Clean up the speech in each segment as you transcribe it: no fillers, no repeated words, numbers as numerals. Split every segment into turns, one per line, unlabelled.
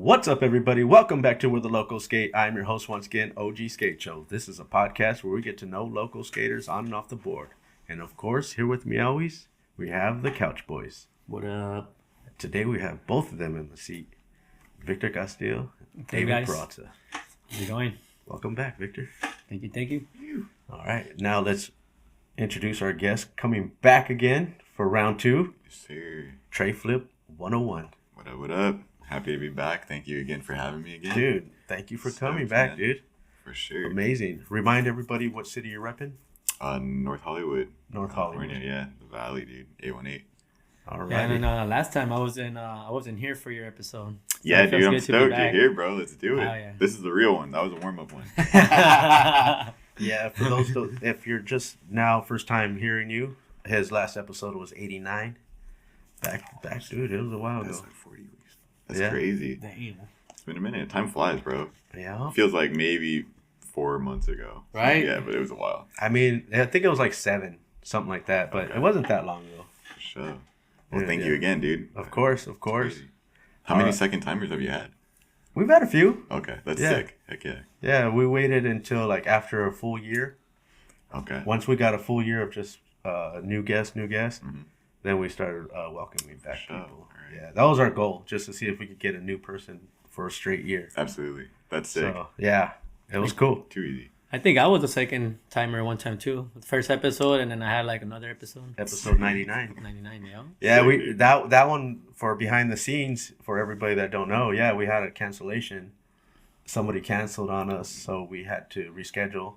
What's up, everybody? Welcome back to Where the Locals Skate. I'm your host once again, OG Skate Show. This is a podcast where we get to know local skaters on and off the board. And of course, here with me always, we have the Couch Boys.
What up?
Today we have both of them in the seat. Victor Castillo,
Hey,
David
guys.
Peralta.
How's it going?
Welcome back, Victor.
Thank you.
All right, now let's introduce our guest coming back again for round two,
Yes, sir.
Treflip101.
What up? Happy to be back. Thank you again for having me again.
Dude, thank you for
Stoked,
coming back,
man.
dude.
For sure.
Amazing. Remind everybody what city you're repping.
North Hollywood.
North
California,
Hollywood.
yeah. The Valley, dude. 818.
All right.
Yeah, and last time I wasn't here for your episode. So
Yeah,
it feels
dude, I'm
good to be
stoked you're
back.
here, bro. Let's do it.
Oh, yeah.
This is the real one. That was a warm-up one.
Yeah, for those, if you're just now first time hearing you, his last episode was 89. Back, dude. It was a while
That's
ago.
like 40 weeks. That's
Yeah.
crazy.
Damn.
It's been a minute. Time flies, bro.
Yeah.
Feels like maybe 4 months ago.
Right?
Yeah, but it was a while.
I mean, I think it was like 7, something like that, but it wasn't that long ago.
For sure. Well,
Yeah,
thank
yeah.
you again, dude.
Of course.
Crazy. How many
Alright.
second timers have you had?
We've had a few.
Okay, that's
Yeah.
sick. Heck yeah.
Yeah, we waited until like after a full year.
Okay.
Once we got a full year of just new guests,
Mhm.
then we started welcoming back
Sure.
people.
Alright.
Yeah, that was our goal, just to see if we could get a new person for a straight year.
Absolutely. That's sick.
So yeah, it was cool.
Too easy.
I think I was the second timer one time too. The first episode, and then I had like another episode.
Episode 99.
99, yeah.
Yeah,
Sick,
we
dude.
that one for behind the scenes for everybody that don't know. Yeah, we had a cancellation. Somebody canceled on us, so we had to reschedule.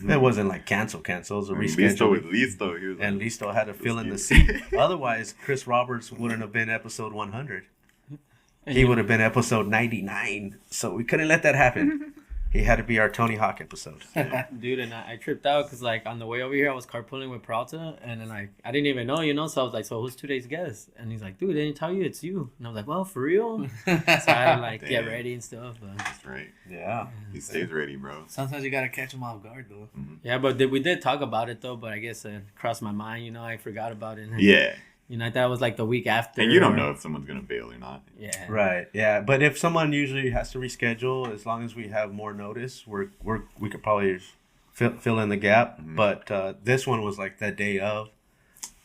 It wasn't like cancel. It was a
I mean, Listo
reschedule.
with Listo. He was
And
like,
Listo had to fill in the
let's
seat. Otherwise, Chris Roberts wouldn't have been episode 100. He would have been episode 99. So we couldn't let that happen. He had to be our Tony Hawk episode.
Dude, and I tripped out because like on the way over here I was carpooling with Peralta, and then like I didn't even know, so I was like, so who's today's guest? And he's like, dude, they didn't tell you it's you. And I was like, well, for real? So I had to like get
Damn.
ready and stuff. But
That's right.
Yeah.
He stays ready, bro.
Sometimes you gotta catch them off guard, though.
yeah, but we did talk about it though. But I guess it crossed my mind. I forgot about it.
Yeah.
I thought it was like the week after.
And you don't know if someone's going to bail or not.
Yeah.
Right. Yeah. But if someone usually has to reschedule, as long as we have more notice, we could probably fill in the gap.
Mhm.
But this one was like the day of.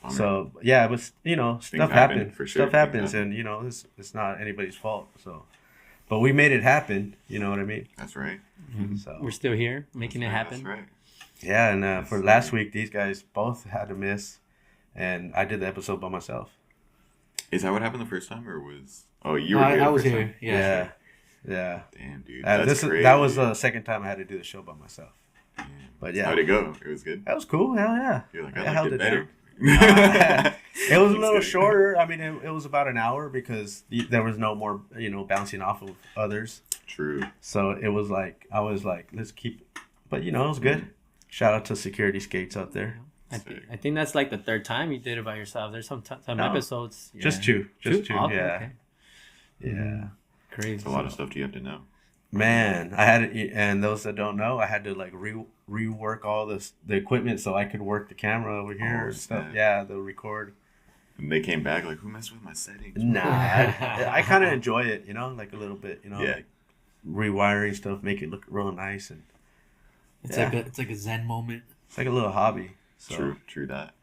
Bummer.
So yeah, it was, stuff
happen,
happened.
for sure.
Stuff happens,
Things
and it's not anybody's fault. So, but we made it happen. You know what I mean?
That's right.
So
We're still here making
That's
it
right,
happen.
That's right.
yeah, and for
That's
last
right.
week, these guys both had to miss, and I did the episode by myself.
Is that what happened the first time, or was... Oh, you were here
I
the
was
first
here.
time?
Yeah.
Yeah.
Damn, dude.
Uh,
That's crazy.
that was the second time I had to do the show by myself.
Damn.
But yeah,
How'd it go? It was good?
that was cool. Hell yeah.
You're like,
I
I
held
liked it
it
better.
It was a
Just
little
kidding.
shorter. I mean, it was about an hour because there was no more, bouncing off of others.
True.
So it was like, I was like, let's keep, but it was good. Shout out to Security Skates out there.
I think that's like the third time you did it by yourself. There's some
No.
episodes.
Just two. Just two.
Okay,
Yeah.
okay.
Yeah.
Crazy.
It's a lot of stuff you have to know.
Man, I had it, and those that don't know, I had to like rework all the equipment so I could work the camera over here
Oh,
and stuff.
snap.
Yeah, the record.
And they came back like, who messed with my settings?
Nah, I kind of enjoy it, like a little bit,
Yeah.
like rewiring stuff, make it look real nice, and
It's
Yeah.
like a zen moment.
it's like a little hobby. So
True that.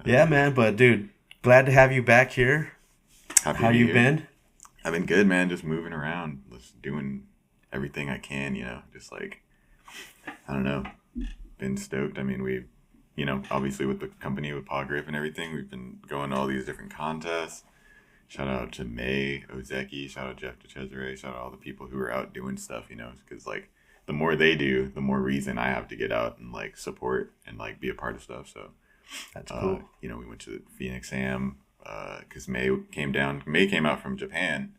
yeah, man. But dude, glad to have you back here.
Happy
How
to be
you
here.
been?
I've been good, man. Just moving around, just doing everything I can, just like, I don't know, been stoked. I mean, we, obviously with the company, with PawGrip and everything, we've been going to all these different contests. Shout out to May Ozeki, shout out Jeff DeCesare, shout out all the people who are out doing stuff, because like the more they do, the more reason I have to get out and like support and like be a part of stuff. So,
That's cool.
we went to the Phoenix Am, because May came out from Japan,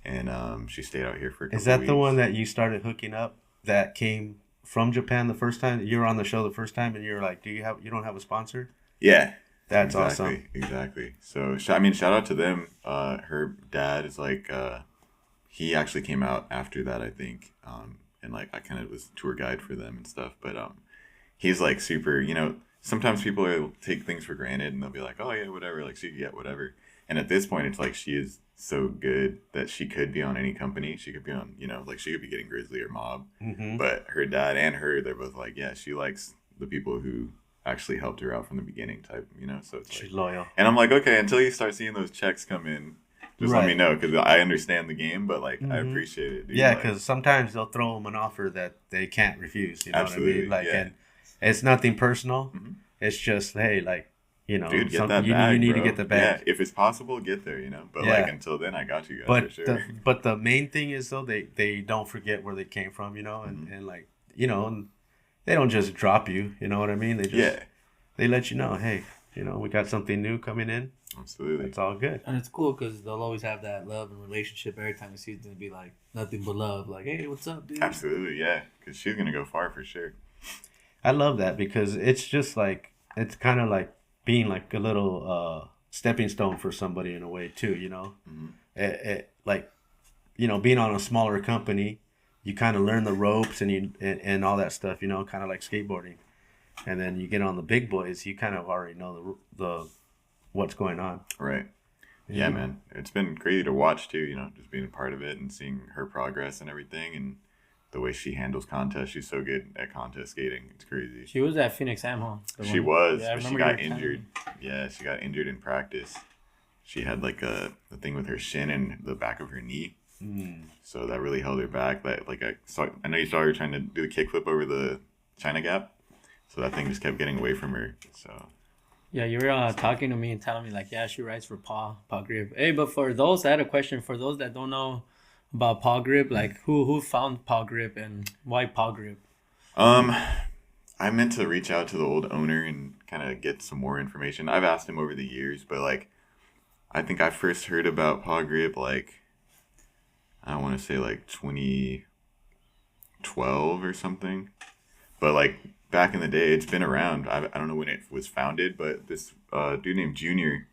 and she stayed out here for a couple
Is that the
weeks.
one that you started hooking up that came from Japan the first time? You were on the show the first time, and you were like, you don't have a sponsor?
Yeah.
That's
exactly,
awesome.
Exactly. So, shout out to them. Her dad is like, he actually came out after that, I think. And like, I kind of was tour guide for them and stuff. But he's like super, sometimes people will take things for granted and they'll be like, oh yeah, whatever. Like, she can get whatever. And at this point, it's like, she is so good that she could be on any company. She could be on, you know, like she could be getting Grizzly or Mob. But her dad and her, they're both like, yeah, she likes the people who actually helped her out from the beginning type, you know? So it's
She's
like,
loyal.
and I'm like, okay, until you start seeing those checks come in, just let
Right.
me know, because I understand the game, but like I appreciate it. Dude.
Yeah,
Like,
because sometimes they'll throw them an offer that they can't refuse. You know what I
Absolutely,
mean? Like,
yeah.
and it's nothing personal.
Mhm.
It's just, hey, like, you know,
dude, get that
you,
bag,
you need
bro.
to get the bag.
Yeah, if it's possible, get there, you know. But
Yeah.
like until then, I got you guys
But
for sure.
the main thing is though they don't forget where they came from, you know, and like, you know, and they don't just drop you. You know what I mean? They just
Yeah,
they let you know, hey, you know, we got something new coming in.
absolutely.
It's all good.
And it's cool because they'll always have that love and relationship. Every time you see them, be like nothing but love. Like, hey, what's up, dude?
Absolutely, yeah. Because she's gonna go far for sure.
I love that because it's just like it's kind of like being like a little stepping stone for somebody in a way too, you know. Like, you know, being on a smaller company, you kind of learn the ropes and all that stuff, you know, kind of like skateboarding. And then you get on the big boys, you kind of already know the what's going on.
Right. Yeah, man. It's been crazy to watch too, you know, just being a part of it and seeing her progress and everything and the way she handles contests. She's so good at contest skating. It's crazy.
She was at Phoenix Am, huh?
She was,
Yeah, I
but she
remember
got
you were telling
injured.
me.
Yeah, she got injured in practice. She had like the thing with her shin and the back of her knee. So that really held her back. That like I know you saw her trying to do the kickflip over the China Gap. So that thing just kept getting away from her. So
Yeah, you were talking to me and telling me like, yeah, she writes for PawGrip. Hey, but for those, I had a question for those that don't know about PawGrip. Like, who found PawGrip and why PawGrip?
I meant to reach out to the old owner and kind of get some more information. I've asked him over the years, but like I think I first heard about PawGrip like I want to say like 2012 or something. But like back in the day, it's been around. I don't know when it was founded, but this dude named Junior,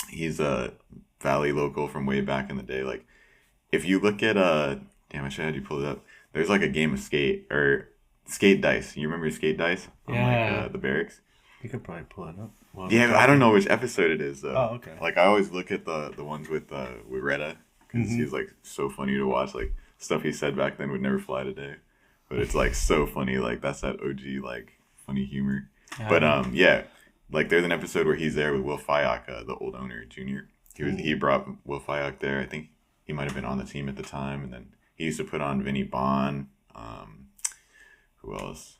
he's a Valley local from way back in the day. Like if you look at damn, I should have had you pull it up. There's like a game of skate dice. You remember skate dice on
Yeah.
like the barracks?
You could probably pull it up. Well,
Yeah, but I don't know which episode it is though.
Oh, okay.
Like I always look at the ones with Retta because he's like so funny to watch. Like stuff he said back then would never fly today, but it's like so funny. Like that's that OG like funny humor. But yeah, like there's an episode where he's there with Will Fyock, the old owner, Junior. He brought Will Fyock there. I think he might have been on the team at the time, and then he used to put on Vinny Bond. Who else?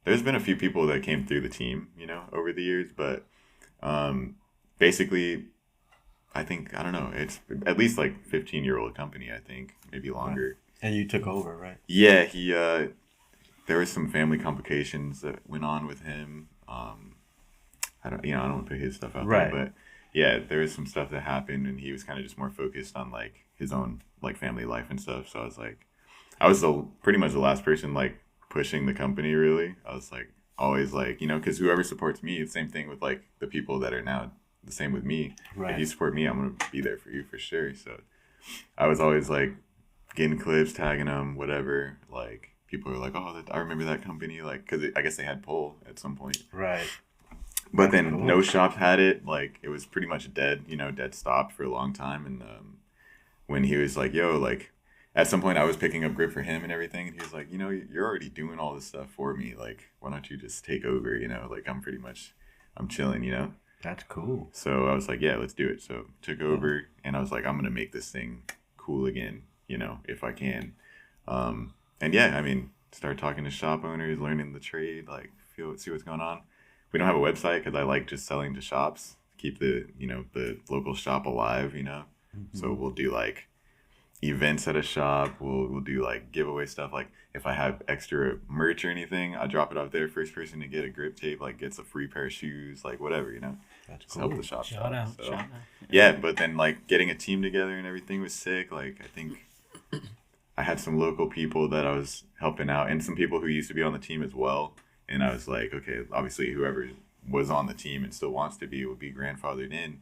There's been a few people that came through the team, you know, over the years, but basically, I think, I don't know, it's at least like 15-year-old company, I think, maybe longer.
And you took over, right?
Yeah, he, there was some family complications that went on with him. I don't want to put his stuff out
Right.
there, but yeah, there was some stuff that happened, and he was kind of just more focused on like his own like family life and stuff. So I was pretty much the last person like pushing the company. Really, I was like always like, you know, because whoever supports me, it's the same thing with like the people that are now the same with me.
Right.
If you support me, I'm gonna be there for you for sure. So I was always like getting clips, tagging them, whatever. Like people were like, oh, I remember that company, like because I guess they had Pole at some point.
Right.
But then
cool.
no shops had it. Like it was pretty much dead, you know, dead stopped for a long time. And when he was like, yo, like at some point I was picking up grip for him and everything. And he was like, you know, you're already doing all this stuff for me. Like, why don't you just take over, you know, like I'm chilling, you know?
That's cool.
So I was like, yeah, let's do it. So took over and I was like, I'm going to make this thing cool again, you know, if I can. And yeah, I mean, start talking to shop owners, learning the trade, like see what's going on. We don't have a website because I like just selling to shops, keep the local shop alive, you know. So we'll do like events at a shop. We'll do like giveaway stuff. Like if I have extra merch or anything, I drop it off there. First person to get a grip tape like gets a free pair of shoes, like whatever, you know.
That's
Just
cool.
help the shop.
Shout out.
So,
Shout out.
yeah, but then like getting a team together and everything was sick. Like I think I had some local people that I was helping out and some people who used to be on the team as well. And I was like, okay, obviously whoever was on the team and still wants to be will be grandfathered in.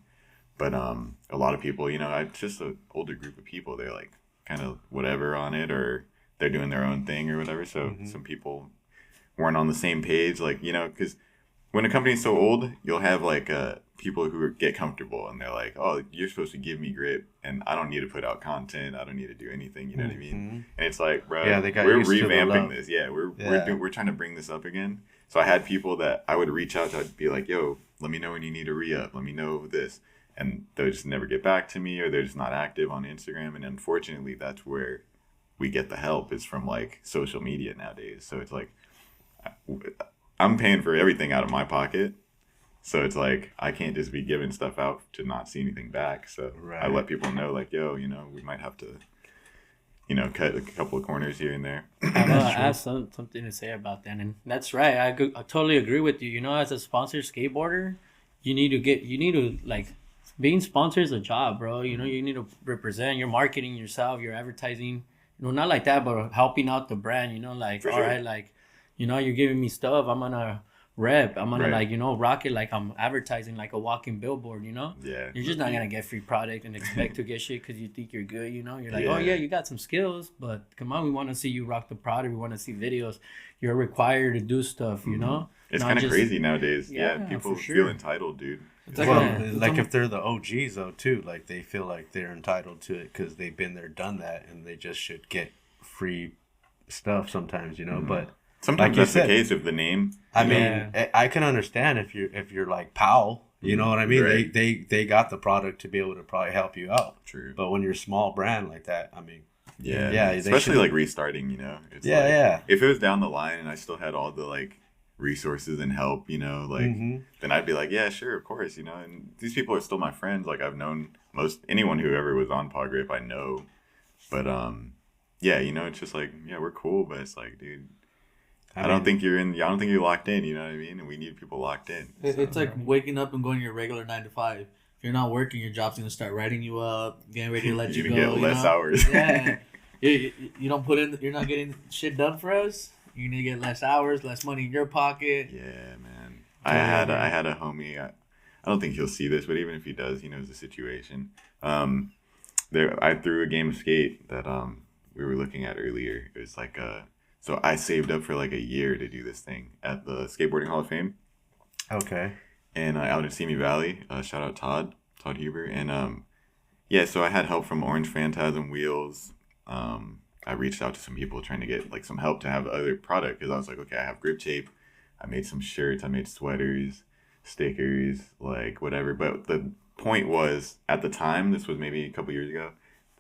But a lot of people, you know, it's just an older group of people. They're like kind of whatever on it, or they're doing their own thing or whatever. So some people weren't on the same page, like, you know, because when a company's so old, you'll have like people who get comfortable and they're like, oh, you're supposed to give me grip and I don't need to put out content. I don't need to do anything. You know what I mean? And it's like, bro, we're revamping this. Yeah, we're trying to bring this up again. So I had people that I would reach out to. I'd be like, yo, let me know when you need a re-up. Let me know this. And they'll just never get back to me, or they're just not active on Instagram. And unfortunately, that's where we get the help, is from like social media nowadays. So it's like, I'm paying for everything out of my pocket. So it's like, I can't just be giving stuff out to not see anything back. So I let people know, like, yo, you know, we might have to, you know, cut a couple of corners here and there.
I have something to say about that. And that's right. I totally agree with you. You know, as a sponsored skateboarder, you need to like, being sponsored is a job, bro. You know, you need to represent, you're marketing yourself, you're advertising, you know, not like that, but helping out the brand, you know, like, all right, like, you know, you're giving me stuff, I'm gonna rep, I'm gonna like, you know, rock it like I'm advertising like a walking billboard, you know?
Yeah.
You're just not gonna get free product and expect to get shit because you think you're good, you know? You're like, oh yeah, you got some skills, but come on, we want to see you rock the product, we want to see videos. You're required to do stuff, you know?
It's kind of crazy nowadays. Yeah, people feel entitled, dude.
Like if they're the OGs though too, like they feel like they're entitled to it because they've been there, done that, and they just should get free stuff sometimes, you know. But
sometimes that's the case if the name.
I mean, I can understand if you're like Powell, you know what I mean.
Right.
They got the product to be able to probably help you out.
True.
But when you're a small brand like that, I mean,
yeah, especially like restarting, you know. It's If it was down the line and I still had all the like resources and help, you know, like then I'd be like, yeah, sure, of course, you know. And these people are still my friends. Like I've known anyone who ever was on PawGrip, I know. But yeah, you know, it's just like, yeah, we're cool, but it's like, dude, I don't think you're locked in, you know what I mean? And we need people locked in.
It's like waking up and going your regular 9 to 5. If you're not working, your job's gonna start writing you up, getting ready to let you go.
You're gonna get less hours.
Yeah. You don't put in, you're not getting shit done for us. You're gonna get less hours, less money in your pocket.
Yeah, man. I had a homie. I don't think he'll see this, but even if he does, he knows the situation. I threw a game of skate that we were looking at earlier. It was like so I saved up for like a year to do this thing at the Skateboarding Hall of Fame.
Okay.
And out in Simi Valley, shout out Todd Huber, and so I had help from Orange Phantasm Wheels. I reached out to some people trying to get like some help to have other product, because I was like, okay, I have grip tape. I made some shirts. I made sweaters, stickers, like whatever. But the point was, at the time, this was maybe a couple years ago,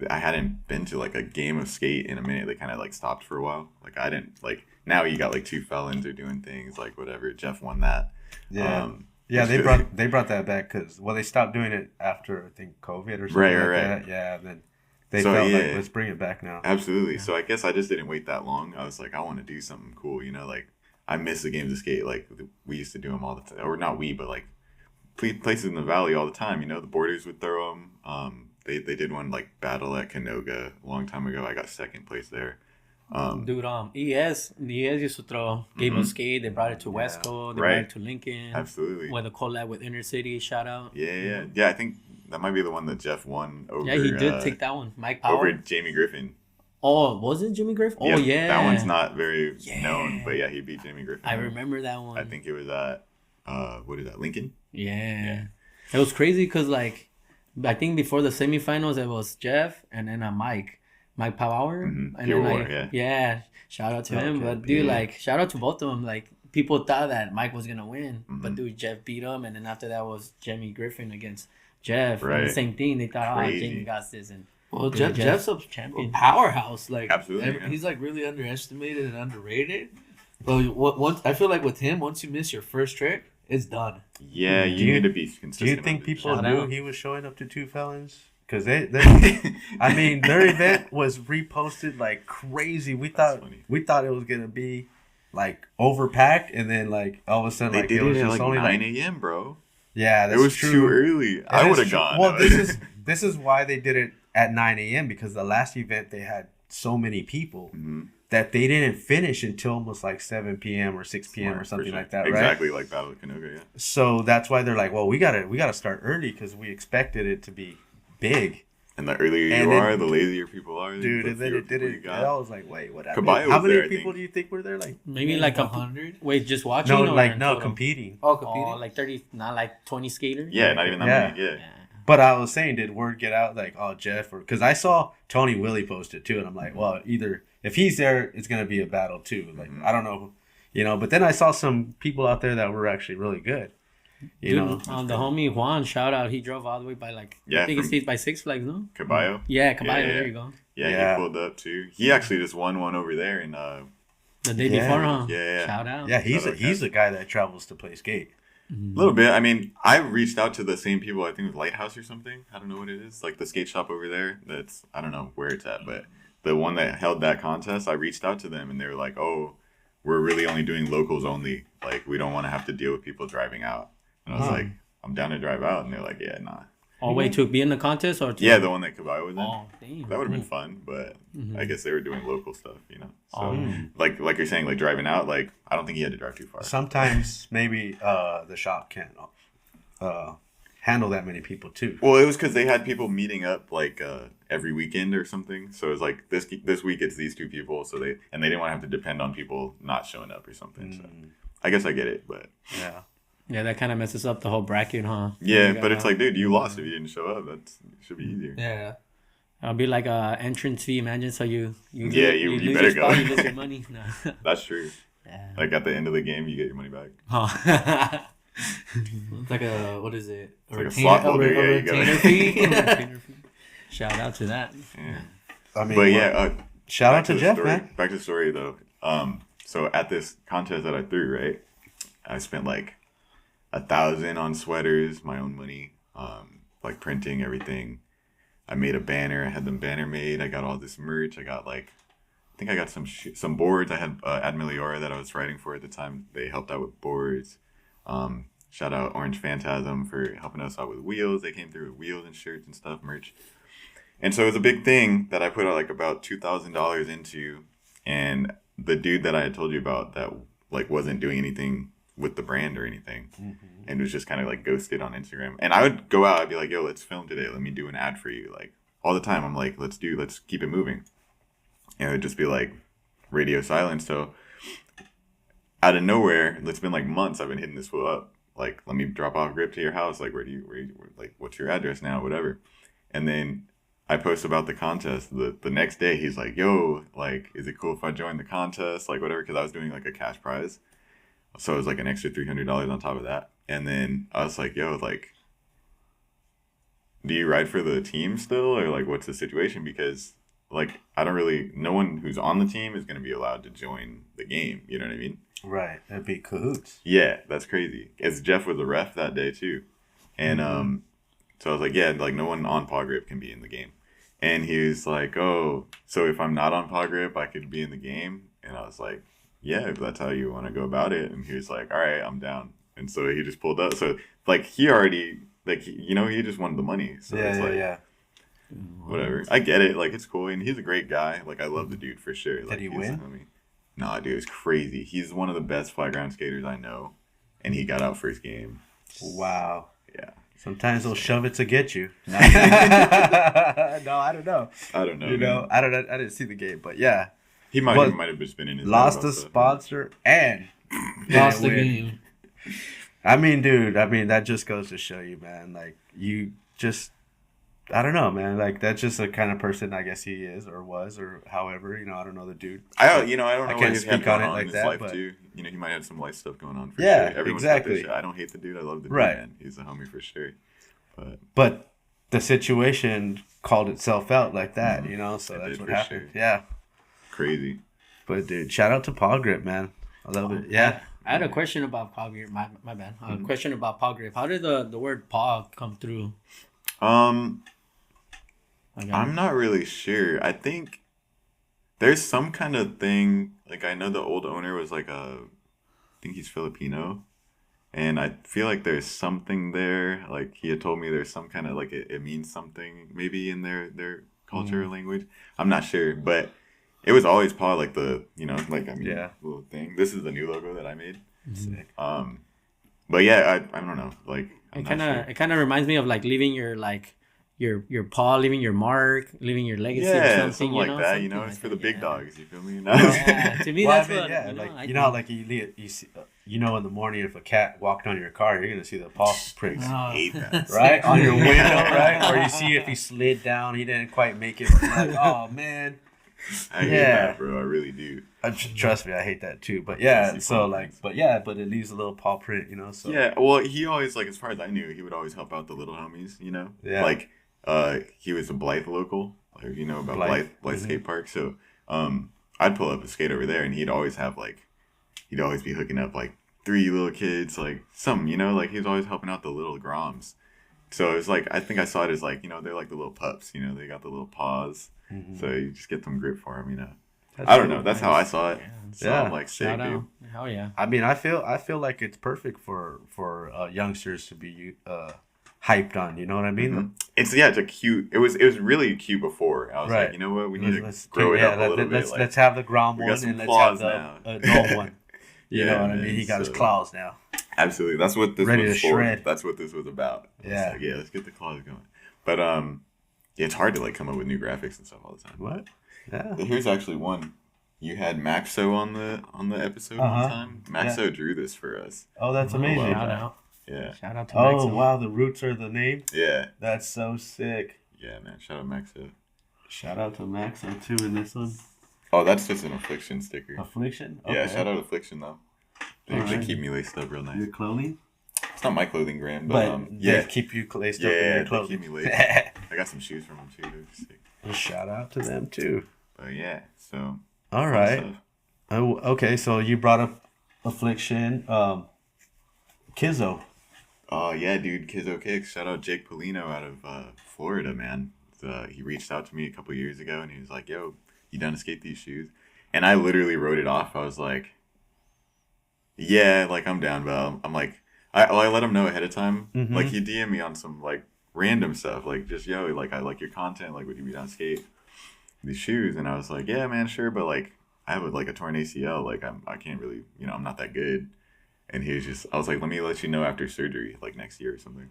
I hadn't been to like a game of skate in a minute. They kind of like stopped for a while. Like I didn't like, now you got like two felons are doing things like whatever. Jeff won that.
Yeah. They brought that back because they stopped doing it after I think COVID or something that. Yeah, then they felt like, let's bring it back now.
Absolutely. Yeah. So I guess I just didn't wait that long. I was like, I want to do something cool, you know, like I miss the games of skate. Like we used to do them all the time, or not we, but like places in the valley all the time. You know, the Boarders would throw them. They did one like battle at Canoga a long time ago. I got second place there.
Dude, ES used to throw game of skate. They brought it to Wesco. They brought it to Lincoln.
Absolutely.
With a collab with Inner City, shout out.
Yeah. I think that might be the one that Jeff won over.
Yeah, he did take that one. Mike Power.
Over Jamie Griffin.
Oh, was it Jimmy Griffin? Oh, yeah.
That one's not very known, but yeah, he beat Jamie Griffin.
I remember that one.
I think it was at, what is that, Lincoln?
Yeah. It was crazy because, like, I think before the semifinals, it was Jeff and then Mike Power. And then shout out to him. But, dude, like, shout out to both of them. Like, people thought that Mike was going to win. But, dude, Jeff beat him. And then after that was Jamie Griffin against Jeff. Right. And the same thing. They thought, Jamie got this. And
well, Jeff's a champion, powerhouse. Like,
absolutely,
he's like really underestimated and underrated. But I feel like with him, once you miss your first trick, it's done.
Yeah, you need to be consistent.
Do you think people knew he was showing up to two felons? Because they I mean, their event was reposted like crazy. We thought it was gonna be like overpacked, and then like all of a sudden,
they did it at like only 9 a.m., bro.
Yeah, that's
it was
true.
Too early. I would have gone.
Well, this is why they did it at 9 a.m. because the last event they had so many people that they didn't finish until almost like 7 p.m. or 6 p.m. or something like that, right?
Exactly like Battle of Canoga, yeah.
So that's why they're like, well, we gotta start early because we expected it to be big.
And the earlier
And
you
then-
are, the lazier people are.
Dude,
the
and then
fewer
it did
people you
it.
got.
I was like, wait, what happened?
Caballo
How
was
many
there, I
people
think.
do you think were there? Like,
Maybe like
100.
wait, just watching
no,
or
like
in
no
total?
competing.
Oh, competing.
Oh, like 30, not like 20 skaters.
Yeah, not even that
Yeah.
many. Yeah.
Yeah.
But I was saying, did word get out? Like, oh, Jeff, or because I saw Tony Willie post it too, and I'm like, well, either if he's there, it's gonna be a battle too. Like, I don't know, But then I saw some people out there that were actually really good. You know,
The homie Juan, shout out. He drove all the way by I think
from-
it's by Six Flags, no?
Caballo.
Yeah, Caballo.
Yeah.
There you go.
Yeah, he pulled up too. He actually just won one over there, and
The day
Yeah.
before, huh?
Yeah.
Shout out.
yeah,
Shout out,
he's a guy that travels to play skate.
a little bit. I mean, I reached out to the same people. I think it was Lighthouse or something. I don't know what it is. Like the skate shop over there. That's I don't know where it's at, but the one that held that contest, I reached out to them, and they were like, "Oh, we're really only doing locals only. Like, we don't want to have to deal with people driving out." And I was like, "I'm down to drive out," and they're like, "Yeah, nah."
Oh, wait, to be in the contest or to...
Yeah, the one that Caballo was in.
Oh, damn.
That would have been fun, but I guess they were doing local stuff, So,
Oh.
like you're saying, like driving out, like I don't think he had to drive too far.
Sometimes maybe the shop can't handle that many people too.
Well, it was because they had people meeting up like every weekend or something. So it was like this week it's these two people. So they didn't want to have to depend on people not showing up or something. So I guess I get it, but
Yeah.
Yeah, that kind of messes up the whole bracket, huh?
yeah,
You
but it's
gotta-
like, dude, you lost if you didn't show up. It should be easier.
Yeah.
It'll be like a entrance fee. Imagine, so you
You
lose
better
your spot,
go.
you lose your money. No.
That's true.
Yeah.
Like at the end of the game, you get your money back.
Huh.
It's like a, what is it?
It's like a slot holder, yeah, you gotta-
retainer fee.
Shout out to that.
Yeah.
I mean,
But yeah,
shout
back
out to
the
Jeff,
story,
man.
Back to the story though. So at this contest that I threw, right, I spent like 1,000 on sweaters, my own money, like printing everything. I made a banner. I had them banner made. I got all this merch. I got I think I got some boards. I had Admiliora that I was writing for at the time. They helped out with boards. Shout out Orange Phantasm for helping us out with wheels. They came through with wheels and shirts and stuff, merch. And so it was a big thing that I put out like about $2,000 into. And the dude that I had told you about that like wasn't doing anything with the brand or anything, and was just kind of like ghosted on Instagram. And I would go out, I'd be like, "Yo, let's film today. Let me do an ad for you." Like all the time, I'm like, let's keep it moving. And it would just be like radio silence. So out of nowhere, it's been like months I've been hitting this fool up. Like, let me drop off grip to your house. Like, where like, what's your address now? Whatever. And then I post about the contest. The next day, he's like, "Yo, like, is it cool if I join the contest? Like, whatever." Because I was doing like a cash prize. So it was like an extra $300 on top of that. And then I was like, "Yo, like, do you ride for the team still? Or like, what's the situation?" Because like, no one who's on the team is going to be allowed to join the game. You know what I mean?
Right. That'd be cahoots.
Yeah, that's crazy. As Jeff was a ref that day too. And so I was like, yeah, like no one on PawGrip can be in the game. And he was like, "Oh, so if I'm not on PawGrip, I could be in the game?" And I was like, "Yeah, if that's how you want to go about it." And he was like, "All right, I'm down." And so he just pulled up. So like he already he just wanted the money. So it's like,
yeah.
whatever. I get it. Like, it's cool. And he's a great guy. Like, I love the dude for sure. Like,
Did he
he's
win?
a homie. Nah, dude, it's crazy. He's one of the best flat ground skaters I know. And he got out first game.
Wow.
Yeah.
Sometimes they'll shove it to get you. No, I don't know.
I don't know.
You know,
man.
I didn't see the game, but yeah,
He might
But
have just been in his
lost
head
the
about stuff.
sponsor and
Lost the
win.
game.
I mean, dude, that just goes to show you, man. Like, you just, I don't know, man. Like, that's just the kind of person I guess he is or was or however. I don't know the dude.
I don't know
I
what
can't
he's had
speak on
going
it
on
like
in his
that,
life
but-
too. He might have some life stuff going on for
Yeah,
sure. Everyone's got their
exactly.
shit. I don't hate the dude. I love the dude,
Right.
man. He's a homie for sure.
But the situation called itself out like that, so
It
that's
did
what
for
happened.
sure.
Yeah.
Crazy.
But, dude, shout out to PawGrip, man. I love it. Yeah.
I had a question about PawGrip. My bad. A question about PawGrip. How did the word paw come through? Like,
I'm not really sure. I think there's some kind of thing. Like, I know the old owner was like I think he's Filipino. And I feel like there's something there. Like, he had told me there's some kind of, like, it means something maybe in their culture or language. I'm not sure. But it was always paw, like the,
Yeah.
little thing. This is the new logo that I made.
Sick.
But yeah, I don't know. Like, I'm
It
not sure.
kind of reminds me of like leaving your your paw, leaving your mark, leaving your legacy or
Yeah,
something,
something
you
like
know,
that.
something
It's
like
for the
that,
big
yeah.
dogs. You feel me?
Yeah, to me
Well,
that's
I mean,
what
yeah,
you know,
like
I
you know, how, like you see, in the morning, if a cat walked on your car, you're gonna see the paw prints,
Oh.
Hate that.
right, on your window, right, or you see if he slid down, he didn't quite make it. You're like, oh man,
I hate
Yeah.
that, bro. I really do.
Trust me, I hate that too. But yeah,
see
so
paw
like,
prints.
but it leaves a little paw print, So
Yeah, well, he always, like, as far as I knew, he would always help out the little homies,
Yeah.
Like, he was a Blythe local, like, about
Blythe.
Blythe
Mhm.
Skate Park. So, I'd pull up a skate over there, and he'd always be hooking up, like, 3 little kids, like, like, he's always helping out the little Groms. So it's like, I think I saw it as, like, they're like the little pups, they got the little paws.
Mhm.
So you just get some grip for them,
That's
I don't
cool.
know. That's how I saw it.
Yeah.
So
Yeah.
I'm like, sick,
Shout
dude.
out. Hell yeah.
I mean, I feel like it's perfect for youngsters to be hyped on. You know what I mean?
Mhm. It's a cute. It was really cute before. I was
Right.
like, you know what, we need to
Let's
grow it up a little
let's,
bit.
Let's have the Grom
we
one
got some
and let's have
claws
the
now.
adult one. You
Yeah,
know what I
man,
mean? He got his
so-
claws now.
Absolutely, that's what this
Ready
was
to
for.
shred.
That's what this was about. It's
Yeah.
like, let's get the claws going. But yeah, it's hard to like come up with new graphics and stuff all the time.
What? Yeah.
Here's actually one. You had Maxo on the episode
Uh-huh.
one time. Maxo drew this for us.
Oh, that's
Oh,
amazing.
Shout out.
Yeah,
Shout out to
Oh
Maxim.
wow, the roots are the name.
yeah,
That's so sick.
yeah, man. Shout out Maxo.
Shout out to Maxo too in this one.
Oh, that's just an Affliction sticker.
Affliction.
Yeah, shout out Affliction though. They
Alright.
keep me laced up real nice.
Your clothing,
It's not my clothing brand,
but
but
they keep you laced up in
yeah,
your
they
clothing.
keep me laced. I got some shoes from them too. They're sick.
Shout out to them too.
But yeah, so
All
fun
right.
stuff.
Oh, okay. So you brought up Affliction, Kizzo.
Oh yeah, dude, Kizzo Kicks. Shout out Jake Polino out of Florida, man. He reached out to me a couple years ago, and he was like, "Yo, you done to skate these shoes?" And I literally wrote it off. I was like, "Yeah, like I'm down," but I'm like, I let him know ahead of time.
Mhm.
Like he DM'd me on some like random stuff, like just yo, like I like your content. Like, would you be down to skate these shoes? And I was like, "Yeah, man, sure," but like I have like a torn ACL. Like I can't really, I'm not that good. And he was just, I was like, let me let you know after surgery, like next year or something.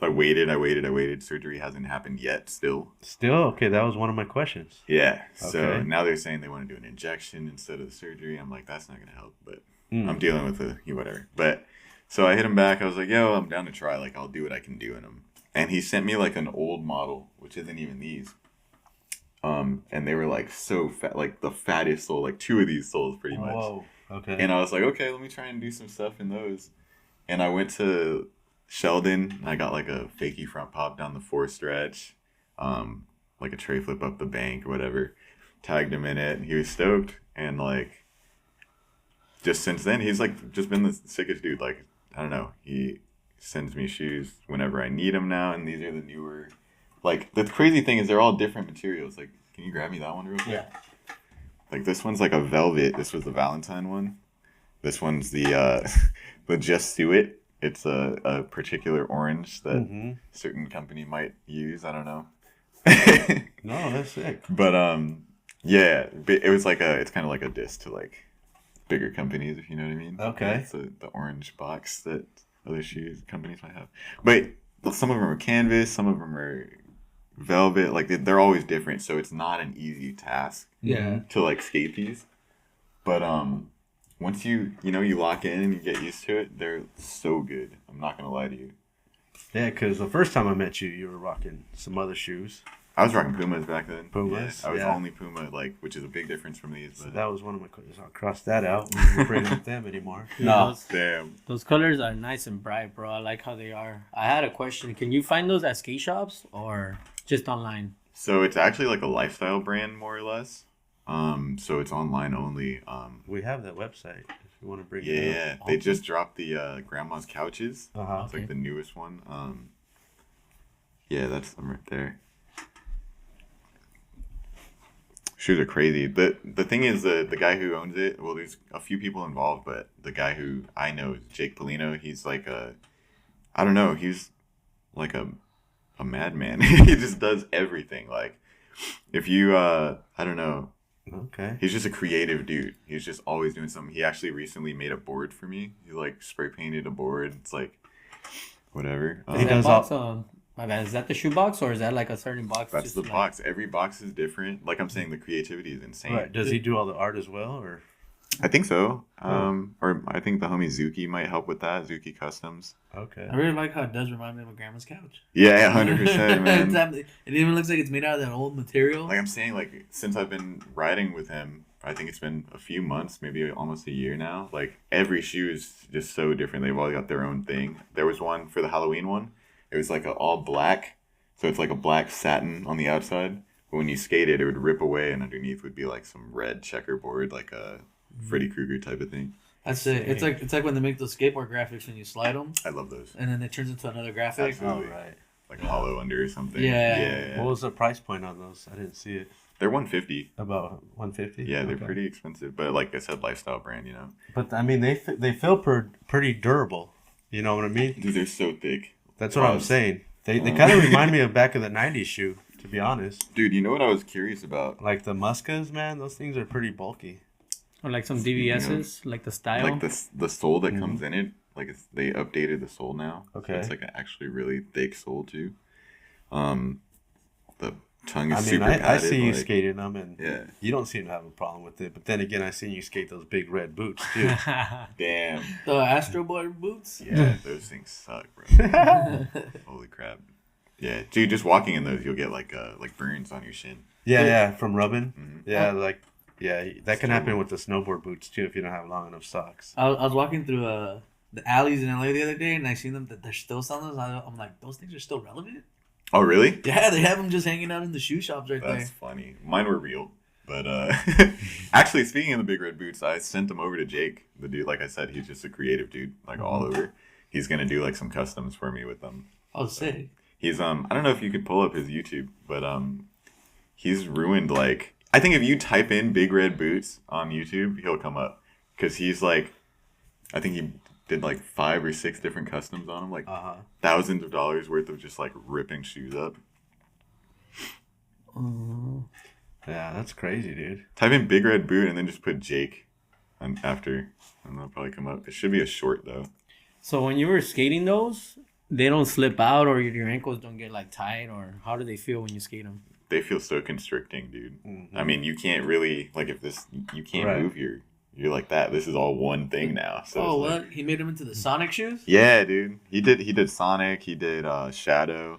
So I waited. Surgery hasn't happened yet still.
Still okay. That was one of my questions.
Yeah. So
Okay.
now they're saying they want to do an injection instead of the surgery. I'm like, that's not going to help, but
Mm.
I'm dealing with whatever. But so I hit him back. I was like, yo, I'm down to try. Like, I'll do what I can do in them. And he sent me like an old model, which isn't even these. And they were like so fat, like the fattest sole, like 2 of these soles pretty much.
Whoa. Okay.
And I was like, okay, let me try and do some stuff in those. And I went to Sheldon, and I got like a fakie front pop down the 4 stretch, like a tray flip up the bank or whatever. Tagged him in it, and he was stoked. And like, just since then, he's like just been the sickest dude. Like, I don't know, he sends me shoes whenever I need them now, and these are the newer. Like, the crazy thing is they're all different materials. Like, can you grab me that one real quick?
Yeah.
Like, this one's like a velvet. This was the Valentine one. This one's the the Just Do It. It's a particular orange that
Mm-hmm.
certain company might use. I don't know.
No, that's sick.
But yeah, but it was like it's kind of like a diss to like bigger companies, if you know what I mean.
Okay.
It's the orange box that other shoes companies might have. But some of them are canvas, some of them are velvet. Like they're always different, so it's not an easy task
Yeah.
to like skate these. But once you lock in and you get used to it, they're so good. I'm not gonna lie to you.
Yeah, because the first time I met you, you were rocking some other shoes.
I was rocking Pumas back then.
Pumas,
Yeah, I was
yeah.
only Puma, like, which is a big difference from these.
So
But
that was one of my questions. I'll cross that out. We won't bring up them anymore.
No.
damn.
Those colors are nice and bright, bro. I like how they are. I had a question. Can you find those at skate shops or just online?
So it's actually like a lifestyle brand, more or less. So it's online only.
We have that website if you want to bring it
Yeah, they just dropped the Grandma's Couches.
up. Uh-huh.
It's like the newest one. Yeah, that's them right there. Shoes are crazy. The thing is, the guy who owns it, well, there's a few people involved, but the guy who I know is Jake Polino. He's like I don't know, he's like a madman. He just does everything. Like, if you, I don't know,
Okay.
he's just a creative dude. He's just always doing something. He actually recently made a board for me. He like spray painted a board. It's like, whatever.
He
That
does
box, My bad. Is that the shoe box or is that like a certain box?
That's
just
the
like...
box. Every box is different. Like I'm saying, the creativity is insane.
Right. Does he do all the art as well, or?
I think so. Or I think the homie Zuki might help with that. Zuki Customs.
Okay.
I really like how it does remind me of a grandma's couch.
Yeah, 100%, man.
It even looks like it's made out of that old material.
Like I'm saying, like since I've been riding with him, I think it's been a few months, maybe almost a year now. Like every shoe is just so different. They've all got their own thing. There was one for the Halloween one. It was like a all black, so it's like a black satin on the outside. But when you skate it, it would rip away, and underneath would be like some red checkerboard, like a Freddy Krueger type of thing.
That's it. It's like when they make those skateboard graphics when you slide them,
I love those.
and then it turns into another graphic.
Absolutely.
Oh, right.
Like hollow under or something.
Yeah.
What was the price point on those? I didn't see it.
They're $150.
About 150.
Yeah, they're
Okay.
pretty expensive, but like I said, lifestyle brand, you know.
But I mean, they feel pretty durable. You know what I mean?
Dude, they're so thick.
That's what I'm saying. They kind of remind me of back of the '90s shoe, to be honest.
Dude, you know what I was curious about?
Like the Muscas, man. Those things are pretty bulky.
Or like some DVSs, like the style.
Like the sole that comes in it, like they updated the sole now.
Okay.
So it's like an actually really thick sole too. The tongue is
I mean,
super
I
padded.
see you
like,
skating them, and
Yeah.
you don't seem to have a problem with it. But then again, I seen you skate those big red boots too.
Damn.
The Astro Boy boots.
Yeah, those things suck, bro. Holy crap. Yeah, dude, just walking in those, you'll get like burns on your shin.
Yeah, from rubbing.
Mhm.
Yeah, that can happen with the snowboard boots too if you don't have long enough socks.
I was walking through the alleys in LA the other day, and I seen them that they're still selling those. I'm like, those things are still relevant.
Oh, really?
Yeah, they have them just hanging out in the shoe shops right
That's
there.
funny. Mine were real. But actually, speaking of the big red boots, I sent them over to Jake. The dude, like I said, he's just a creative dude, like all over. He's going to do like some customs for me with them.
Oh, sick.
He's I don't know if you could pull up his YouTube, but he's ruined like, I think if you type in big red boots on YouTube, he'll come up, because he's like, I think he did like 5 or 6 different customs on them, like thousands of dollars worth of just like ripping shoes up.
Yeah, that's crazy, dude.
Type in big red boot and then just put Jake after, and they'll probably come up. It should be a short though.
So when you were skating those, they don't slip out, or your ankles don't get like tight, or how do they feel when you skate them?
They feel so constricting, dude.
Mm-hmm.
I mean, you can't really, like, if this, you can't move you're like that. This is all one thing now. So
Oh,
it's
what?
like,
He made them into the Sonic shoes?
yeah, dude. He did Sonic. He did Shadow.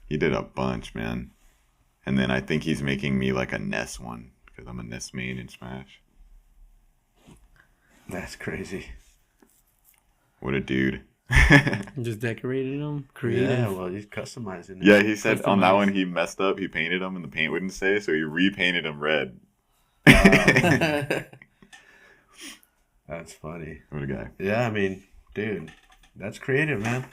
He did a bunch, man. And then I think he's making me like a Ness one, because I'm a Ness main in Smash.
That's crazy.
What a dude.
Just decorating them, creative.
Yeah, well, he's customizing it.
Yeah, he said on that one he messed up. He painted them and the paint wouldn't stay, so he repainted them red.
That's funny.
What a guy.
Yeah, I mean, dude, that's creative, man.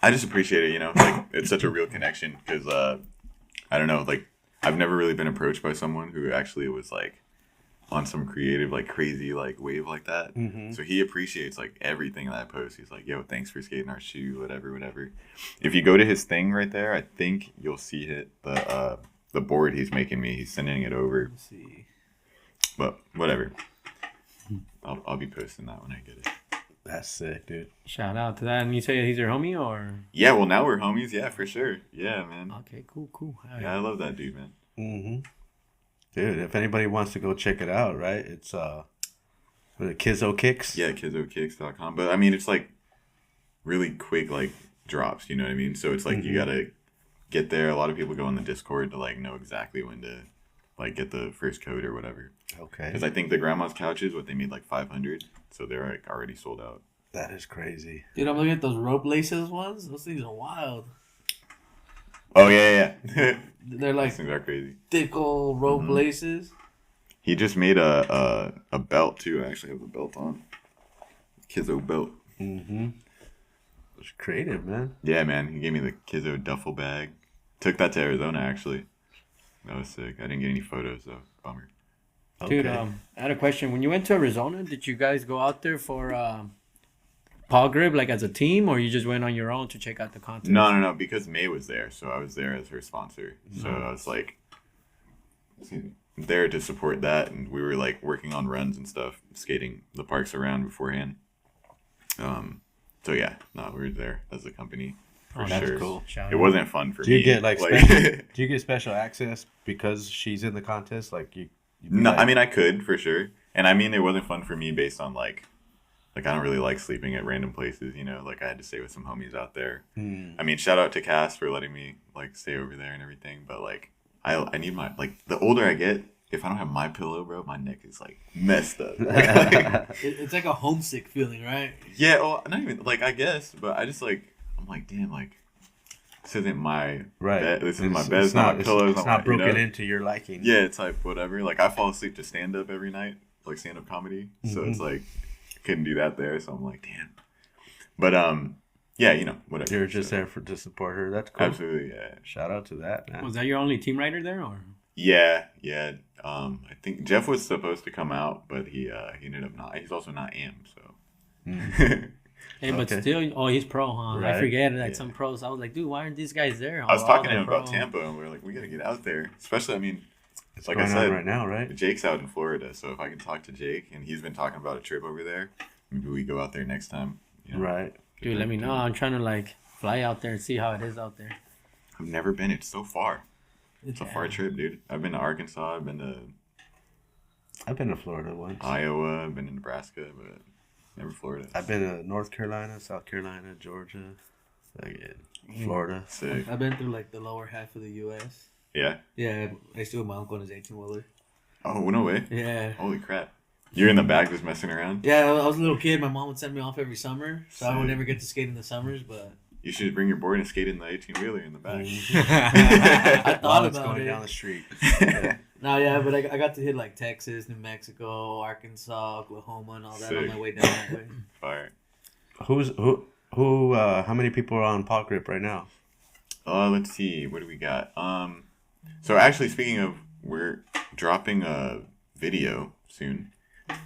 I just appreciate it, you know, like it's such a real connection, because I don't know, like I've never really been approached by someone who actually was like on some creative, like crazy, like wave like that.
Mm-hmm.
So he appreciates like everything that I post. He's like, yo, thanks for skating our shoe, whatever. If you go to his thing right there, I think you'll see it, the board he's making me. He's sending it over.
Let's see.
But whatever. I'll be posting that when I get it.
That's sick, dude.
Shout out to that. And you say he's your homie, or?
Yeah, well now we're homies. Yeah, for sure. Yeah, man.
Okay, cool.
Yeah, I love that dude, man.
Mm-hmm. Dude, if anybody wants to go check it out, right? It's what is it, Kizzo Kicks?
Yeah, kizzokicks.com. But I mean, it's like really quick, like drops, you know what I mean? So it's like you gotta get there. A lot of people go on the Discord to like know exactly when to like get the first code or whatever.
Okay.
Because I think the grandma's couches, what they made like 500, so they're like already sold out.
That is crazy.
Dude, I'm looking at those rope laces ones. Those things are wild.
Oh yeah.
They're like
Those things are crazy.
thick old rope laces.
He just made a belt too. I actually have the belt on. Kizzo belt.
Mm-hmm. It's creative, man.
Yeah, man. He gave me the Kizzo duffel bag. Took that to Arizona actually. That was sick. I didn't get any photos though. Bummer.
Dude, I had a question. When you went to Arizona, did you guys go out there for PawGrip, like as a team, or you just went on your own to check out the content?
No. Because May was there, so I was there as her sponsor. So I was like there to support that, and we were like working on runs and stuff, skating the parks around beforehand. So yeah, we were there as a company. for
that's
sure.
cool.
Shout
It
out.
wasn't fun for
Do
me.
you get like do you get special access because she's in the contest? Like you'd be
No,
like,
I mean I could for sure, and I mean it wasn't fun for me based on like I don't really like sleeping at random places. You know, like I had to stay with some homies out there. I mean, shout out to Cass for letting me like stay over there and everything. But like I need my like the older I get, if I don't have my pillow, bro, my neck is like messed up.
It's like a homesick feeling, right?
Yeah, well, not even like I guess, but I just like I'm like damn, like this isn't my
right.
bed. This isn't my
It's-
bed. It's not my pillow.
It's not
my, you
broken
know?
into your liking.
Yeah, it's like whatever. Like I fall asleep to stand up every night, like stand up comedy. So it's like I couldn't do that there. So I'm like damn. But yeah, you know whatever.
You're just there to support her. That's cool.
Absolutely, yeah.
Shout out to that, man.
Was that your only team rider there, or?
Yeah. I think Jeff was supposed to come out, but he ended up not. He's also not AM, so.
Hey, but
Okay.
still, he's pro, huh?
Right.
I forget, like
Yeah.
some pros. I was like, dude, why aren't these guys there?
I was
Oh,
talking to
they're
him about
pro.
Tampa, and we were like, we gotta get out there. Especially, I mean,
It's
like
going
I said,
on right now, right?
Jake's out in Florida, so if I can talk to Jake, and he's been talking about a trip over there, maybe we go out there next time. You know?
Right.
Dude, let me know. I'm trying to like fly out there and see how it is out there.
I've never been. It's so far. It's a far trip, dude. I've been to Arkansas. I've been to
I've been to Florida once.
Iowa. I've been to Nebraska, but never Florida.
I've been to North Carolina, South Carolina, Georgia, Florida.
Sick.
I've been through like the lower half of the U.S.
Yeah.
Yeah, I used to with my uncle on his 18-wheeler.
Oh, no way.
Yeah.
Holy crap. You're in the back just messing around?
Yeah, I was a little kid. My mom would send me off every summer, so I would
Sick.
never get to skate in the summers, but...
You should bring your board and skate in the 18-wheeler in the back.
I thought
While it's
about
going
it.
down the street.
No, yeah, but I got to hit like Texas, New Mexico, Arkansas, Oklahoma, and all that on
Sick.
my way down that way.
Fire.
How many people are on PawGrip right now?
Let's see. What do we got? So actually, speaking of, we're dropping a video soon.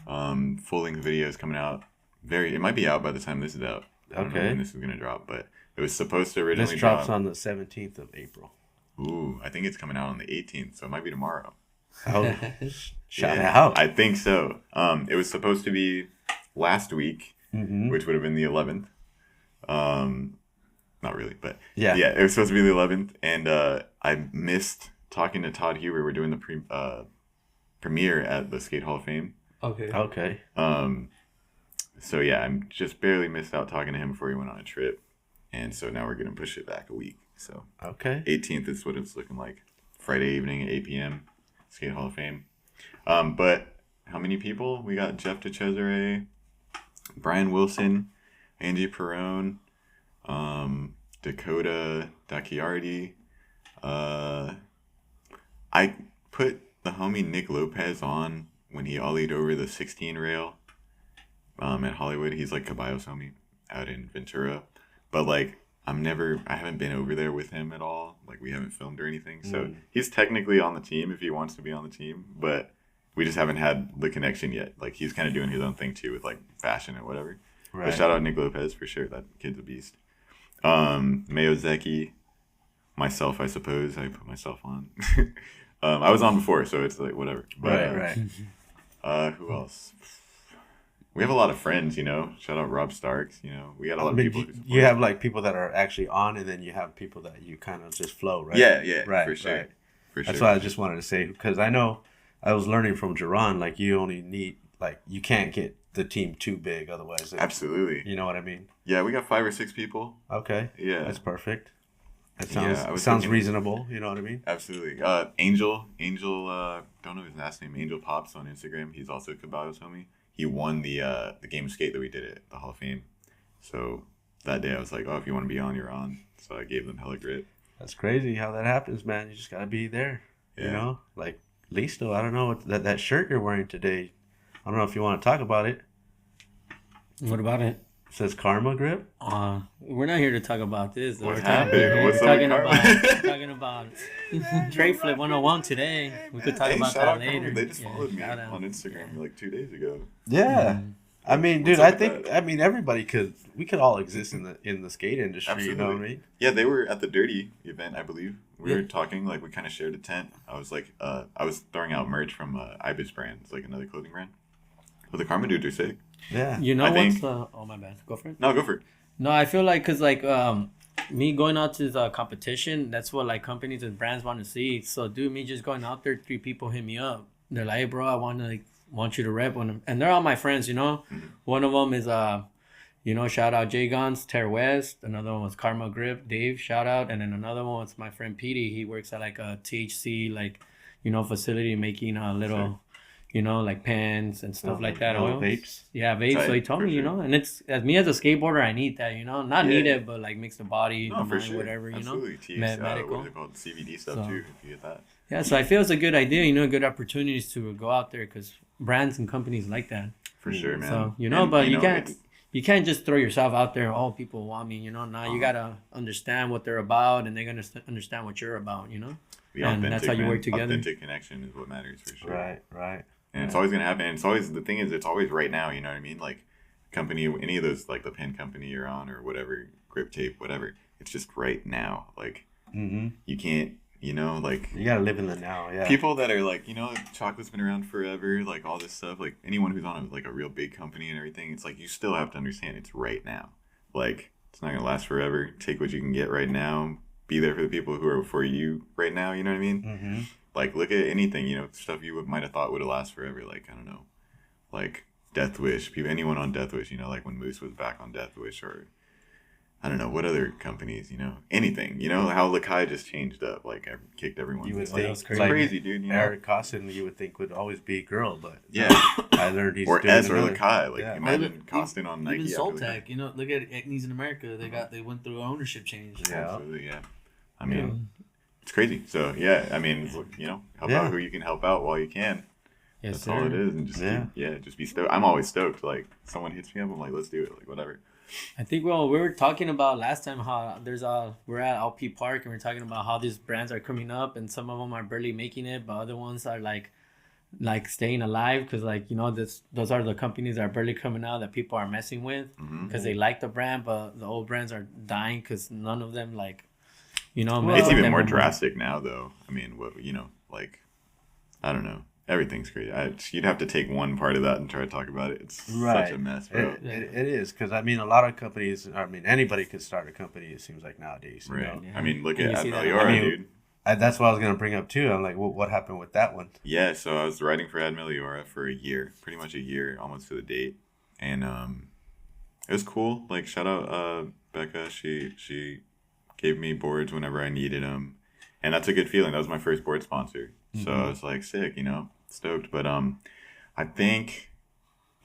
Full-length video is coming out. It might be out by the time this is out. I don't know
Okay.
when this is gonna drop, but it was supposed to originally
This drops
drop.
on the 17th of April.
Ooh, I think it's coming out on the 18th, so it might be tomorrow.
Oh, shout
Yeah,
out.
I think so. It was supposed to be last week,
Mm-hmm.
which would have been the 11th. Not really, but
Yeah.
it was supposed to be the 11th, and I missed talking to Todd Huber. We're doing the premiere at the Skate Hall of Fame.
Okay.
Okay.
So yeah, I'm just barely missed out talking to him before he went on a trip, and so now we're gonna push it back a week. So
Okay.
18th is what it's looking like. Friday evening at 8 p.m. Skate Hall of Fame. But how many people? We got Jeff DeCesare, Brian Wilson, Angie Perrone, Dakota Daciardi. I put the homie Nick Lopez on when he ollied over the 16 rail at Hollywood. He's like Caballo's homie out in Ventura. But like I haven't been over there with him at all. Like we haven't filmed or anything. So he's technically on the team if he wants to be on the team, but we just haven't had the connection yet. Like he's kind of doing his own thing too with like fashion and whatever.
Right.
But shout out Nick Lopez for sure. That kid's a beast. Mayo Zeki, myself, I suppose. I put myself on. I was on before, so it's like whatever. But,
Right.
Who else? We have a lot of friends, you know. Shout out Rob Starks, you know. We got a lot of people. who support
You
us.
have like people that are actually on, and then you have people that you kind of just flow, right?
Yeah,
Right,
for sure.
right.
For sure.
That's why I just wanted to say, because I know I was learning from Jerron, like you only need, like you can't get the team too big, otherwise.
Absolutely.
You know what I mean?
Yeah, we got 5 or 6 people.
Okay.
Yeah.
That's perfect. That
Yeah,
sounds
I was
sounds
thinking-
reasonable. You know what I mean?
Absolutely. Angel, don't know his last name. Angel Pops on Instagram. He's also Caballo's homie. He won the game of skate that we did at the Hall of Fame. So that day I was like, oh, if you want to be on, you're on. So I gave them hella grit.
That's crazy how that happens, man. You just gotta be there.
Yeah.
You know, like Listo. I don't know what that shirt you're wearing today. I don't know if you want to talk about it.
What about it?
It says Karma Grip.
We're not here to talk about this.
What
We're
happened?
Talking,
What's
we're
up
talking
with
about
Karma?
talking about Treflip101 today. We could talk
Hey,
about
shout
that
out
later.
Karma. They just
Yeah,
followed me
shout out.
on Instagram like 2 days ago.
Yeah. I mean, dude,
What's up
I
with
think
that?
everybody we could all exist in the skate industry.
Absolutely.
You know what I mean?
Yeah, they were at the Dirty event, I believe. We were talking, like, we kind of shared a tent. I was like, I was throwing out merch from Ibis Brands, like another clothing brand. But the Karma dudes are sick.
Yeah.
You know
I
what's
think-
the? Oh my bad. Go for it.
No, go for it.
No, I feel like because like me going out to the competition, that's what like companies and brands want to see. So, dude, me just going out there, 3 people hit me up. They're like, hey, bro, I want you to rep one. And they're all my friends, you know. One of them is shout out Jay Gons, Ter West. Another one was Karma Grip, Dave, shout out. And then another one was my friend Petey. He works at like a THC facility making a little. Like pens and stuff like that. Oils.
Vapes.
Yeah, vapes. So he told me, and it's as me as a skateboarder, I need that. Not need it, but like makes the body, the mind, whatever.
Absolutely.
Medical.
What is it called? CBD stuff too. If you get that.
Yeah, so I feel it's a good idea. Good opportunities to go out there because brands and companies like that.
For sure, man.
So you can't just throw yourself out there. Oh, people want me. Now you gotta understand what they're about, and they're gonna understand what you're about. And that's how you work together.
Authentic connection is what matters for sure.
Right.
And it's always gonna happen. And it's always the thing is it's always right now. You know what I mean? Like company, any of those like the pen company you're on or whatever, grip tape, whatever. It's just right now. Like you can't. Like
you gotta live in the now. Yeah.
People that are like, chocolate's been around forever. Like all this stuff. Like anyone who's on a real big company and everything. It's like you still have to understand it's right now. Like it's not gonna last forever. Take what you can get right now. Be there for the people who are for you right now. You know what I mean?
Mm-hmm.
Like, look at anything, stuff you might have thought would have lasted forever. Like, I don't know, like Death Wish. Anyone on Death Wish, like when Moose was back on Death Wish, or I don't know, what other companies, anything. How Lakai just changed up, like, kicked everyone.
You would
think,
it's
crazy, dude.
Eric Costin, you would think would always be a girl, but
yeah.
I learned he's
or
doing
S or
another.
Lakai. Like, imagine Costin on Nike.
Even Soltec, look at Acne's in America. They went through ownership change.
Yeah.
Absolutely, yeah. I mean... It's crazy. So, yeah, I mean, help out who you can help out while you can.
Yes,
That's
sir.
all it is. And just just be stoked. I'm always stoked. Like, someone hits me up, I'm like, let's do it. Like, whatever.
I think, we were talking about last time how we're at LP Park and we're talking about how these brands are coming up and some of them are barely making it, but other ones are like staying alive because, those are the companies that are barely coming out that people are messing with because they like the brand, but the old brands are dying because none of them,
it's even more drastic now, though. I mean, I don't know. Everything's crazy. You'd have to take one part of that and try to talk about it. It's such a mess, bro.
It is, because, a lot of companies, anybody could start a company, it seems like, nowadays.
Right.
Yeah.
I mean, look at Admeliora, dude.
That's what I was going to bring up, too. I'm like, what happened with that one?
Yeah, so I was writing for Admeliora for a year, pretty much a year, almost to the date. And it was cool. Like, shout out Becca. She gave me boards whenever I needed them. And that's a good feeling. That was my first board sponsor. So I was like, sick, stoked. But I think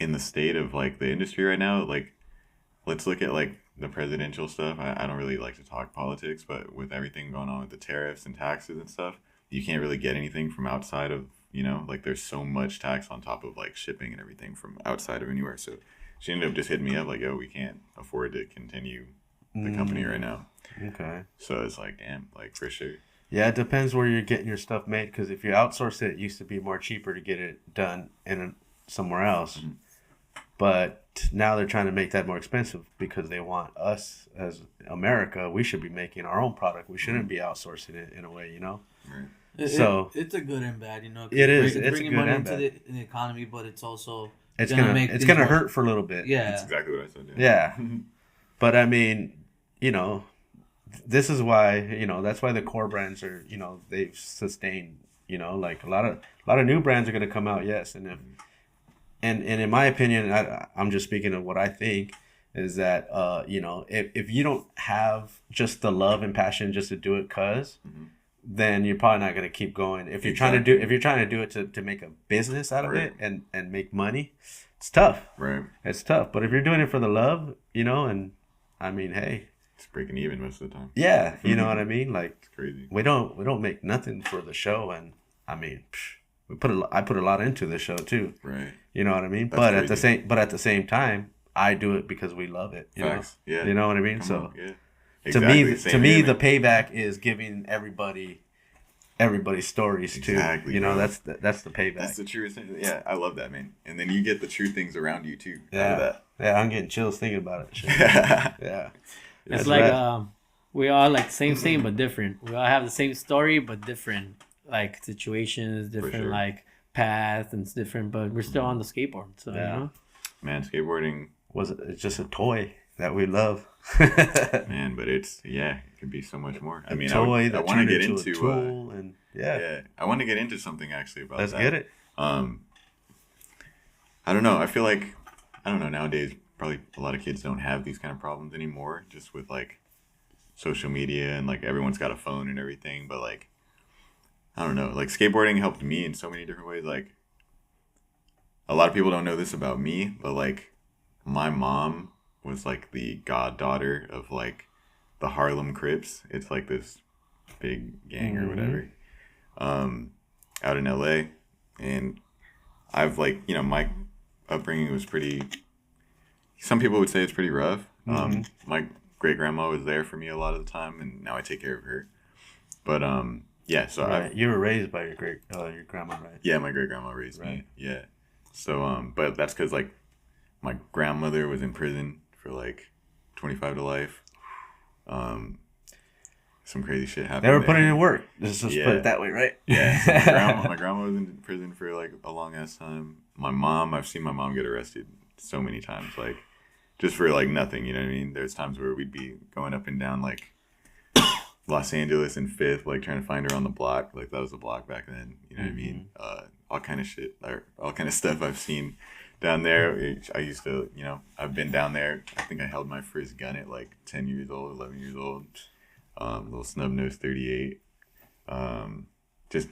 in the state of the industry right now, let's look at the presidential stuff. I don't really like to talk politics, but with everything going on with the tariffs and taxes and stuff, you can't really get anything from outside of, there's so much tax on top of shipping and everything from outside of anywhere. So she ended up just hitting me up yo, we can't afford to continue the company right now.
Okay.
So it's damn, for sure.
Yeah, it depends where you're getting your stuff made, because if you outsource it, it used to be more cheaper to get it done somewhere else. Mm-hmm. But now they're trying to make that more expensive because they want us as America, we should be making our own product. We shouldn't be outsourcing it in a way,
Right.
It's a good and bad,
It is. It's
bringing
a good
money
and bad.
into the economy, but it's also
it's gonna hurt for a little bit.
Yeah,
that's exactly what I said.
Yeah. But this is why that's why the core brands are they've sustained a lot of new brands are gonna come out, yes, and in my opinion, I'm just speaking of what I think is that if you don't have just the love and passion just to do it then you're probably not going to keep going. If you're trying to do it to make a business out of it and make money, it's tough.
Right.
It's tough. But if you're doing it for the love, and hey,
it's breaking even most of the time.
Yeah, you know what I mean?
It's crazy.
We don't make nothing for the show, and I put a lot into the show too.
Right.
You know what I mean?
That's
but
crazy.
at the same time, I do it because we love it.
Facts. Yeah.
You know what I mean?
Come on. Yeah.
Exactly. To me,
here,
the payback is giving everybody stories too.
Exactly.
That's the payback.
That's the truest thing. Yeah, I love that, man. And then you get the true things around you too.
Yeah. Yeah, I'm getting chills thinking about it. Yeah.
It's like we all same but different. We all have the same story but different situations, different paths, and it's different. But we're still on the skateboard. So
Man, skateboarding
it's just a toy. that we love.
Man, but it can be so much more. I mean, I want to get into
a tool and
I want to get into something actually about
let's
that.
get it.
I don't know. I feel like nowadays probably a lot of kids don't have these kind of problems anymore, just with like social media and like everyone's got a phone and everything. But like, I don't know. Like skateboarding helped me in so many different ways. Like, a lot of people don't know this about me, but like, my mom was like the goddaughter of like the Harlem Crips. It's like this big gang or whatever, out in LA. And I've like, my upbringing was pretty, some people would say it's pretty rough. My great grandma was there for me a lot of the time, and now I take care of her. But so
right. You were raised by your grandma, right?
Yeah, my great grandma raised me. Yeah. So but that's because like my grandmother was in prison for like 25 to life. Some crazy shit happened.
They were putting in work. Let's just put it that way, right?
Yeah. So my grandma was in prison for like a long ass time. I've seen my mom get arrested so many times, like just for like nothing. You know what I mean? There's times where we'd be going up and down like Los Angeles and Fifth, like trying to find her on the block. Like that was the block back then. You know what I mean? All kind of shit, or all kind of stuff I've seen down there. I used to, I've been down there. I think I held my first gun at like 10 years old, 11 years old. Little snub nose 38. Just,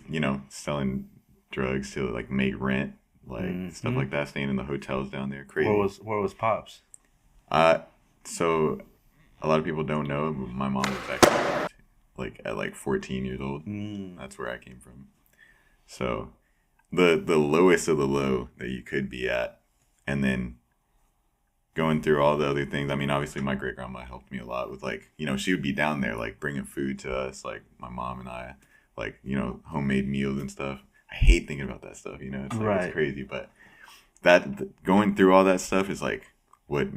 selling drugs to like make rent, like stuff like that, staying in the hotels down there. Crazy.
Where was Pops?
So a lot of people don't know, but my mom was actually like at like 14 years old. That's where I came from. So the lowest of the low that you could be at, and then going through all the other things. I mean, obviously my great grandma helped me a lot with like, she would be down there like bringing food to us, like my mom and I, like, homemade meals and stuff. I hate thinking about that stuff, it's like it's crazy, but going through all that stuff is like what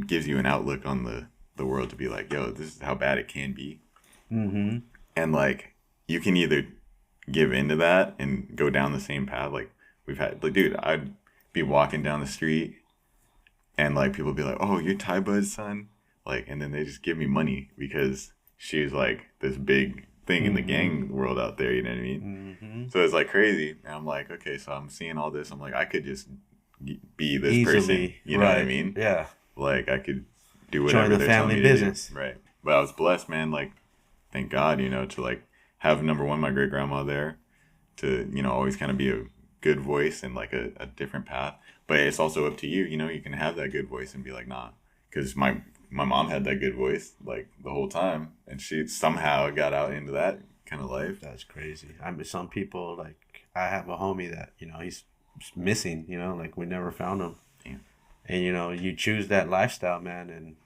gives you an outlook on the world, to be like, yo, this is how bad it can be. And like, you can either give into that and go down the same path. Like we've had, like, dude, I'd be walking down the street and like people be like, oh, you're Ty Bud's son, like, and then they just give me money because she's like this big thing in the gang world out there, you know what I mean? So it's like crazy, and I'm like, okay, so I'm seeing all this, I'm like, I could just be this
easily,
person, you know what I mean?
Yeah,
like I could do whatever
join the
they're
family
telling me
business,
to do. Right? But I was blessed, man. Like, thank God, to like have number one, my great grandma there, to always kind of be a good voice and like a different path. But it's also up to you. You can have that good voice and be like, nah, because my mom had that good voice like the whole time, and she somehow got out into that kind of life.
That's crazy. I mean, some people, like, I have a homie that he's missing. Like we never found him.
Damn.
And you choose that lifestyle, man, and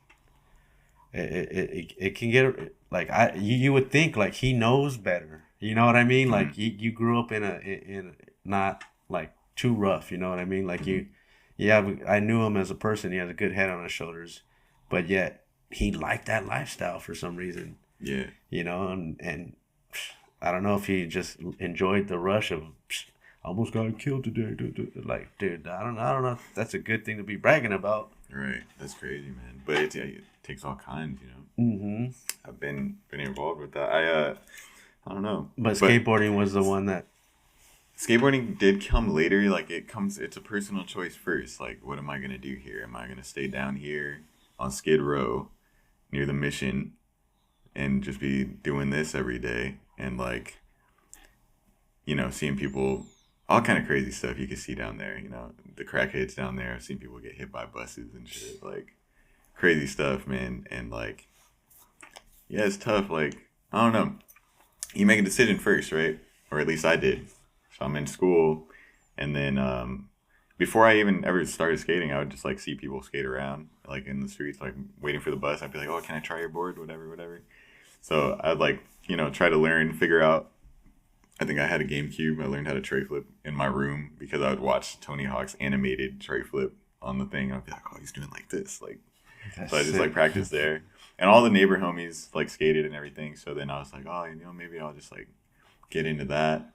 it can get like you would think like he knows better. You know what I mean? Like you grew up in not like too rough. You know what I mean? Like I knew him as a person. He has a good head on his shoulders, but yet he liked that lifestyle for some reason.
Yeah.
And I don't know if he just enjoyed the rush of almost got killed today. Like, dude, I don't know if that's a good thing to be bragging about.
Right. That's crazy, man. But it takes all kinds, I've been involved with that. I don't know.
But skateboarding was the one that...
Skateboarding did come later. Like, it's a personal choice first. Like, what am I going to do here? Am I going to stay down here on Skid Row near the Mission and just be doing this every day? And, like, seeing people... all kind of crazy stuff you can see down there, the crackheads down there. I've seen people get hit by buses and shit, like crazy stuff, man. And like, yeah, it's tough. Like, I don't know. You make a decision first, right? Or at least I did. So I'm in school, and then before I even ever started skating, I would just like see people skate around, like in the streets, like waiting for the bus. I'd be like, oh, can I try your board? Whatever. So I'd like, try to learn, figure out. I think I had a GameCube. I learned how to Treflip in my room because I would watch Tony Hawk's animated Treflip on the thing. I'd be like, oh, he's doing like this. Like, so I just like practiced there. And all the neighbor homies like skated and everything. So then I was like, oh, maybe I'll just like get into that.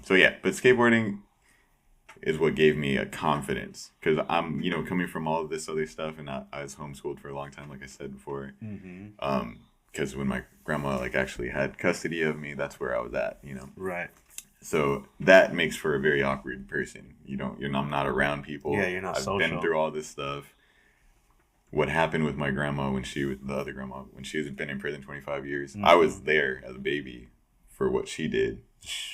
So yeah, but skateboarding, is what gave me a confidence, because I'm, you know, coming from all of this other stuff, and I was homeschooled for a long time, like I said before. Because when my grandma like actually had custody of me, that's where I was at, you know.
Right.
So that makes for a very awkward person. I'm not around people.
Yeah, you're not social.
I've been through all this stuff. What happened with my grandma when she was been in prison 25 years, I was there as a baby for what she did,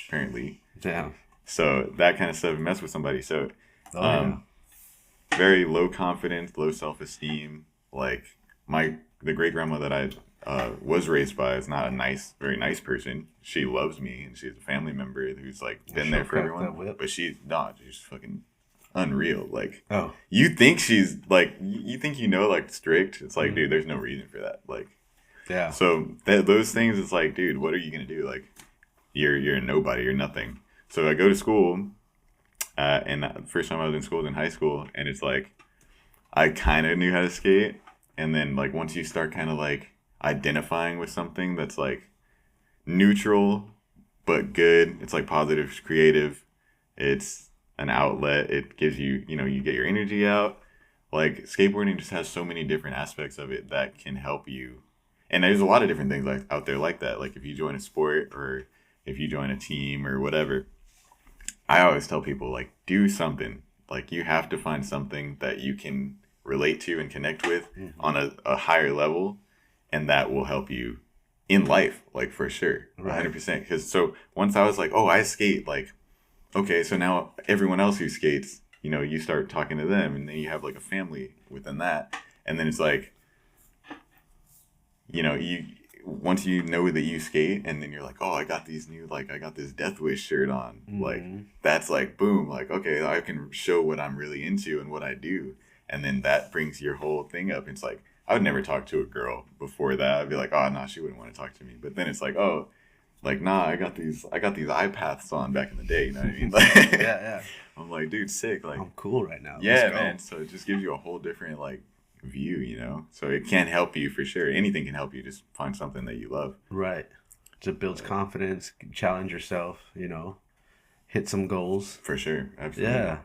apparently.
Damn.
So that kind of stuff messed with somebody. So, very low confidence, low self-esteem. Like the great grandma that I was raised by is not a very nice person. She loves me, and she's a family member who's like been there for everyone. But she's fucking unreal. Like, you think she's like, you think, you know, like strict. It's like, dude, there's no reason for that. Like,
yeah.
So those things, it's like, dude, what are you gonna do? Like, you're a nobody. You're nothing. So I go to school, and the first time I was in school was in high school, and it's like, I kind of knew how to skate, and then like once you start kind of like identifying with something that's like neutral but good, it's like positive, creative, it's an outlet, it gives you, you know, you get your energy out. Like, skateboarding just has so many different aspects of it that can help you, and there's a lot of different things like out there like that. Like if you join a sport or if you join a team or whatever, I always tell people, like, do something. Like, you have to find something that you can relate to and connect with on a higher level, and that will help you in life, like, for sure, 100%. Because so once I was like, oh, I skate, like, okay, so now everyone else who skates, you know, you start talking to them, and then you have like a family within that, and then it's like, you know, once you know that you skate, and then you're like, oh, I got this Death Wish shirt on. Like, that's like, boom, like, okay, I can show what I'm really into and what I do. And then that brings your whole thing up. It's like, I would never talk to a girl before that. I'd be like, oh, nah, she wouldn't want to talk to me. But then it's like, oh, like, nah, I got these iPaths on back in the day. You know what I mean? Like,
yeah.
I'm like, dude, sick. Like,
I'm cool right now.
Yeah, man. So it just gives you a whole different, like, view, you know. So it can help you for sure. Anything can help you. Just find something that you love.
Right. It builds confidence, challenge yourself, you know, hit some goals.
For sure. Absolutely.
Yeah.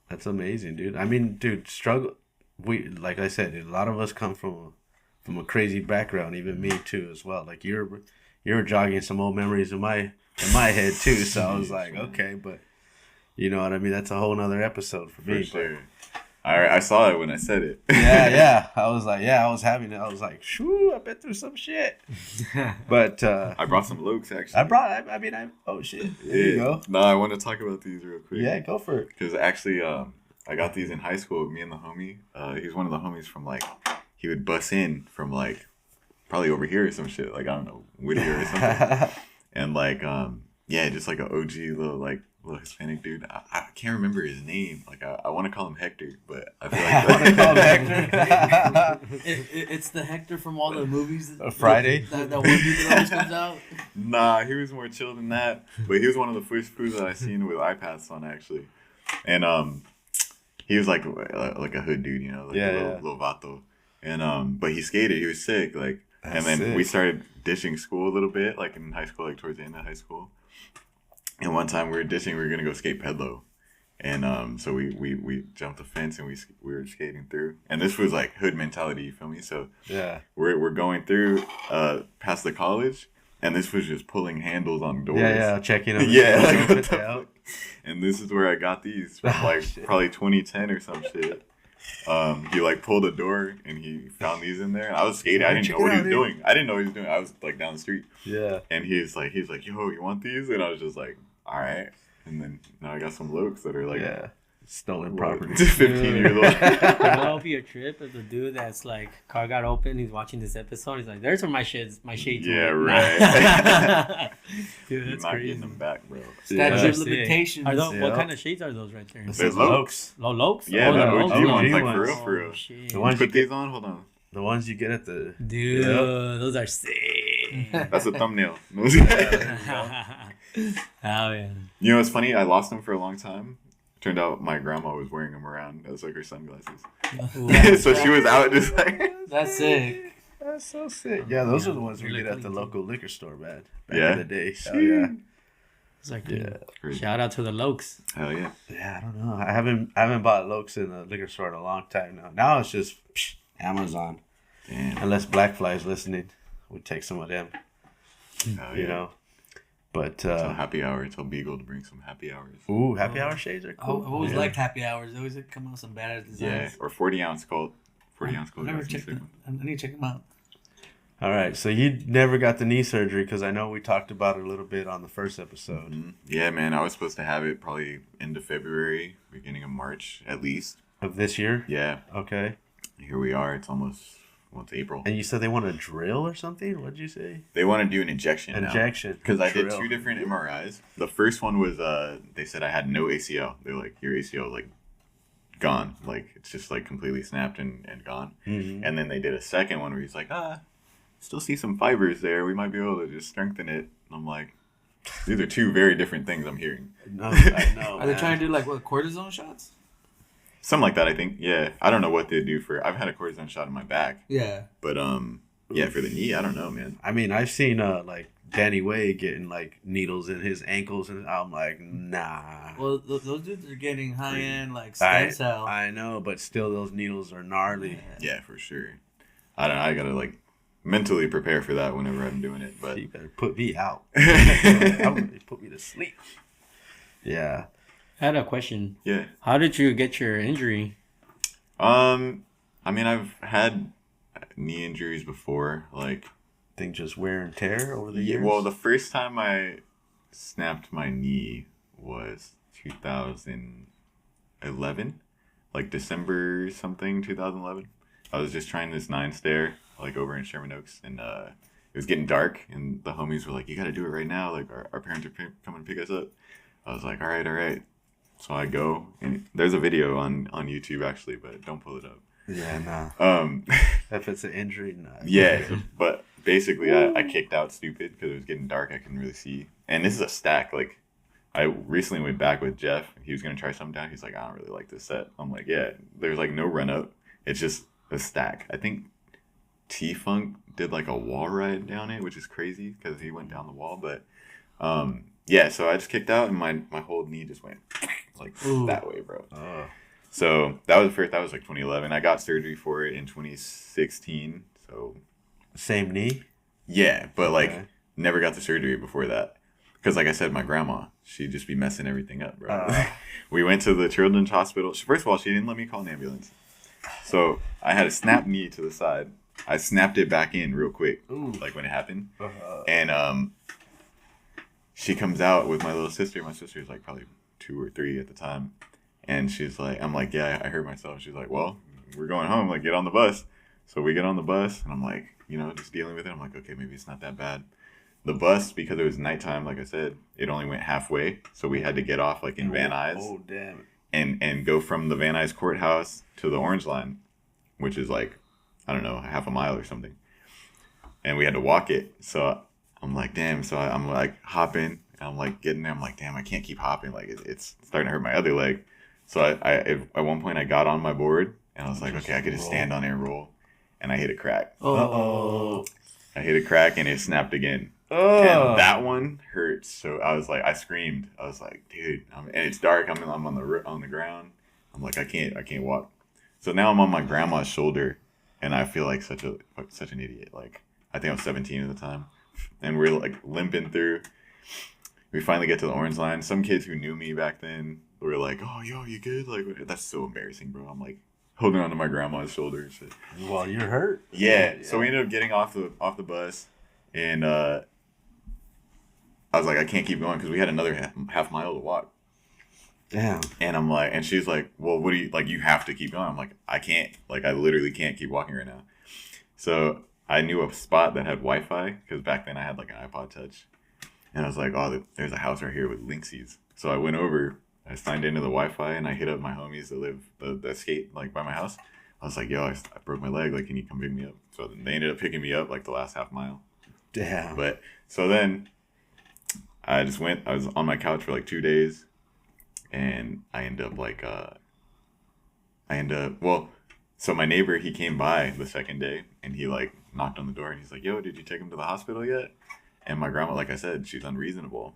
That's amazing, dude. I mean, dude, struggle. Like I said, a lot of us come from a crazy background, even me too, as well. Like you're jogging some old memories in my head too. So I was like, okay, but you know what I mean? That's a whole nother episode for me.
For sure. I saw it when I said it.
Yeah. I was like, I was having it. I was like, shoo, I've been through some shit. But
I brought some Locals, actually.
Oh shit. There you go.
No, I want to talk about these real quick.
Yeah, go for it.
Because actually, I got these in high school with me and the homie. He's one of the homies from, like, he would bus in from, like, probably over here or some shit. Like, I don't know, Whittier or something. And, like, just like an OG little Hispanic dude. I can't remember his name. Like, I want to call him Hector, but I feel like
I want to call him Hector.
It's the Hector from all the movies.
Friday.
That one dude that always comes out.
Nah, he was more chill than that. But he was one of the first foods that I seen with iPads on, actually. And he was like a hood dude, you know, like a little vato. And but he skated. He was sick. Like, and then we started dishing school a little bit, like in high school, like towards the end of high school. And one time we were dishing, we were gonna go skate Pedlo, and so we jumped the fence and we were skating through. And this was like hood mentality, you feel me? So
yeah,
we're going through past the college, and this was just pulling handles on doors.
Yeah, checking them.
Yeah, and this is where I got these from, like, probably 2010 or some shit. He like pulled a door and he found these in there, and I was skating. I didn't know what he was doing. I was like down the street.
Yeah. And
he's like, yo, you want these? And I was just like, all right. And then now I got some Locals that are like,
stolen property.
15 years old.
That'll be a trip if the dude that's like, car got open, he's watching this episode, he's like, there's where my shades
Yeah, right.
Dude, that's
not
crazy.
getting them back, bro.
Statute of limitations.
What kind of shades are those right there?
They're Locals.
Locals?
Yeah, the OG ones, like,
ones.
for real.
The ones
you put these on? Hold on.
The ones you get at the...
Dude, those are sick.
That's a thumbnail.
Oh, yeah.
You know what's funny? I lost them for a long time. Turned out my grandma was wearing them around as like her sunglasses. So she was out just like...
That's sick.
That's so sick. Yeah, those are the ones we get at the local liquor store, man. Back in the day.
Hell yeah.
Exactly.
Yeah.
Crazy.
Shout out to the Lokes.
Hell yeah.
Yeah, I don't know. I haven't bought Lokes in a liquor store in a long time now. Now it's just Amazon.
Damn.
Unless Blackfly's listening, we take some of them.
Hell
You
yeah.
know. But
Tell Happy Hour. Tell Beagle to bring some Happy Hours.
ooh, happy hour shades are
I've
cool.
always
Yeah.
liked happy hours. They always come out with some badass
Yeah.
designs.
Or 40-ounce Colt. 40-ounce
I
Colt.
never
got some
checked
sick
them. I need to check them out.
All right, so you never got the knee surgery because I know we talked about it a little bit on the first episode.
Mhm. Yeah, man. I was supposed to have it probably end of February, beginning of March, at least.
Of this year?
Yeah.
Okay.
Here we are. It's almost, well, it's April.
And you said they want a drill or something? What did you say?
They want to do an injection now.
Injection.
Because I did
Drill.
2 different MRIs. The first one was, they said I had no ACL. They're like, your ACL is like gone. Like, it's just like completely snapped and gone.
Mhm.
And then they did a second one where he's like, still see some fibers there. We might be able to just strengthen it. And I'm like, these are 2 very different things I'm hearing.
No, I know.
Are they trying to do like what, cortisone shots?
Something like that, I think. Yeah. I don't know what they do for, I've had a cortisone shot in my back.
Yeah.
But, yeah, for the knee, I don't know, man.
I mean, I've seen like Danny Way getting like needles in his ankles, and I'm like, nah.
Well, those dudes are getting high end like
I,
stem cell.
I know, but still, those needles are gnarly.
Yeah, for sure. I don't know. I gotta like mentally prepare for that whenever I'm doing it. But
You better put me out. I'm gonna put me to sleep. Yeah.
I had a question.
yeah.
How did you get your injury?
I mean, I've had knee injuries before. Like,
Think just wear and tear over the
yeah,
years.
well, the first time I snapped my knee was 2011, like December something, 2011. I was just trying this 9 stair, like over in Sherman Oaks, and it was getting dark, and the homies were like, "You got to do it right now! Like, our parents are coming to pick us up." I was like, "All right." So I go, and there's a video on YouTube actually, but don't pull it up.
Yeah, nah. If it's an injury, nah.
Yeah, but basically I kicked out stupid because it was getting dark. I couldn't really see. And this is a stack. Like, I recently went back with Jeff. He was going to try something down. He's like, I don't really like this set. I'm like, yeah, there's like no run up. It's just a stack. I think T-Funk did like a wall ride down it, which is crazy because he went down the wall. But yeah, so I just kicked out and my whole knee just went like that way, bro.
Oh.
So that was like 2011. I got surgery for it in 2016. So
Same knee?
yeah, but like
Okay.
never got the surgery before that. Because like I said, my grandma, she'd just be messing everything up, bro. We went to the children's hospital. First of all, she didn't let me call an ambulance. So I had a snapped knee to the side. I snapped it back in real quick, like when it happened. And she comes out with my little sister. My sister was like probably 2 or 3 at the time. And she's like, I'm like, yeah, I hurt myself. She's like, well, we're going home. Like, get on the bus. So we get on the bus, and I'm like, just dealing with it. I'm like, okay, maybe it's not that bad. The bus, because it was nighttime, like I said, it only went halfway. So we had to get off like in Van Nuys
Oh, damn.
and go from the Van Nuys courthouse to the Orange Line, which is like, I don't know, half a mile or something. And we had to walk it. So I'm like, damn. So I'm like hopping. And I'm like getting there. I'm like, damn, I can't keep hopping. Like it's starting to hurt my other leg. So I at one point I got on my board and I was like, okay, I could just stand on it and roll. And I hit a crack.
Uh-oh.
I hit a crack and it snapped again.
Oh.
And that one hurts. So I was like, I screamed. I was like, dude, and it's dark. I'm on the ground. I'm like, I can't walk. So now I'm on my grandma's shoulder, and I feel like such an idiot. Like, I think I was 17 at the time, and we're like limping through. We finally get to the Orange Line. Some kids who knew me back then were like, "Oh, yo, you good?" Like, that's so embarrassing, bro. I'm like holding onto my grandma's shoulder and shit.
Well, you're hurt.
Yeah. So we ended up getting off the bus, and I was like, I can't keep going because we had another half mile to walk.
Damn.
And I'm like, and she's like, well, what do you, like, you have to keep going. I'm like, I can't. Like, I literally can't keep walking right now. So I knew a spot that had Wi-Fi because back then I had like an iPod Touch. And I was like, oh, there's a house right here with Linksies. So I went over, I signed into the Wi-Fi, and I hit up my homies that live, that skate, like, by my house. I was like, yo, I broke my leg. Like, can you come pick me up? So then they ended up picking me up, like, the last half mile.
Damn.
But, so then I just went, I was on my couch for, like, 2 days. And I end up, like, well, so my neighbor, he came by the second day, and he, like, knocked on the door, and he's like, yo, did you take him to the hospital yet? And my grandma, like I said, she's unreasonable.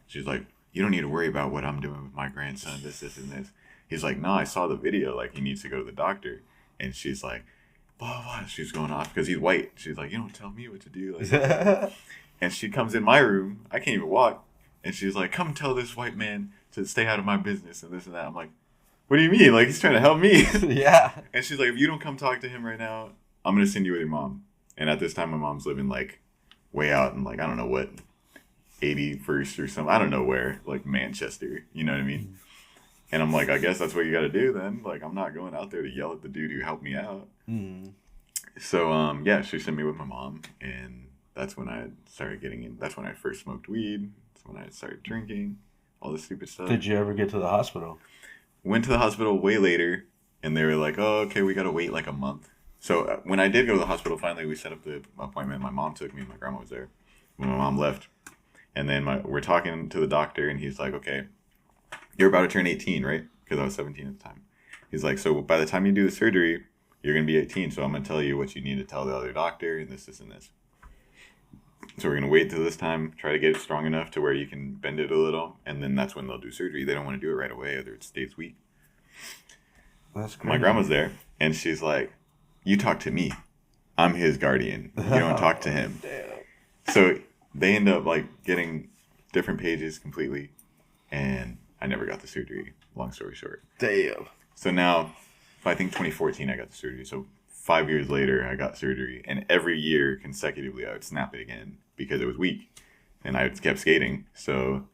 She's like, you don't need to worry about what I'm doing with my grandson, this, and this. He's like, no, I saw the video. Like, he needs to go to the doctor. And she's like, blah, blah. She's going off because he's white. She's like, you don't tell me what to do. Like, and she comes in my room. I can't even walk. And she's like, come tell this white man to stay out of my business and this and that. I'm like, what do you mean? Like, he's trying to help me.
Yeah.
And she's like, if you don't come talk to him right now, I'm going to send you with your mom. And at this time, my mom's living, like, way out in, like, I don't know what, 81st or something. I don't know where, like, Manchester. You know what I mean? And I'm like, I guess that's what you got to do then. Like, I'm not going out there to yell at the dude who helped me out. Mm. So, yeah, she sent me with my mom. And that's when I started getting in. That's when I first smoked weed. That's when I started drinking. All this stupid stuff.
Did you ever get to the hospital?
Went to the hospital way later. And they were like, oh, okay, we got to wait like a month. So when I did go to the hospital, finally we set up the appointment. My mom took me. My grandma was there. When my mom left. And then we're talking to the doctor. And he's like, okay, you're about to turn 18, right? Because I was 17 at the time. He's like, so by the time you do the surgery, you're going to be 18. So I'm going to tell you what you need to tell the other doctor and this, and this. So we're going to wait till this time, try to get it strong enough to where you can bend it a little. And then that's when they'll do surgery. They don't want to do it right away, or it stays weak.
That's crazy.
My grandma's there, and she's like, you talk to me. I'm his guardian. You don't talk to him.
Damn.
So they end up like getting different pages completely. And I never got the surgery, long story short.
Damn.
So now, I think 2014 I got the surgery. So 5 years later, I got surgery. And every year consecutively, I would snap it again because it was weak. And I kept skating. So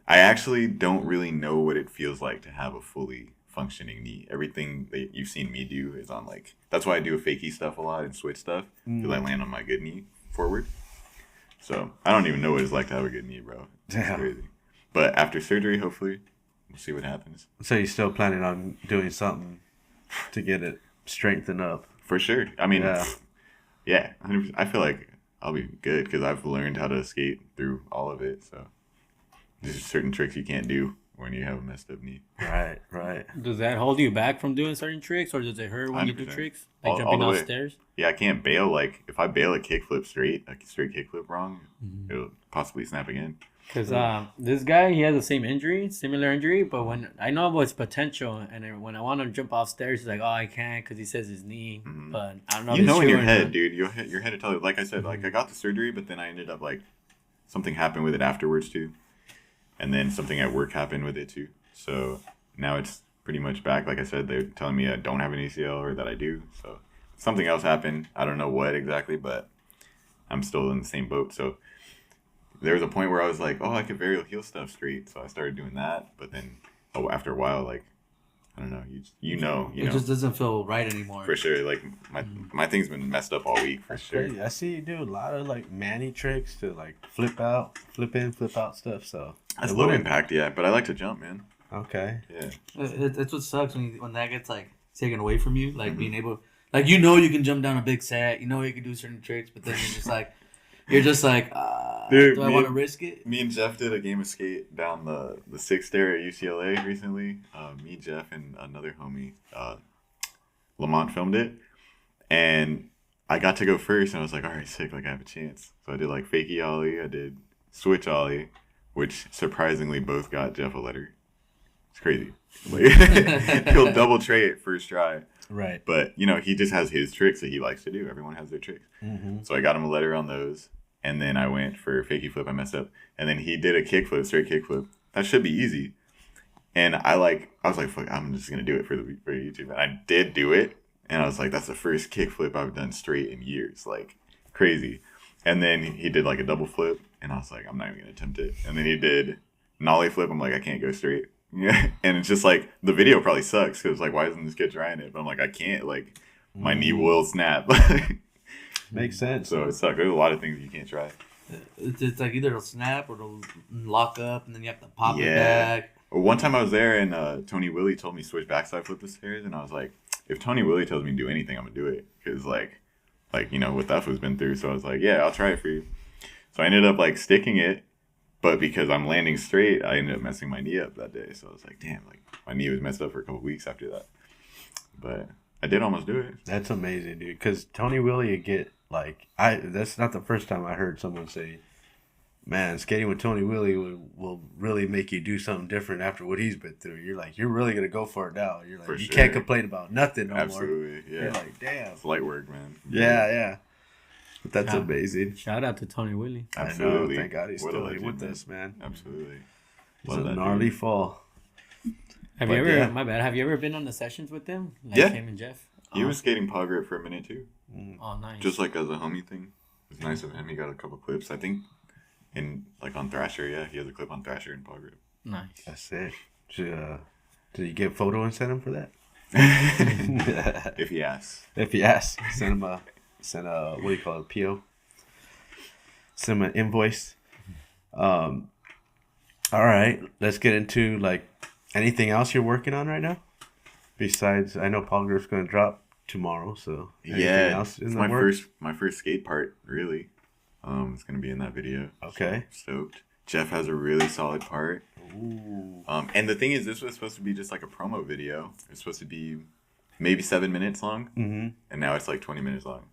I actually don't really know what it feels like to have a fully functioning knee. Everything that you've seen me do is on like... That's why I do fakie stuff a lot and switch stuff. Because I land on my good knee forward. So I don't even know what it's like to have a good knee, bro. It's
Damn.
crazy. But after surgery, hopefully, we'll see what happens.
So you're still planning on doing something to get it strengthened up?
For sure. I mean,
yeah,
100%. I feel like I'll be good because I've learned how to skate through all of it. So there's certain tricks you can't do when you have a messed up knee.
Right, right.
Does that hold you back from doing certain tricks, or does it hurt when you do
100%.
tricks? Like
All
jumping
the way.
downstairs?
Yeah, I can't bail. Like, if I bail a kickflip straight, a straight kickflip wrong, it'll possibly snap again.
Because this guy, he has the same injury, similar injury, but when I know about his potential, and then when I want to jump off stairs, he's like, oh, I can't because he says his knee. But I don't know if
You
it's
know in
true
your
or
head,
not.
dude. Your head will tell you. Like I said, like I got the surgery, but then I ended up like something happened with it afterwards too, and then something at work happened with it too. So now it's pretty much back. Like I said, they're telling me I don't have an ACL or that I do. So something else happened. I don't know what exactly, but I'm still in the same boat. So there was a point where I was like, oh, I could varial heel stuff straight. So I started doing that. But then after a while, like, I don't know, you know.
It just doesn't feel right anymore.
For sure. Like my thing's been messed up all week for
That's
sure.
crazy. I see you do a lot of like Manny tricks to like flip out, flip in, flip out stuff. So
That's
it
low
wouldn't-
impact, yeah. But I like to jump, man.
Okay.
Yeah.
That's what sucks when that gets like taken away from you, like being able, like you know you can jump down a big set, you know you can do certain tricks, but then you're just like,
Dude,
do I want to risk it?
Me and Jeff did a game of skate down the 6th stair at UCLA recently. Me, Jeff, and another homie, Lamont, filmed it. And I got to go first, and I was like, all right, sick, like I have a chance. So I did like fakie ollie, I did switch ollie, which surprisingly both got Jeff a letter. It's crazy. Like, he'll double tray it first try.
Right.
But, you know, he just has his tricks that he likes to do. Everyone has their tricks.
Mm-hmm.
So I got him a letter on those. And then I went for fakie flip. I messed up. And then he did a kickflip, straight kickflip. That should be easy. And I was like, fuck, I'm just going to do it for YouTube. And I did do it. And I was like, that's the first kickflip I've done straight in years. Like, crazy. And then he did like a double flip. And I was like, I'm not even going to attempt it. And then he did nollie flip. I'm like, I can't go straight. Yeah. And it's just like, the video probably sucks. Because like, why isn't this kid trying it? But I'm like, I can't. Like, my knee will snap.
Makes sense.
So it sucks. There's a lot of things you can't try.
It's like either it'll snap or it'll lock up, and then you have to pop it
Yeah.
back.
One time I was there, and Tony Willie told me to switch backside flip the stairs, and I was like, if Tony Willie tells me to do anything, I'm gonna do it, because like you know what that was been through. So I was like, yeah, I'll try it for you. So I ended up like sticking it, but because I'm landing straight, I ended up messing my knee up that day. So I was like, damn, like my knee was messed up for a couple weeks after that. But I did almost do it.
That's amazing, dude. Because Tony Willie would get like that's not the first time I heard someone say man, skating with Tony Willie will really make you do something different after what he's been through. You're like, you're really gonna go for it now. You're like,
For
you
sure.
can't complain about nothing no more.
Absolutely, yeah.
You're like, damn.
It's light work, man.
Yeah. But that's
Yeah.
amazing.
Shout out to Tony Willie.
Absolutely.
I know. Thank God he's
What a
still
legend,
with
man.
us, man.
Absolutely.
It's
Love
a
that
gnarly
dude.
fall.
Have
But
you ever?
yeah.
My bad. Have you ever been on the sessions with them? Like
Yeah.
him and Jeff.
He was skating PawGrip for a minute too,
Oh, nice.
just like as a homie thing. It was nice of him. He got a couple clips, I think, on Thrasher. Yeah, he has a clip on Thrasher and PawGrip.
nice.
That's it. Did you get a photo and send him for that?
If he asks.
If he asks, send a what do you call it? PO. Send him an invoice. All right, let's get into like anything else you're working on right now. Besides, I know PawGrip's going to drop tomorrow, so anything else in
it's
the
my
works?
first skate part really. It's gonna be in that video.
Okay.
So stoked. Jeff has a really solid part.
Ooh.
And the thing is, this was supposed to be just like a promo video. It's supposed to be maybe 7 minutes long, and now it's like 20 minutes long.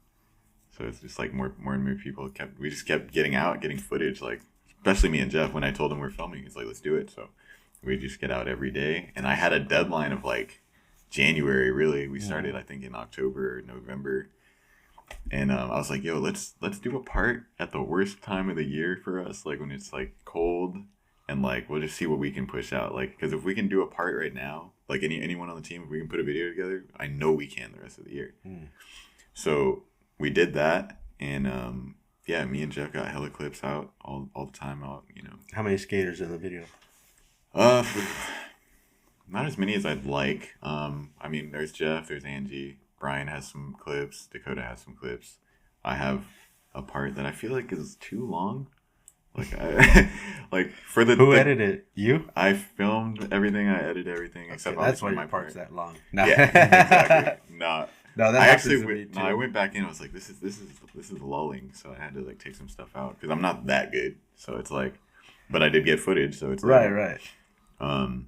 So it's just like more and more people we just kept getting footage, like especially me and Jeff. When I told him we're filming, he's like, "Let's do it." So we just get out every day, and I had a deadline of like January. Really, we started I think in October or November. And I was like, yo, let's do a part at the worst time of the year for us, like when it's like cold, and like we'll just see what we can push out. Like, because if we can do a part right now, like anyone on the team, if we can put a video together, I know we can the rest of the year. So we did that, and yeah, me and Jeff got hella clips out all the time out. You know,
How many skaters in the video?
not as many as I'd like. I mean, there's Jeff, there's Angie. Brian has some clips. Dakota has some clips. I have a part that I feel like is too long. Like like for the
Who edited it? You?
I filmed everything. I edited everything except
Okay, that's
obviously
why
my
your part's
part.
that long.
Yeah, exactly. No,
No, that
I
happens
actually
to me too.
I went back in. I was like, this is lulling. So I had to like take some stuff out because I'm not that good. So it's like, but I did get footage. So it's
Right,
like,
right.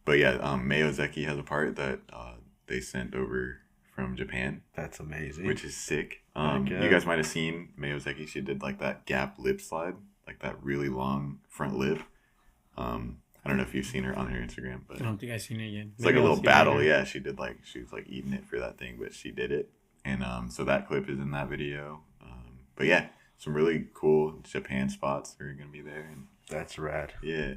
But yeah, Mayo Zeki has a part that they sent over from Japan,
That's amazing.
which is sick.
Heck
You
yeah.
guys might have seen Mayo Zeki. She did like that gap lip slide, like that really long front lip. I don't know if you've seen her on her Instagram, but
I don't think I've seen it yet.
it's like a
Maybe I'll
little
see it
battle.
later.
Yeah, she was like eating it for that thing, but she did it. And so that clip is in that video. But yeah, some really cool Japan spots are gonna be there, and
That's rad.
yeah.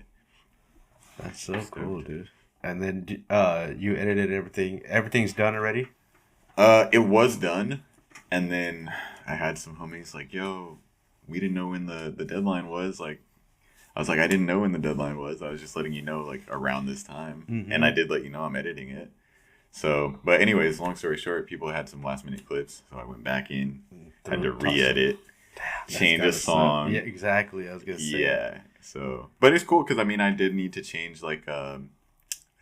That's so
Stoked.
cool, dude. And then you edited everything. Everything's done already?
It was done, and then I had some homies like, yo, we didn't know when the deadline was. Like, I was like, I didn't know when the deadline was. I was just letting you know, like, around this time. And I did let you know I'm editing it. So, but anyways, long story short, people had some last minute clips. So I went back in, had to re-edit, change a song.
Yeah, exactly. I was going to say.
Yeah. So, but it's cool because, I mean, I did need to change, like, I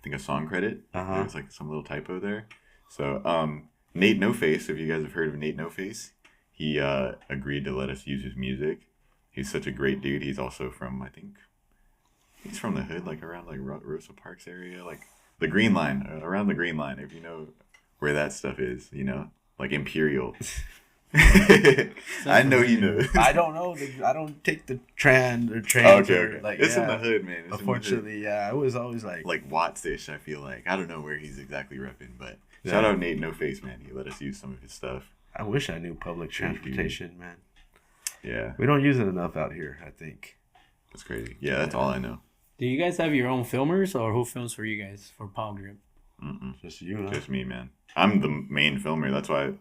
think a song credit.
Uh-huh.
There was, like, some little typo there. So, Nate No Face, if you guys have heard of Nate No Face, he agreed to let us use his music. He's such a great dude. He's also from, I think, he's from the hood, like around like Rosa Parks area, like the Green Line, around the Green Line, if you know where that stuff is, you know, like Imperial. I know you know.
I don't know. I don't take the trains.
Okay.
Like,
It's in
yeah.
the hood, man. It's in the hood.
Unfortunately, yeah. I was always like
Watts-ish, I feel like. I don't know where he's exactly repping, but shout out Nate No Face, man. He let us use some of his stuff.
I wish I knew public transportation, man.
Yeah,
We don't use it enough out here, I think.
that's crazy. Yeah, that's all I know.
Do you guys have your own filmers, or who films for you guys for PawGrip?
Just you, huh?
Just me, man. I'm the main filmer. That's why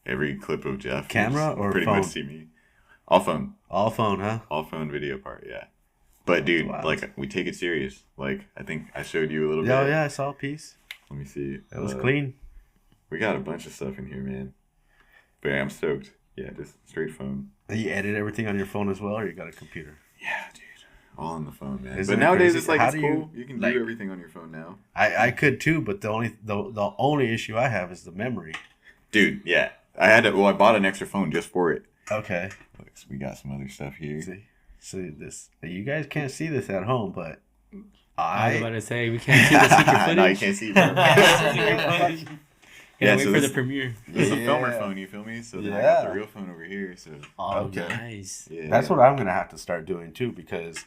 every clip of Jeff,
Camera
you just
or
pretty
phone?
much see me. All phone,
All phone, huh?
all phone video part. Yeah, but dude,
Wow.
like we take it serious. Like I think I showed you a little bit.
Oh, yeah. I saw a piece.
Let me see.
It was clean.
We got a bunch of stuff in here, man. But yeah, I'm stoked. Yeah, just straight phone.
You edit everything on your phone as well, or you got a computer?
Yeah, dude. All on the phone, man.
Isn't
But
it
nowadays
crazy?
it's like
How
it's
do
cool. You can
like-
do everything on your phone now.
I could too, but the only issue I have is the memory.
Dude, yeah. I bought an extra phone just for it.
Okay.
Look, so we got some other stuff here.
See this. You guys can't see this at home, but
I was about to say we can't see the secret footage.
No, you can't see, bro.
Can't wait
so
for
this-
the premiere.
This is a filmer
Yeah.
phone, you feel me? So then I got
Yeah.
the real phone over here. So
Oh,
Okay.
nice.
yeah,
That's what I'm gonna have to start doing too, because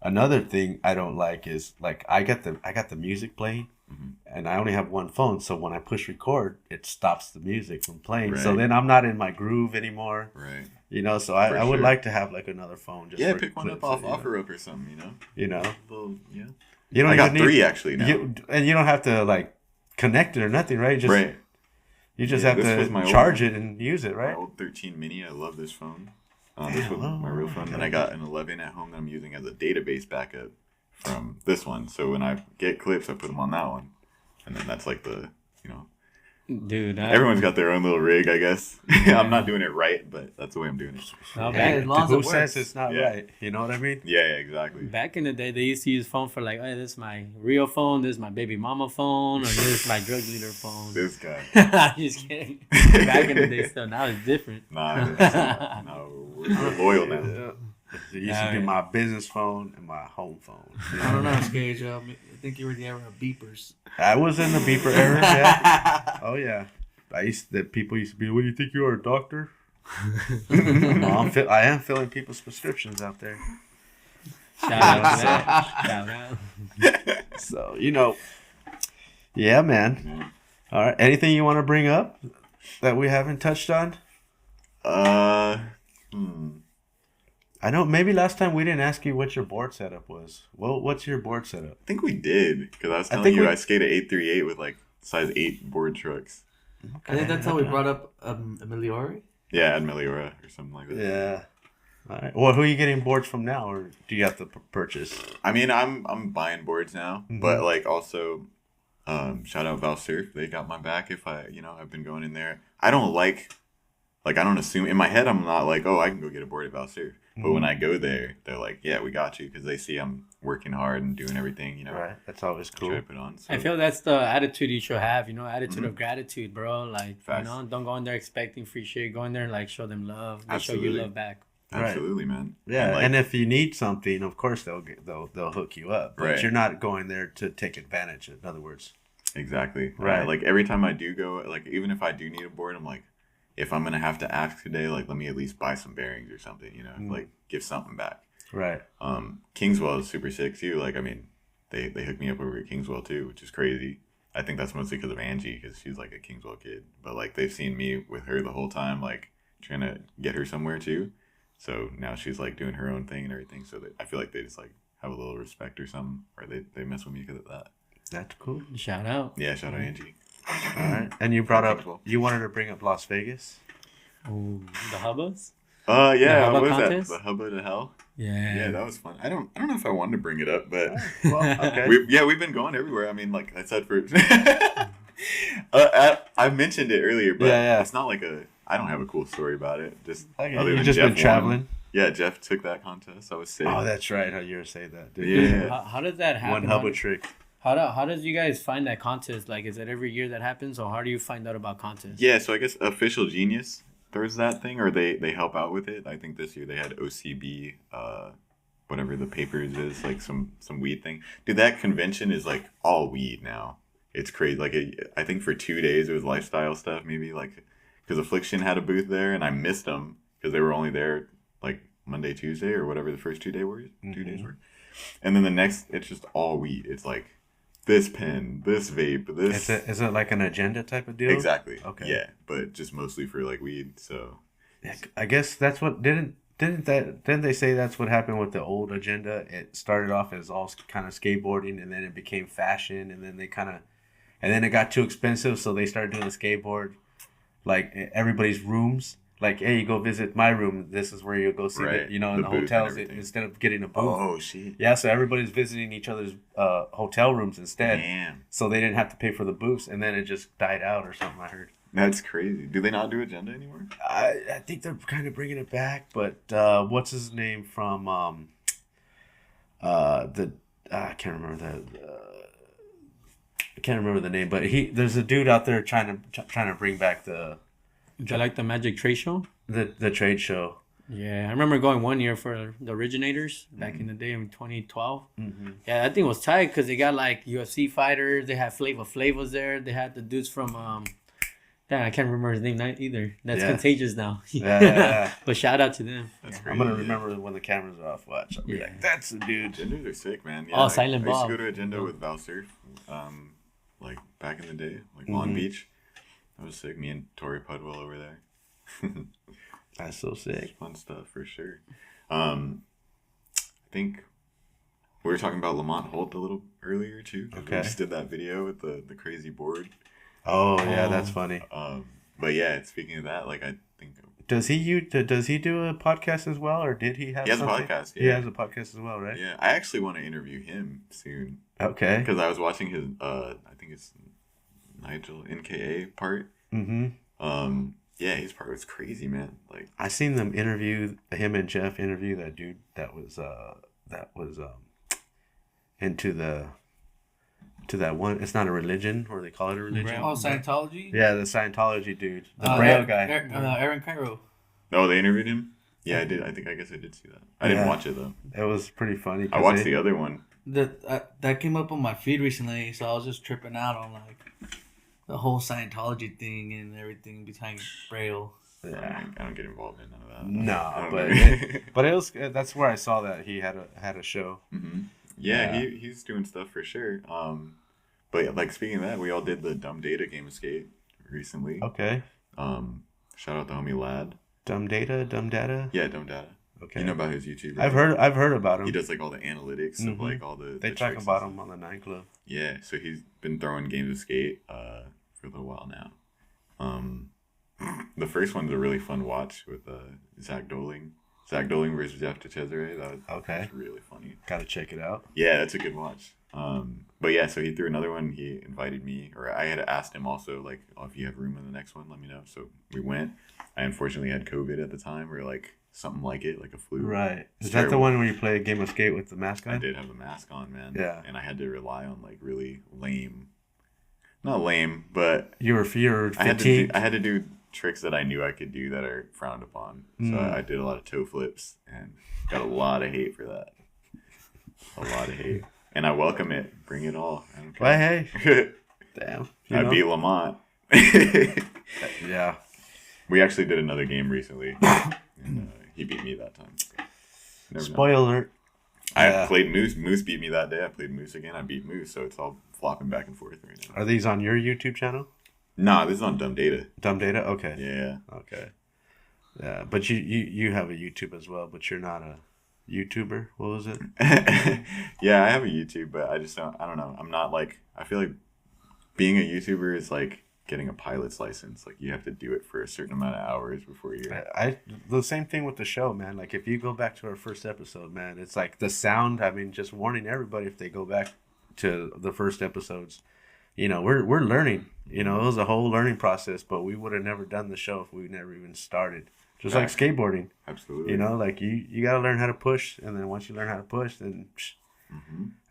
another thing I don't like is like I got the music playing,
Mhm.
and I only have one phone, so when I push record, it stops the music from playing. So
Right.
then I'm not in my groove anymore.
right.
You know, so
For
I would
sure.
like to have like another phone. Just
Yeah,
for
pick one up
clips,
off
you know?
OfferUp or something. You know,
You know,
well, yeah.
you don't
I got
even need-
3 actually now.
and you don't have to like connect it or nothing, right? Just
right.
you just
Yeah,
have
this was my
to
old
charge
one.
it and use it,
My
right?
old 13 mini. I love this phone. This was
Oh,
my real phone. Then I got an 11 at home that I'm using as a database backup from this one. So when I get clips, I put them on that one, and then that's like the
Dude,
everyone's got their own little rig, I guess. I'm not doing it right, but that's the way I'm doing it.
no,
Yeah,
back,
as long as
Who
it
says
works.
it's not
Yeah.
right? You know what I mean?
Yeah, exactly.
back in the day, they used to use phone for like, hey, this is my real phone, this is my baby mama phone, or this is my drug dealer phone.
This guy.
I'm just kidding. Back in the day, still, now it's different.
Nah, no, we're loyal now.
Yeah. It used to
Yeah,
be
yeah.
my business phone and my home phone.
I don't know, Skate. I think you were the era of beepers.
I was in the beeper era. Yeah. Oh yeah. People used to be. What do you think you are, a doctor? No, I am filling people's prescriptions out there.
Shout out to that. Shout out.
So yeah, man.
Yeah.
All right. Anything you want to bring up that we haven't touched on? I know maybe last time we didn't ask you what your board setup was. Well, what's your board setup?
I think we did, because I was
I
telling
think
you
we-
I skate a 838 with like size 8 board trucks.
I think that's how we brought up Emiliori.
Yeah, at Meliora or something like that.
Yeah. All right. Well, who are you getting boards from now, or do you have to purchase?
I mean, I'm buying boards now,
Mhm.
but like also, shout out Val Surf. They got my back. If I've been going in there. I don't like I don't assume in my head. I'm not like, oh, I can go get a board at Val Surf. But when I go there, they're like, yeah, we got you, because they see I'm working hard and doing everything. You know,
Right. That's always
try
cool.
to put on. So.
I feel that's the attitude you should have, attitude of gratitude, bro. Like,
Facts.
don't go in there expecting free shit. Go in there and like show them love. They show
Absolutely.
you love back.
Right.
Absolutely, man.
Yeah,
And,
and if you need something, of course they'll hook you up. But
Right.
you're not going there to take advantage. In other words.
exactly.
Right.
Like every time I do go, like even if I do need a board, I'm like, if I'm gonna have to ask today, like let me at least buy some bearings or something. Like give something back.
Right.
Kingswell is super sick too. Like I mean, they hooked me up over at Kingswell too, which is crazy. I think that's mostly because of Angie, because she's like a Kingswell kid. But like they've seen me with her the whole time, like trying to get her somewhere too. So now she's like doing her own thing and everything. So I feel like they just like have a little respect or something, or they mess with me because of that.
That's cool.
Shout out.
Yeah, shout out Angie.
All right. And you brought up. You wanted to bring up Las Vegas.
Ooh, the hubbas.
Yeah,
Hubba
what was
contest?
that? The Hubba to Hell?
Yeah.
Yeah, that was fun. I don't know if I wanted to bring it up, but
Well, okay.
we've been going everywhere. I mean, like I said, for I mentioned it earlier, but
Yeah.
it's not like I don't have a cool story about it. Just
Okay,
other
you've
than
just
Jeff
been traveling.
won. Yeah, Jeff took that contest. I was sick.
Oh, that's right. How you were saying that, dude.
Yeah.
How does that happen?
One hubba trick.
How does you guys find that contest? Like, is it every year that happens, or how do you find out about contests?
Yeah, so I guess Official Genius throws that thing, or they help out with it. I think this year they had OCB, whatever the papers is, like some weed thing. Dude, that convention is like all weed now. It's crazy. Like I think for 2 days it was lifestyle stuff, maybe like because Affliction had a booth there, and I missed them because they were only there like Monday, Tuesday, or whatever the first 2 days were. 2 days were, and then the next it's just all weed. It's like this pen, this vape, this.
Is it like an agenda type of deal?
Exactly.
Okay.
Yeah, but just mostly for like weed. So
I guess that's what didn't they say that's what happened with the old agenda? It started off as all kind of skateboarding, and then it became fashion, and then it got too expensive, so they started doing the skateboard like everybody's rooms. Like, hey, you go visit my room. This is where you'll go see
Right.
it. In
The
the
booth and
hotels
everything.
instead of getting a booth.
oh shit.
Yeah, so everybody's visiting each other's hotel rooms instead.
Damn,
So they didn't have to pay for the booths, and then it just died out or something. I heard.
that's crazy. Do they not do agenda anymore?
I think they're kind of bringing it back, but what's his name from I can't remember I can't remember the name, but there's a dude out there trying to bring back the
Is that like the Magic Trade Show?
the trade show.
Yeah, I remember going one year for the Originators back in the day in 2012. Yeah, that thing was tight because they got like UFC fighters. They had Flavor Flav was there. They had the dudes from Yeah, I can't remember his name either. That's
Yeah.
contagious now.
Yeah.
But shout out to them.
That's
I'm
crazy.
gonna remember when the cameras are off. Watch. I'll be
Yeah.
like, "That's the dude."
Agendas are sick, man.
Oh,
I
Silent
used to
Bob.
go to Agenda with Val Surf, like back in the day, like Long
Mhm.
Beach. That was sick. Me and Tori Pudwell over there.
That's so sick.
Fun stuff for sure. I think we were talking about Lamont Holt a little earlier too. 'Cause
Okay.
We just did that video with the crazy board.
Oh yeah,
Oh.
that's funny.
But yeah, speaking of that, like I think
Does he do a podcast as well, or did he have?
he has
something?
a podcast.
He
Yeah.
has a podcast as well, right?
Yeah, I actually want to interview him soon
Okay.
because I was watching his. I think it's Nigel NKA part.
Mm-hmm.
Yeah, his part was crazy, man. Like,
I seen them interview him and Jeff interview that dude that was into that one. It's not a religion, or they call it a religion.
Oh, Scientology.
Yeah, the Scientology dude, the Braille guy.
Aaron Cairo.
oh, they interviewed him. Yeah, I did. I guess I did see that. I didn't
Yeah.
watch it though.
It was pretty funny. 'cause
I watched
they-
the other one.
That came up on my feed recently, so I was just tripping out on like the whole Scientology thing and everything behind Braille.
Yeah.
I don't get involved in none of that. I
No,
don't
but
know.
but it was. That's where I saw that he had a show.
Mhm. Yeah,
Yeah.
he's doing stuff for sure. But like speaking of that, we all did the Dumb Data Game of Skate recently.
Okay.
Shout out the homie Lad.
Dumb data.
Yeah, Dumb Data.
Okay.
You know about his YouTube?
I've
right?
heard about him.
He does like all the analytics of
Mhm.
like all the.
They
the
talk
tricks
about
and
him on the 9 Club.
stuff. Yeah, so he's been throwing games of skate for a little while now. The first one's a really fun watch with Zach Doling. Zach Doling versus Jeff DeCesare. That
Okay.
was really funny.
Gotta check it out.
Yeah, that's a good watch. But yeah, so he threw another one. He invited me, or I had asked him also, like, oh, if you have room in the next one, let me know. So we went. I unfortunately had COVID at the time, or like something like it, like a flu.
Right. Is
It's
that the
terrible.
one where you play a game of skate with the mask on?
I did have a mask on, man.
Yeah.
And I had to rely on like really lame, not lame, but
You were
I
fatigued.
had to do tricks that I knew I could do that are frowned upon. So
Mm.
I did a lot of toe flips and got a lot of hate for that. A lot of hate. And I welcome it. Bring it all. I don't
Well,
care.
hey, damn. You
I
know?
beat Lamont.
Yeah.
We actually did another game recently. And he beat me that time. Never know.
Spoiler alert.
I
Yeah.
played Moose. Moose beat me that day. I played Moose again. I beat Moose. So it's all flopping back and forth right now.
Are these on your YouTube channel?
Nah, this is on Dumb Data.
Dumb Data? Okay.
Yeah.
Okay. Yeah, but you have a YouTube as well, but you're not a YouTuber. What was it?
Yeah, I have a YouTube, but I don't know. I'm not like, I feel like being a YouTuber is like getting a pilot's license. Like you have to do it for a certain amount of hours before you're.
I the same thing with the show, man. Like if you go back to our first episode, man, it's like the sound. I mean, just warning everybody if they go back to the first episodes. You know, we're learning. You know, it was a whole learning process, but we would have never done the show if we never even started. Just like
Exactly.
skateboarding.
Absolutely.
You know, like you got to learn how to push, and then once you learn how to push, then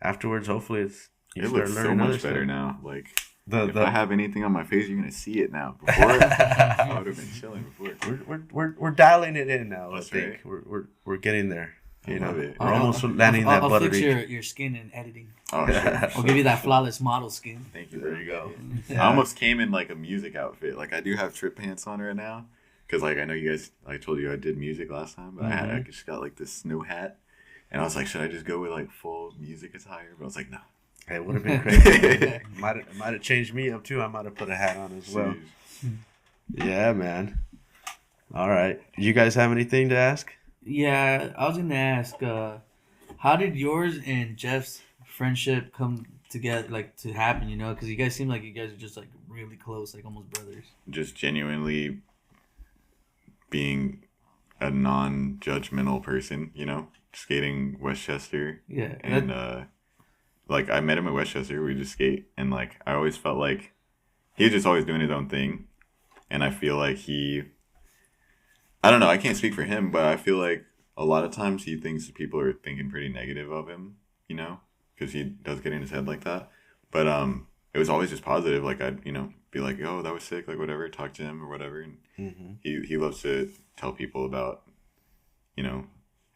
afterwards, hopefully, you
It
start
looks so
learning other
much better
stuff.
now. Like
The
if I have anything on my face, you're gonna see it now. Before I would have been chilling before.
we're dialing it in now.
That's
I think
right.
we're getting there. You
I
know,
love it.
we're almost landing that
I'll fix
buttery.
your skin in editing.
Oh, sure.
I'll give you that flawless model skin.
Thank you.
There you go.
I almost came in like a music outfit. Like I do have trip pants on right now, because like I know you guys. I told you I did music last time, but I just got like this snow hat, and I was like, should I just go with like full music attire? But I was like, no.
It would have been crazy. might have changed me up too. I might have put a hat on as well. Yeah, man. All right. You guys have anything to ask?
Yeah, I was gonna ask, how did yours and Jeff's friendship come together, like to happen? You know, because you guys seem like you guys are just like really close, like almost brothers.
Just genuinely being a non-judgmental person, you know, skating Westchester.
Yeah,
And like I met him at Westchester, we just skate, and like I always felt like he was just always doing his own thing, and I feel like I don't know, I can't speak for him, but I feel like a lot of times he thinks people are thinking pretty negative of him, you know, because he does get in his head like that. But it was always just positive. Like I'd be like, oh, that was sick, like whatever, talk to him or whatever, and he loves to tell people about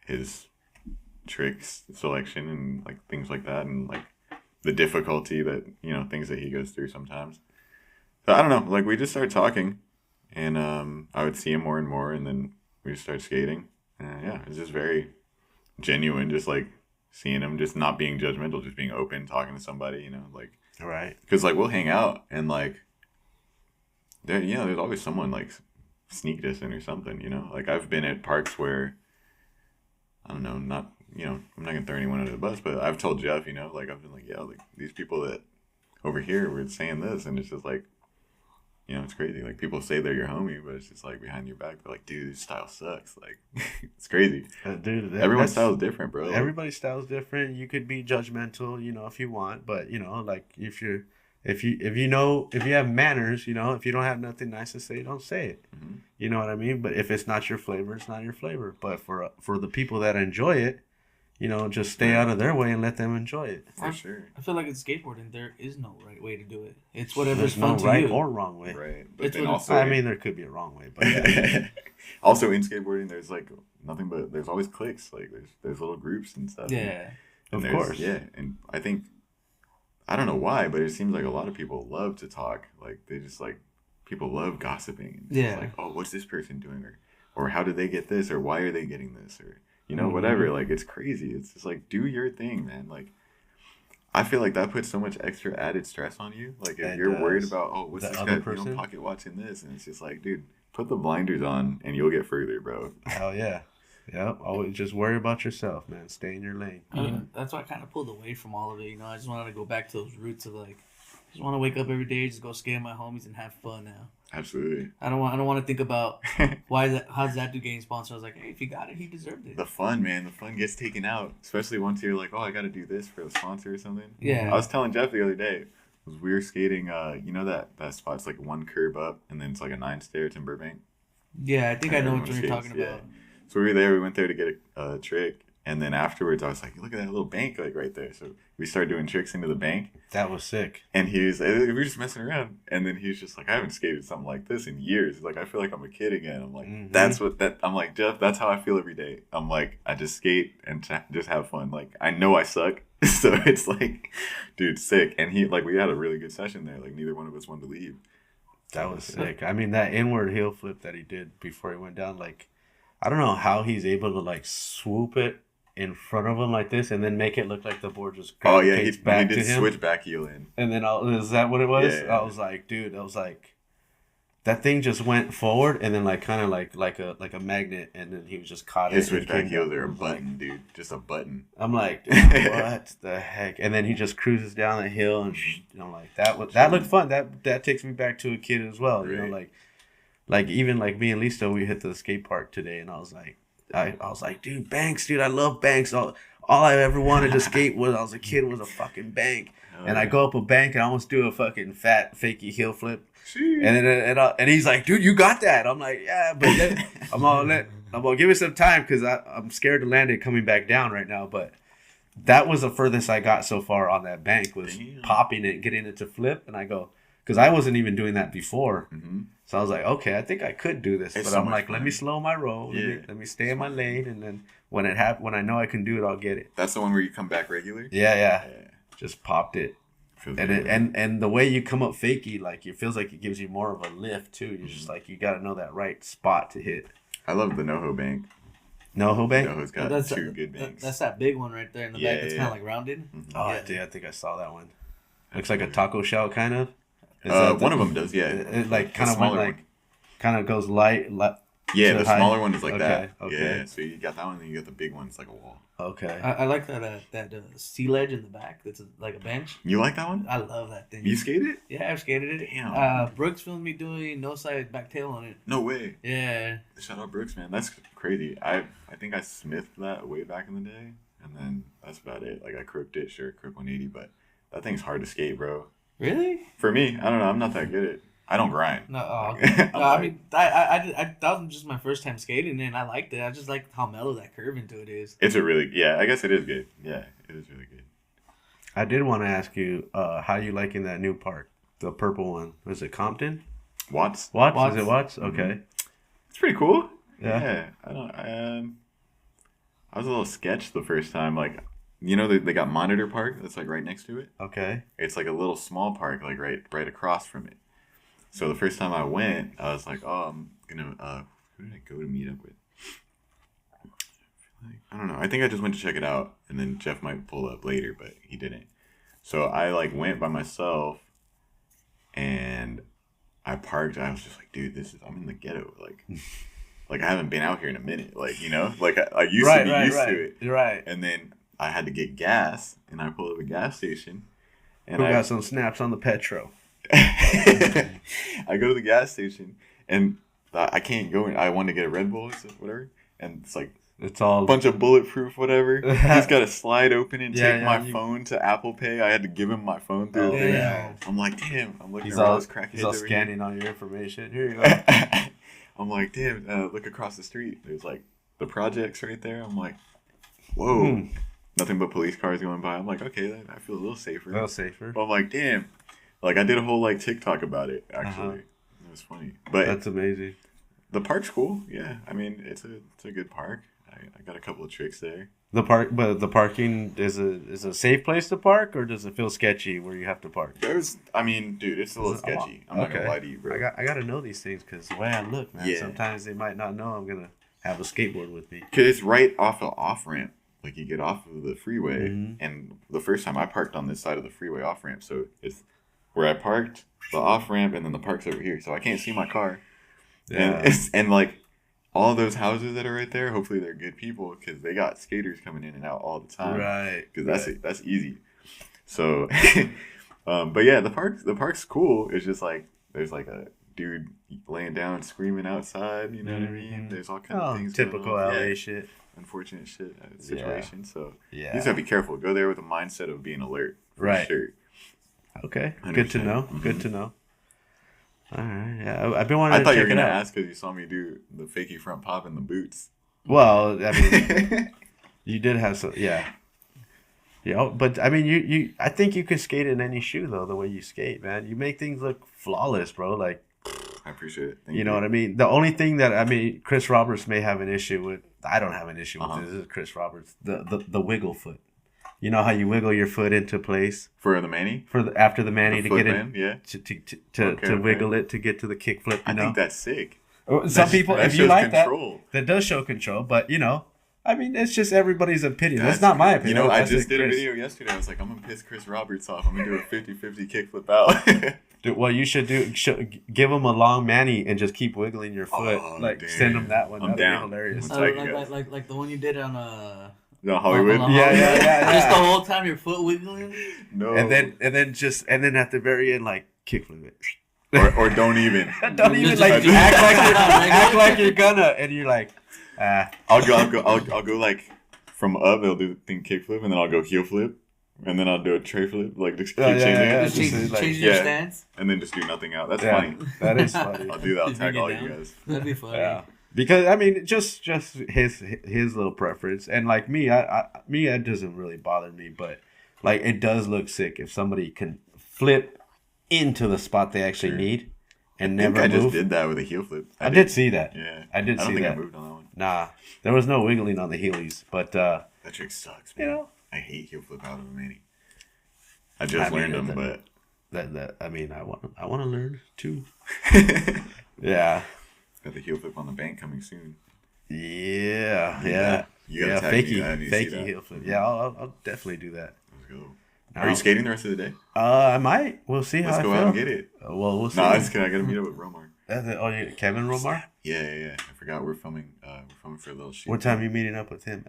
his tricks selection and like things like that, and like the difficulty that things that he goes through sometimes. But I don't know. Like we just started talking, and I would see him more and more, and then we just started skating. And yeah, it's just very genuine. Just like seeing him, just not being judgmental, just being open, talking to somebody. You know, like
Right.
because like we'll hang out and like there, there's always someone like sneak dissing or something. You know, like I've been at parks where I don't know, not I'm not gonna throw anyone under the bus, but I've told Jeff, like I've been like, yeah, like these people that over here were saying this, and it's just like, it's crazy. Like people say they're your homie, but it's just like behind your back, they're like, dude, this style sucks. Like it's crazy.
Dude,
Everyone's style is different, bro.
Everybody's style is different. You could be judgmental, if you want, but like if you have manners, if you don't have nothing nice to say, don't say it.
Mm-hmm.
You know what I mean? But if it's not your flavor, it's not your flavor. But for the people that enjoy it, just stay out of their way and let them enjoy it.
For sure.
I feel like in skateboarding, there is no right way to do it. It's whatever's
There's
fun
no
to
right
you.
or wrong way.
Right. But
It's
then
what-
also,
I mean, there could be a wrong way, but yeah.
also in skateboarding, there's like nothing but there's always cliques. Like there's little groups and stuff.
Yeah.
Of
And there's-
course.
Yeah, and I think I don't know why, but it seems like a lot of people love to talk. Like they just like people love gossiping. It's
Yeah.
just like, oh, what's this person doing, or how did they get this, or why are they getting this, or
Mhm.
whatever. Like it's crazy. It's just like do your thing, man. Like I feel like that puts so much extra added stress on you. Like if
It
you're worried
does.
about, oh, what's
The
this
other
guy
person?
pocket watching this, and it's just like, dude, put the blinders on and you'll get further, bro.
Hell yeah. Yep. Always just worry about yourself, man. Stay in your lane.
That's why I kind of pulled away from all of it. I just wanted to go back to those roots of like, I just want to wake up every day, just go skate with my homies and have fun now.
Absolutely.
I don't want to think about how's that dude getting sponsored. I was like, hey, if he got it, he deserved it.
The fun, man. The fun gets taken out, especially once you're like, oh, I got to do this for a sponsor or something.
Yeah.
I was telling Jeff the other day, we were skating, that spot's like one curb up and then it's like a 9-stair. It's in Burbank.
Yeah, I think I know what
Everyone
you're
skates,
talking about.
So we went there to get a trick. And then afterwards, I was like, look at that little bank like right there. So we started doing tricks into the bank.
That was sick.
And we were just messing around. And then he was just like, I haven't skated something like this in years. He's like, I feel like I'm a kid again. I'm like,
Mhm.
I'm like, Jeff, that's how I feel every day. I'm like, I just skate and just have fun. Like, I know I suck. So it's like, dude, sick. And we had a really good session there. Like, neither one of us wanted to leave.
That was sick. I mean, that inward heel flip that he did before he went down, like, I don't know how he's able to, like, swoop it in front of him like this and then make it look like the board just
Oh, yeah. He
gravitates back to
did
him.
switch back heel in.
And then, is that what it was?
Yeah.
I was like, dude, that thing just went forward and then, like, kind of like a magnet, and then he was just caught
His
it. and
switchback
came
heels
down.
are a button, dude. Just a button.
I'm like, dude, what the heck? And then he just cruises down the hill, and I'm like, that looked fun. That takes me back to a kid as well.
Right.
Like even like me and Lisa, we hit the skate park today, and I was like, dude, banks, dude, I love banks. All I ever wanted to skate when I was a kid was a fucking bank. And I go up a bank and I almost do a fucking fat fakey heel flip. And he's like, dude, you got that. I'm like, yeah, but then I'm gonna give it some time because I'm scared to land it coming back down right now. But that was the furthest I got so far on that bank was popping it, getting it to flip. And I go, because I wasn't even doing that before.
Mm-hmm.
So I was like, okay, I think I could do this.
It's
But
so
I'm
much
like,
fun.
let me slow my roll.
Yeah.
Let me stay in my lane. And then when I know I can do it, I'll get it.
That's the one where you come back regular?
Yeah. Just popped it.
Feels
And
good.
and the way you come up fakey, like it feels like it gives you more of a lift too. You're just like you got to know that right spot to hit.
I love the NoHo bank.
No bank.
NoHo's got
That's
two good banks.
That's that big one right there in the
Yeah,
back. It's
yeah.
kind of like rounded.
Mhm.
Oh,
Yeah.
I think I saw that one. Looks like a taco shell kind of. Is that
One of them does, yeah.
It like
The
kind of
smaller
went like
one.
kind of goes light.
Yeah,
to
the
high.
smaller one is like that.
Okay.
Yeah, so you got that one, and you got the big one. It's like a wall.
Okay.
I like that sea ledge in the back. That's like a bench.
You like that one?
I love that thing.
You skated?
Yeah, I've skated it.
Damn.
Brooks filmed me doing no side back tail on it.
No way.
Yeah.
Shout out Brooks, man. That's crazy. I think I smithed that way back in the day, and then that's about it. Like I crooked it, sure, crook 180, but that thing's hard to skate, bro.
Really?
For me, I don't know. I'm not that good at it. I don't grind.
No. Oh, okay. No, I mean, I that was just my first time skating, and I liked it. I just liked how mellow that curve into it is.
It's I guess it is good. Yeah, it is really good.
I did want to ask you how you liking that new park, the purple one. Was it Compton?
Watts?
Watts? Is it Watts? Okay.
It's pretty cool.
Yeah.
I was a little sketched the first time. Like, they got Monitor Park that's like right next to it.
Okay.
It's like a little small park, like right across from it. So the first time I went, I was like, oh, I'm gonna who did I go to meet up with? I don't know. I think I just went to check it out, and then Jeff might pull up later, but he didn't. So I like went by myself, and I parked. I was just like, dude, I'm in the ghetto. Like I haven't been out here in a minute. Like, you know, like I used to be used to it.
Right.
And then I had to get gas, and I pulled up a gas station. And
Who got some snaps on the Petro?
I go to the gas station, and I can't go in. I want to get a Red Bull or whatever, and it's like
it's all
a bunch of bulletproof whatever. He's got to slide open and take my
you...
phone to Apple Pay. I had to give him my phone through.
Yeah.
I'm like, damn. I'm looking
at
all those crackheads.
He's all scanning all your information. Here you go.
I'm like, damn. Look across the street. There's like the projects right there. I'm like, whoa. Nothing but police cars going by. I'm like, okay, I feel a little safer. But I'm like, damn. Like, I did a whole, like, TikTok about it, actually. It was funny. But
that's amazing.
The park's cool. Yeah. I mean, it's a good park. I got a couple of tricks there.
The parking is a safe place to park, or does it feel sketchy where you have to park?
Dude, it's a little sketchy. I'm not gonna lie to you, bro.
I got to know these things because the way I look, man. Yeah. Sometimes they might not know I'm gonna have a skateboard with me.
Cause it's right off an off ramp. Like you get off of the freeway, and the first time I parked on this side of the freeway off ramp, so it's where I parked, the off ramp, and then the park's over here, so I can't see my car. Yeah. And like all of those houses that are right there, hopefully they're good people because they got skaters coming in and out all the time.
Right.
Because that's easy. So, but yeah, the park's cool. It's just like there's like a dude laying down screaming outside. You know what I mean? There's all kinds of things.
Typical LA shit.
Unfortunate shit situation. So you just gotta be careful. Go there with a mindset of being alert. For sure.
Okay. Good to know. Good to know. All right. Yeah, I've been wanting.
I thought you were gonna ask because you saw me do the fakey front pop in the boots.
Well, I mean, you did have some. Yeah. Yeah, but I mean, you. I think you could skate in any shoe though. The way you skate, man, you make things look flawless, bro. Like.
I appreciate it. Thank
you know what I mean? The only thing that Chris Roberts may have an issue with. I don't have an issue with this. This is Chris Roberts. The wiggle foot. You know how you wiggle your foot into place
for the Manny?
After the Manny to get
in,
to wiggle it to get to the kick flip.
I think that's sick.
Some people, if you like control. that does show control. But you know, I mean, it's just everybody's opinion. That's not my opinion.
You know, I just did a video yesterday. I was like, I'm gonna piss Chris Roberts off. I'm gonna do a 50-50 kick flip out.
Dude, what you should do, give him a long Manny and just keep wiggling your foot. Send him that one.
I'm down.
Be hilarious.
Like the one you did on
No, Hollywood.
Yeah.
Just the whole time your foot wiggling.
No.
And then at the very end, like kick flip it.
Or don't even.
Don't even like act like you're gonna, and you're like,
I'll go like from up. They'll do the thing kick flip, and then I'll go heel flip, and then I'll do a tray flip, like just keep changing.
Change your stance,
and then just do nothing out. That's funny.
That is funny.
I'll do that. I'll tag all you guys.
That'd be funny.
Yeah. Because I mean, just his little preference, and like me, it doesn't really bother me, but like it does look sick if somebody can flip into the spot they actually need and never move. I just
did that with a heel flip.
I did see that.
Yeah,
I don't think
I moved on that one.
Nah, there was no wiggling on the heelies, but
that trick sucks, man.
You know,
I hate heel flip out of a Manny. I just learned them, but
I mean, I want to learn too. Yeah.
Got the heel flip on the bank coming soon.
Yeah.
You gotta tag me.
Fakey heel flip. Yeah, I'll definitely do that.
Let's go. Are you skating the rest of the day?
I might. We'll see how I feel.
Let's go out and get it.
Well, we'll see.
No, I gotta meet up with Romar.
Kevin Romar?
Yeah. I forgot we're filming. We're filming for a little shoot.
What time are you meeting up with him?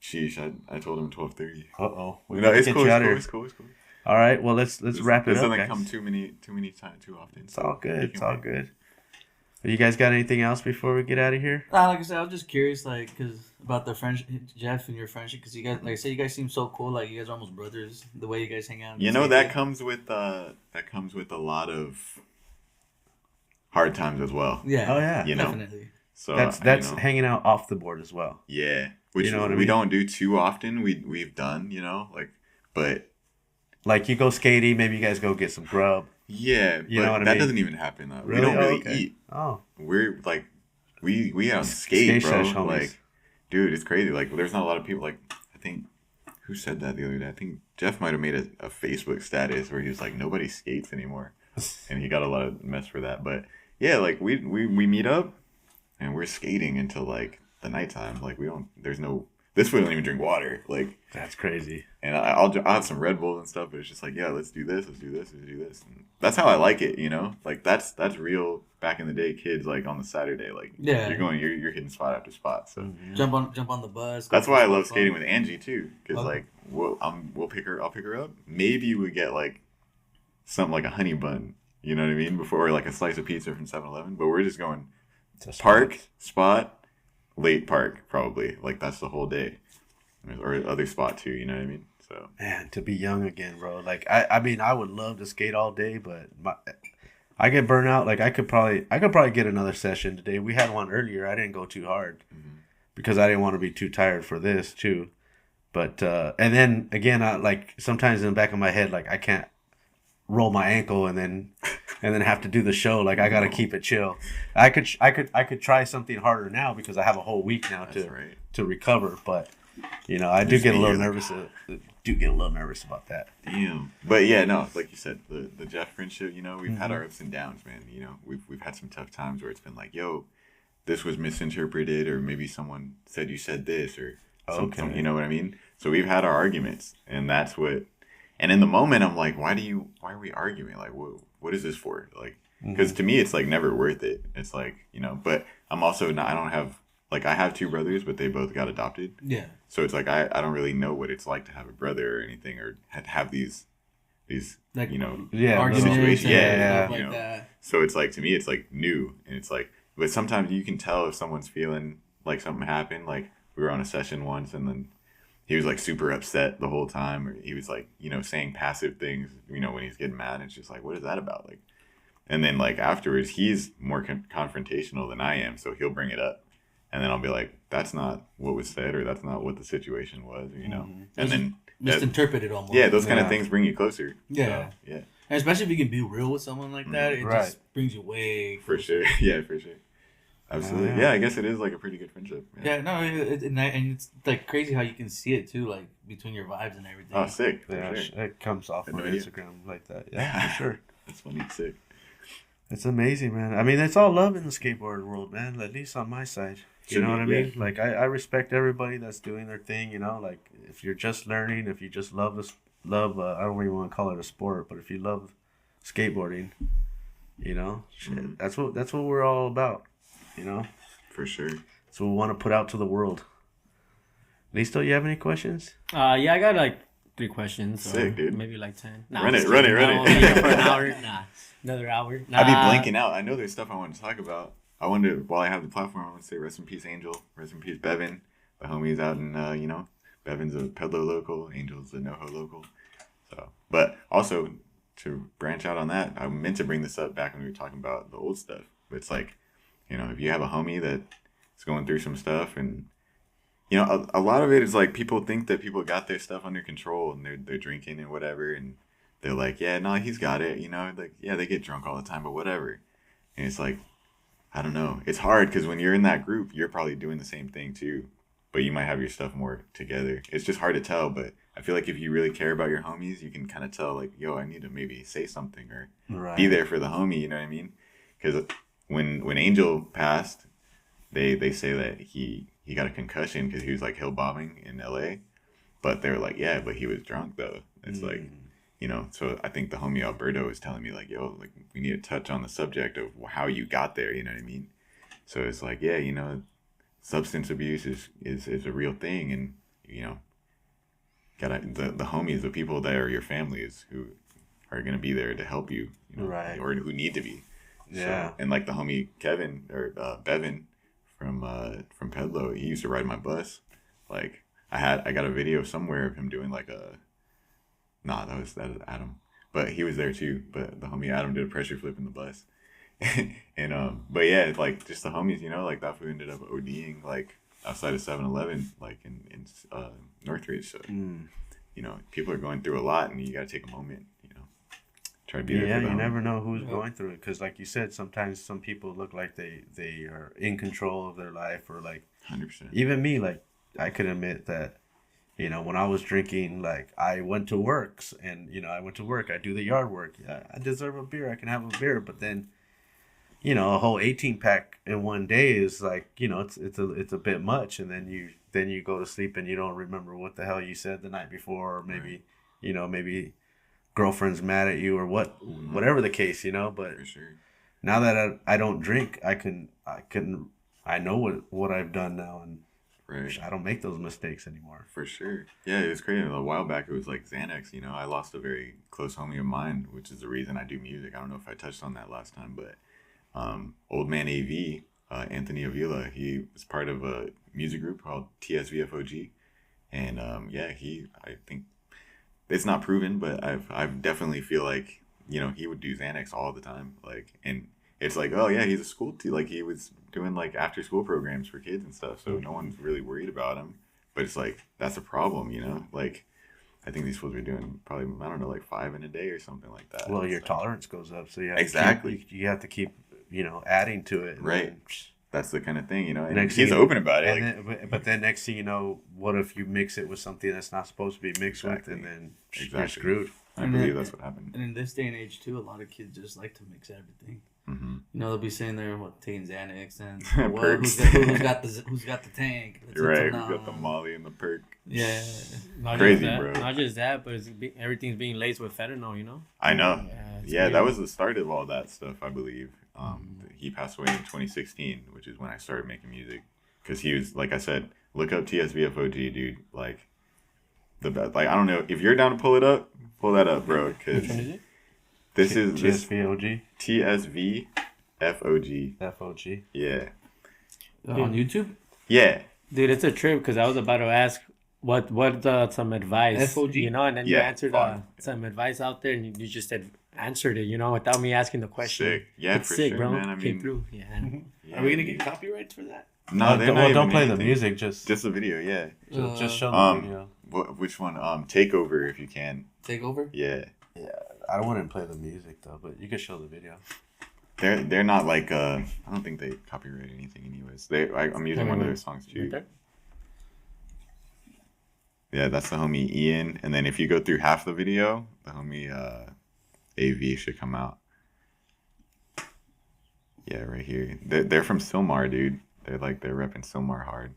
Sheesh, I told him 12:30.
Uh-oh.
It's cool.
All right. Well, let's wrap it up.
This doesn't come too times too often.
It's all good. It's all good. You guys got anything else before we get out of here?
Like I said, I was just curious, about the friendship, Jeff, and your friendship, because you guys, like I said, you guys seem so cool. Like you guys are almost brothers. The way you guys hang out.
You know that comes with a lot of hard times as well.
Yeah.
Oh yeah.
Definitely.
So
that's hanging out off the board as well.
Yeah, which we don't do too often. We've done, but like
you go skating, maybe you guys go get some grub.
Yeah,
you know what I mean?
That doesn't even happen.
Really?
We don't really eat.
Oh,
we're like we on skate, bro.
Homies.
Like, dude, it's crazy. Like, there's not a lot of people. Like, I think who said that the other day? I think Jeff might have made a Facebook status where he was like, nobody skates anymore. and he got a lot of mess for that. But yeah, like we meet up and we're skating until like the nighttime. Like this we don't even drink water. Like
That's crazy.
and I'll have some Red Bull and stuff, but it's just like, yeah, let's do this, let's do this, let's do this. And that's how I like it, you know. Like that's real back in the day, kids. Like on the Saturday, like you're hitting spot after spot. So
Jump on the bus.
that's why I love skating with Angie too, because like I'll pick her up. Maybe we get like something like a honey bun, you know what I mean, before like a slice of pizza from 7-Eleven. But we're just going park spot. Late park, probably. Like, that's the whole day. Or other spot, too, you know what I mean? So
Man, to be young again, bro. Like, I mean, I would love to skate all day, but I get burnt out. Like, I could probably get another session today. We had one earlier. I didn't go too hard because I didn't want to be too tired for this, too. But, and then, again, like, sometimes in the back of my head, like, I can't roll my ankle and then have to do the show. Like, I gotta keep it chill. I could try something harder now because I have a whole week now to recover. But you know, I do get a little nervous. About that.
Damn. But yeah, no, like you said, the Jeff friendship. You know, we've had our ups and downs, man. You know, we've had some tough times where it's been like, yo, this was misinterpreted, or maybe someone said you said this, or something. You know what I mean? So we've had our arguments, and that's what. And in the moment, I'm like, why are we arguing? Like, what is this for? Like, because to me, it's like never worth it. It's like, you know, but I'm also not, I don't have, like, I have two brothers, but they both got adopted. Yeah. So it's like, I don't really know what it's like to have a brother or anything, or have these, like, you know, situations. Yeah. Like that. So it's like, to me, it's like new. And it's like, but sometimes you can tell if someone's feeling like something happened. Like, we were on a session once, and then he was like super upset the whole time, or he was like, you know, saying passive things, you know, when he's getting mad. And it's just like, what is that about? Like, and then like afterwards, he's more confrontational than I am, so he'll bring it up, and then I'll be like, that's not what was said, or that's not what the situation was, you know. And then
misinterpreted almost.
Yeah, those kind of things bring you closer.
Yeah, so, yeah. And especially if you can be real with someone like that, it just brings you way closer.
For sure. Yeah, for sure. Absolutely. Yeah, I guess it is like a pretty good friendship.
Yeah, no, and it's like crazy how you can see it too, like between your vibes and everything.
Oh, sick.
Yeah, sure. It comes off on Instagram like that. Yeah, for sure.
That's funny. Sick.
It's amazing, man. I mean, it's all love in the skateboard world, man. At least on my side. You know what I mean? Like, I respect everybody that's doing their thing, you know? Like, if you're just learning, if you just love I don't even want to call it a sport, but if you love skateboarding, you know, that's what we're all about. You know,
for sure.
So we want to put out to the world. Listo, you have any questions?
Yeah, I got like 3 questions.
Sick, dude.
Maybe like 10.
Nah, run it. For an
hour. Another hour.
I'd be blanking out. I know there's stuff I want to talk about. I wonder, while I have the platform, I want to say rest in peace, Angel. Rest in peace, Bevan. The homie's out in, you know, Bevan's a Pedlo local. Angel's a NoHo local. So, but also to branch out on that, I meant to bring this up back when we were talking about the old stuff. But it's like, you know, if you have a homie that's going through some stuff, and you know, a lot of it is like people think that people got their stuff under control, and they're drinking and whatever, and they're like, yeah, no, he's got it, you know, like, yeah, they get drunk all the time, but whatever. And it's like, I don't know, it's hard because when you're in that group, you're probably doing the same thing too, but you might have your stuff more together. It's just hard to tell, but I feel like if you really care about your homies, you can kind of tell, like, yo, I need to maybe say something or be there for the homie, you know what I mean? Because when Angel passed, they say that he got a concussion because he was like hill bombing in LA, but they were like, yeah, but he was drunk though. It's like, you know, so I think the homie Alberto was telling me like, yo, like we need to touch on the subject of how you got there, you know what I mean? So it's like, yeah, you know, substance abuse is a real thing, and you know, the homies, the people that are your families who are gonna be there to help you, you know, or who need to be. Yeah. So, and like the homie Kevin or Bevan from Pedlo, he used to ride my bus. Like I got a video somewhere of him doing like that was Adam, but he was there too. But the homie Adam did a pressure flip in the bus, and but yeah, like just the homies, you know, like that fool ended up ODing like outside of 7-Eleven, like in Northridge. So you know, people are going through a lot, and you got to take a moment. Try to be there for them. You
never know who's going through it, because like you said, sometimes some people look like they are in control of their life, or like
100%.
Even me, like I could admit that You know, when I was drinking, like I went to work and, you know, I do the yard work. Yeah, I deserve a beer. I can have a beer. But then, you know, a whole 18 pack in one day is like, you know, it's a bit much. And then you go to sleep and you don't remember what the hell you said the night before, or maybe, you know, maybe girlfriend's mad at you or whatever the case, you know. But
For sure.
now that I don't drink, I know what I've done now, and
Right.
I don't make those mistakes anymore.
For sure. Yeah, it was crazy. A while back, it was like Xanax. You know, I lost a very close homie of mine, which is the reason I do music. I don't know if I touched on that last time, but Old Man AV, Anthony Avila, he was part of a music group called TSVFOG. And I think it's not proven, but I've definitely feel like, you know, he would do Xanax all the time. Like, and it's like, oh yeah, he's a school like he was doing like after school programs for kids and stuff, so no one's really worried about him. But it's like, that's a problem, you know. Like, I think these fools are doing probably, I don't know, like 5 in a day or something like that.
Well,
It's
your
like,
tolerance goes up, so
Exactly.
you have to keep, you know, adding to it. And
Right.
then,
that's the kind of thing, you know. And
Next
he's
thing-
open about it.
and
Like,
but then next thing you know, what if you mix it with something that's not supposed to be mixed
Exactly.
with, and then you're
Exactly.
screwed.
I
And
believe
then-
that's what happened.
And in this day and age too, a lot of kids just like to mix everything.
Mm-hmm.
You know, they'll be sitting there taking Xanax and
Perks.
who's got the tank? Let's
You're
hit
right.
some
We got
now.
the Molly and the perk.
Yeah.
Not
Crazy,
just that,
bro.
Not just that, but everything's being laced with fentanyl. You know.
I know.
It's
Yeah, that
crazy.
was the start of all that stuff, I believe. He passed away in 2016, which is when I started making music. Because he was, like I said, look up TSVFOG, dude. Like, the best. Like, I don't know. If you're down to pull that up, bro.
Which
Because
one is it?
this is this
TSVOG,
TSVFOG.
FOG.
Yeah.
On YouTube?
Yeah.
Dude, it's a trip because I was about to ask what some advice,
FOG?
you know, and then you
Yeah,
answered
fun.
some advice out there, and you just answered it, you know, without me asking the question.
Sick. Yeah,
It's
for
sick,
sure,
bro.
man. I
Came
mean,
through. Yeah.
yeah,
Are we gonna
dude.
get copyrights for that?
No, they're not
Well, don't
even
play the
anything.
music. Just
Just the video, yeah.
just show the
Um,
video.
Which one? Takeover, if you can.
Take over?
Yeah.
I wouldn't play the music though, but you could show the video.
They're not like I don't think they copyright anything anyways. I'm using one of their songs
Right
too.
there?
Yeah, that's the homie Ian. And then if you go through half the video, the homie AV should come out. Yeah, right here. They're from Silmar, dude. They're repping Silmar hard.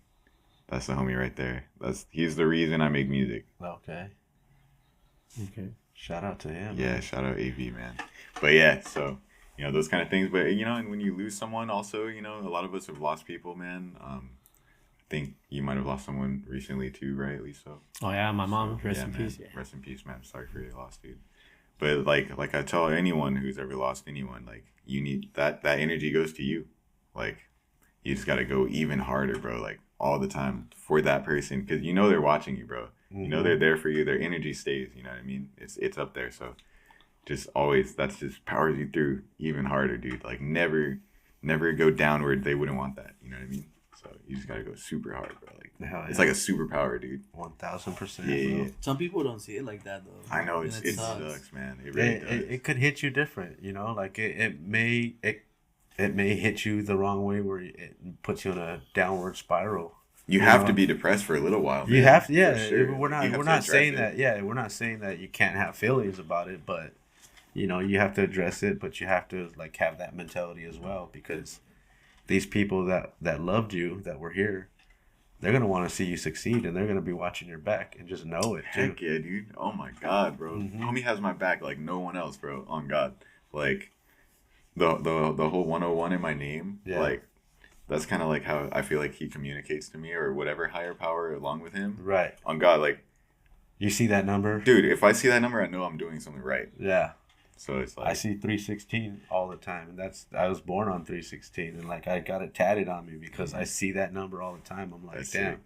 That's the homie right there. He's the reason I make music.
Okay.
Okay.
Shout out to him.
Yeah, shout out AV, man. But yeah, so, you know, those kind of things. But, you know, and when you lose someone also, you know, a lot of us have lost people, man. I think you might have lost someone recently too, right, Lisa?
Oh yeah, my mom. Rest in
man.
peace. Yeah.
Rest in peace, man. Sorry for your loss, dude. But like I tell anyone who's ever lost anyone, like, you need that energy goes to you. Like, you just got to go even harder, bro. Like, all the time for that person, because you know they're watching you, bro. You know they're there for you. Their energy stays. You know what I mean? It's up there. So just always, that's just powers you through even harder, dude. Like, never go downward. They wouldn't want that. You know what I mean? So you just gotta go super hard, bro. Like,
Hell
it's
yeah.
like a superpower, dude.
1000%.
Yeah.
Some people don't see it like that though.
I know
And
it
sucks.
sucks, man. It really does.
It could hit you different, you know. Like it may hit you the wrong way where it puts you in a downward spiral.
You have to be depressed for a little while.
You
man,
have to,
for
yeah.
sure.
We're
You have
not
to
saying
address
that. Yeah, we're not saying that you can't have feelings about it, but you know you have to address it. But you have to like have that mentality as well, because these people that loved you, that were here, they're gonna want to see you succeed, and they're gonna be watching your back, and just know it too.
Heck yeah, dude. Oh my God, bro.
Mhm.
Homie has my back like no one else, bro. On God. Like the whole 101 in my name.
Yeah.
Like, that's kind of like how I feel like he communicates to me, or whatever higher power along with him.
Right.
On God, like,
You see that number?
dude, if I see that number, I know I'm doing something right.
Yeah.
So it's
I
like,
see 316 all the time, and I was born on 316, and like I got it tatted on me because I see that number all the time. I'm like,
That's
damn.
sick.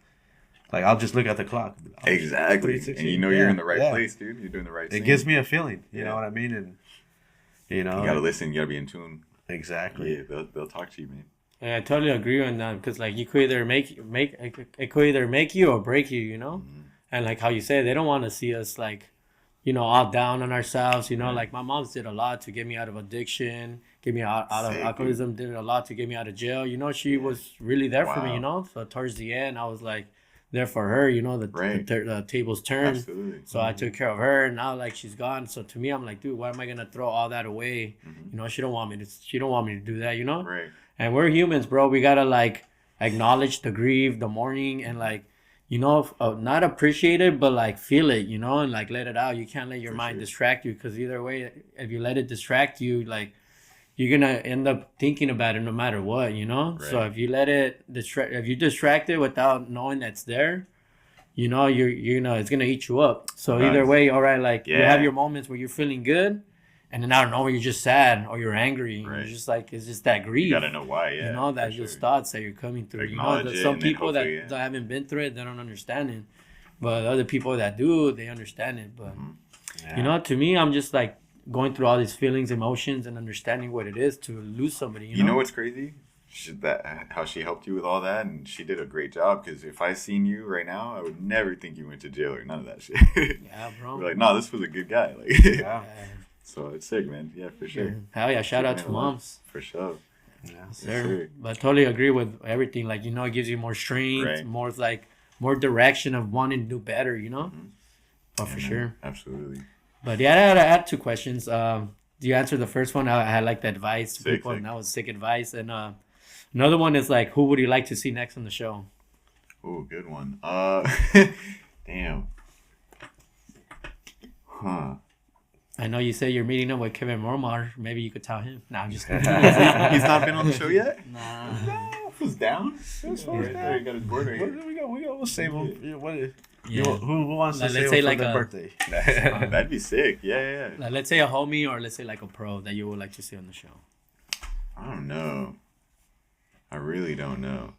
Like I'll just look at the clock. Oh,
exactly. And
316.
you know you're in the
Yeah,
right
yeah.
place, dude. You're doing the right thing.
It gives me a feeling. You
Yeah.
know what I mean? And you know,
You gotta listen. You gotta be in tune.
exactly.
Yeah, they'll talk to you, man.
Yeah, I totally agree on that because like you could either make it could either make you or break you, you know.
Mm-hmm.
And like how you say, they don't want to see us like, you know, all down on ourselves. You know,
Right.
like my mom's did a lot to get me out of addiction, get me out of
Sick, dude.
alcoholism. Did a lot to get me out of jail. You know, she was really there for me.
Wow.
You know, so towards the end, I was like, there for her. You know,
Right.
the tables turned.
Absolutely.
So I took care of her, and now like she's gone. So to me, I'm like, dude, why am I gonna throw all that away? You know, she don't want me to do that. You know.
Right.
And we're humans, bro. We gotta like acknowledge the grief, the mourning, and like, you know, not appreciate it, but like feel it, you know, and like let it out. You can't let your mind distract you, because either way, if you let it distract you, like you're gonna end up thinking about it no matter what, you know.
Right.
So if you let it distract, if you distract it without knowing that's there, you know, you know it's gonna eat you up. So
Right.
either way, all right, like you have
Yeah.
your moments where you're feeling good, and then out of nowhere you're just sad or you're angry.
Right.
You're just like, it's just that grief.
You gotta know why. Yeah.
You know,
for
that's
sure.
just thoughts that you're coming through. You know,
Acknowledge
that
it,
some
and then
people that,
hopefully,
that haven't been through it, they don't understand it. But other people that do, they understand it. But, you know, to me, I'm just like going through all these feelings, emotions, and understanding what it is to lose somebody. You
You
know,
know what's crazy? How she helped you with all that, and she did a great job. Because if I seen you right now, I would never think you went to jail or none of that shit.
Yeah, bro.
We're like, no, this was a good guy. Like,
Yeah.
so it's sick, man. Yeah, for sure.
Hell yeah, shout out
Sick,
to
man.
moms.
For sure.
Yeah.
Sir.
sir.
But I totally agree with everything. Like, you know, it gives you more strength,
Right.
more direction of wanting to do better, you know? But
Yeah,
for
man.
sure.
Absolutely.
But yeah, I had 2 questions. You answered the first one. I had like the advice to
Sick,
people,
sick.
and that was sick advice. And another one is like, who would you like to see next on the show?
Oh, good one. Damn. Huh.
I know you say you're meeting up with Kevin Mormar. Maybe you could tell him. No, I'm just kidding.
He's not been on the show yet?
Nah.
No, who's down? Who's
right
there? You got his board right
Where
here.
do we go? We'll save him. Yeah, what is,
Yeah.
who wants to
Let's
save
say
him
like
for their
a-
birthday?
That'd be sick. Yeah.
Like, let's say a homie, or let's say like a pro that you would like to see on the show.
I don't know. I really don't know.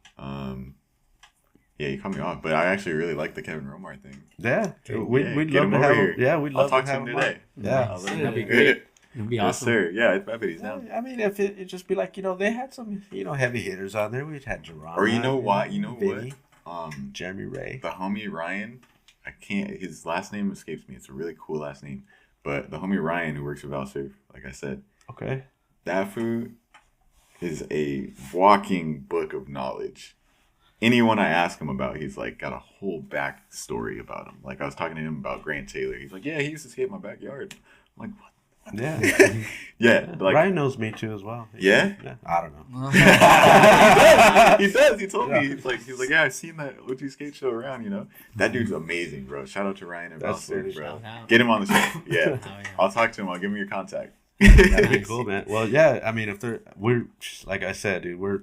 Yeah, you cut me off, but I actually really like the Kevin Romar thing.
Yeah,
Yeah,
we'd
get
love
him
to
over
have
here.
him. Yeah, we'd
I'll
love
talk
to
to
have
him
him.
today.
Yeah.
I'll let
That'd
him
be
know.
great. It'd be
Yes,
awesome.
sir. Yeah, I bet he's down.
I mean, if it'd just be like, you know, they had some, you know, heavy hitters on there. We'd had Jerome.
Or you know why? You know
Vinny,
what?
Jeremy Ray.
The homie Ryan, I can't. His last name escapes me. It's a really cool last name, but the homie Ryan who works with Valsurf, like I said,
Okay.
that food is a walking book of knowledge. Anyone I ask him about, he's like got a whole back story about him. Like I was talking to him about Grant Taylor. He's like, yeah, he used to skate in my backyard. I'm like, what?
Yeah.
Yeah, like
Ryan knows me too as well.
Yeah?
I don't know.
he does. He told me. He's like, yeah, I've seen that OG skate show around. You know, that dude's amazing, bro. Shout out to Ryan and
That's
Valsurf,
really
bro.
Shout out.
Get him on the show. Yeah,
Oh, yeah.
I'll talk to him. I'll give him your contact.
That'd be cool, man. Well, yeah. I mean, we're like I said, dude, we're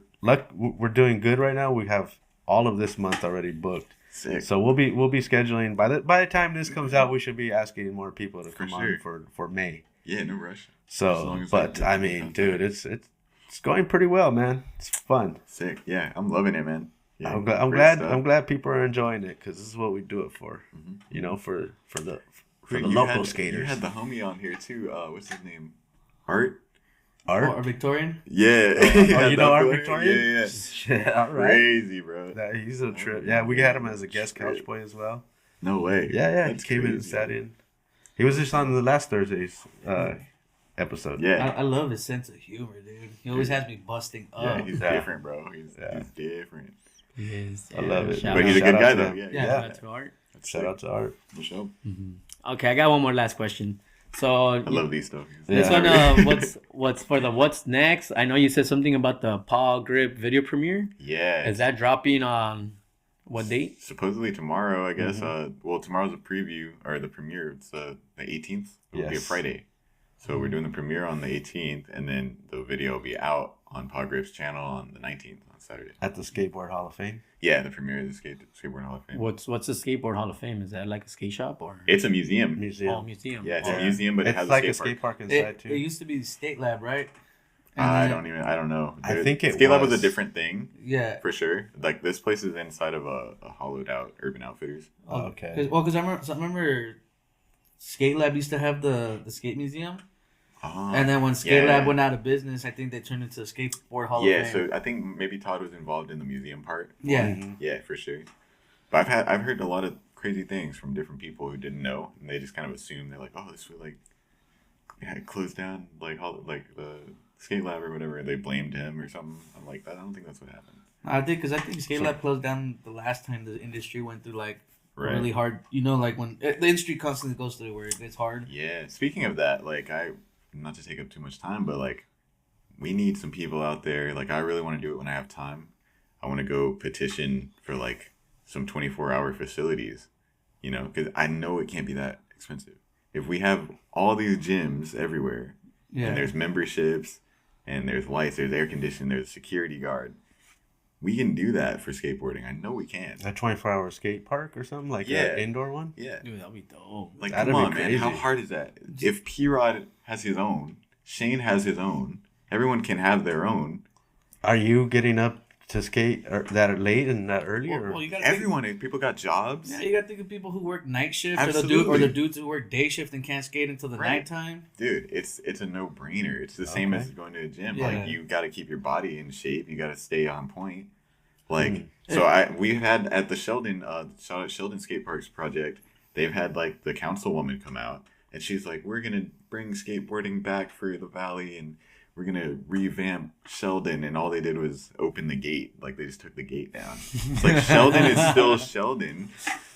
doing good right now. We have all of this month already booked.
Sick.
So we'll be scheduling by the time this comes out, we should be asking more people to
For
come
sure.
on for May.
Yeah, no rush. As
So,
long as
but
they-
I mean, dude, it's going pretty well, man. It's fun.
Sick. Yeah, I'm loving it, man. Yeah,
I'm
great
glad
stuff.
I'm glad people are enjoying it, because this is what we do it for.
Mhm.
You know, for the
Wait,
local
you
skaters.
had the homie on here too. What's his name? Art.
Art.
Or Victorian?
Yeah.
Oh, you know Art
Art
Victorian?
Yeah.
Shit, all right.
Crazy, bro.
He's a trip. Yeah, we had him as a guest couch boy as well.
No way.
Yeah,
That's
he came in and
crazy.
sat in. He was just on the last Thursday's episode.
Yeah.
I love his sense of humor, dude. He always has me busting up.
Yeah, he's
Yeah.
different, bro. He's
Yeah.
different.
Yes,
I love it.
Shout
But
out.
he's a
Shout
good
out
guy,
to
though.
him.
Yeah.
Yeah.
Shout out to Art.
Shout out to Art.
For sure.
Okay, I got one more last question. So
I love these stories.
this
Yeah.
one, what's for the what's next? I know you said something about the PawGrip video premiere.
Yeah.
Is that dropping on what date?
Supposedly tomorrow, I guess.
Mm-hmm.
Well, tomorrow's a preview or the premiere. It's the 18th. It'll be a
Yes.
Friday. So we're doing the premiere on the 18th, and then the video will be out on PawGrip's channel on the 19th on Saturday.
At the Skateboard Hall of Fame.
Yeah, the premiere of the Skateboard Hall of Fame.
What's the Skateboard Hall of Fame? Is that like a skate shop or
It's a museum.
Museum.
oh, museum?
Yeah, it's
Oh,
a museum, but it
It's
has
like
a
a
skate park.
skate park inside
It
too.
used to be the Skate Lab, right? And
I
then-
don't know.
I think it
Skate Lab was
was.
a different thing
Yeah.
for sure. Like this place is inside of a hollowed out Urban Outfitters.
Oh, okay.
Because I remember Skate Lab used to have the skate museum. And then when Skate
yeah.
Lab went out of business, I think they turned into a Skateboard Hall
Yeah,
of Fame.
so I think maybe Todd was involved in the museum part.
Yeah.
Mhm.
Yeah, for sure. But I've heard a lot of crazy things from different people who didn't know, and they just kind of assumed they're like, oh, this was like, yeah, it closed down like the Skate Lab or whatever. They blamed him or something. I'm like, I don't think that's what happened.
I think Skate Lab closed down the last time the industry went through like
Right.
really hard. You know, like when the industry constantly goes through where it's hard.
Yeah. Speaking of that, like not to take up too much time, but like we need some people out there. Like I really want to do it when I have time. I want to go petition for like some 24-hour facilities, you know, because I know it can't be that expensive. If we have all these gyms everywhere, and there's memberships, and there's lights, there's air conditioning, there's a security guard, we can do that for skateboarding. I know we can.
A 24-hour skate park or something like an indoor one.
Yeah.
Dude, that'd be dope.
Like,
That'd
come
be
on, man.
crazy.
How hard is that? If P-Rod has his own, Shane has his own, everyone can have their own.
Are you getting up to skate that late and that early?
Well, you gotta
Everyone, people got jobs.
Yeah, you gotta think of people who work night shift,
Absolutely.
or the dudes who work day shift and can't skate until the
Right.
nighttime.
Dude, it's a no-brainer. It's the same as going to a gym.
Yeah.
Like, you got to keep your body in shape. You got to stay on point. Like, so we've had at the Sheldon, shout out Sheldon Skate Parks project, they've had like the councilwoman come out and she's like, we're going to bring skateboarding back for the valley and we're going to revamp Sheldon. And all they did was open the gate. Like they just took the gate down. It's like Sheldon is still Sheldon.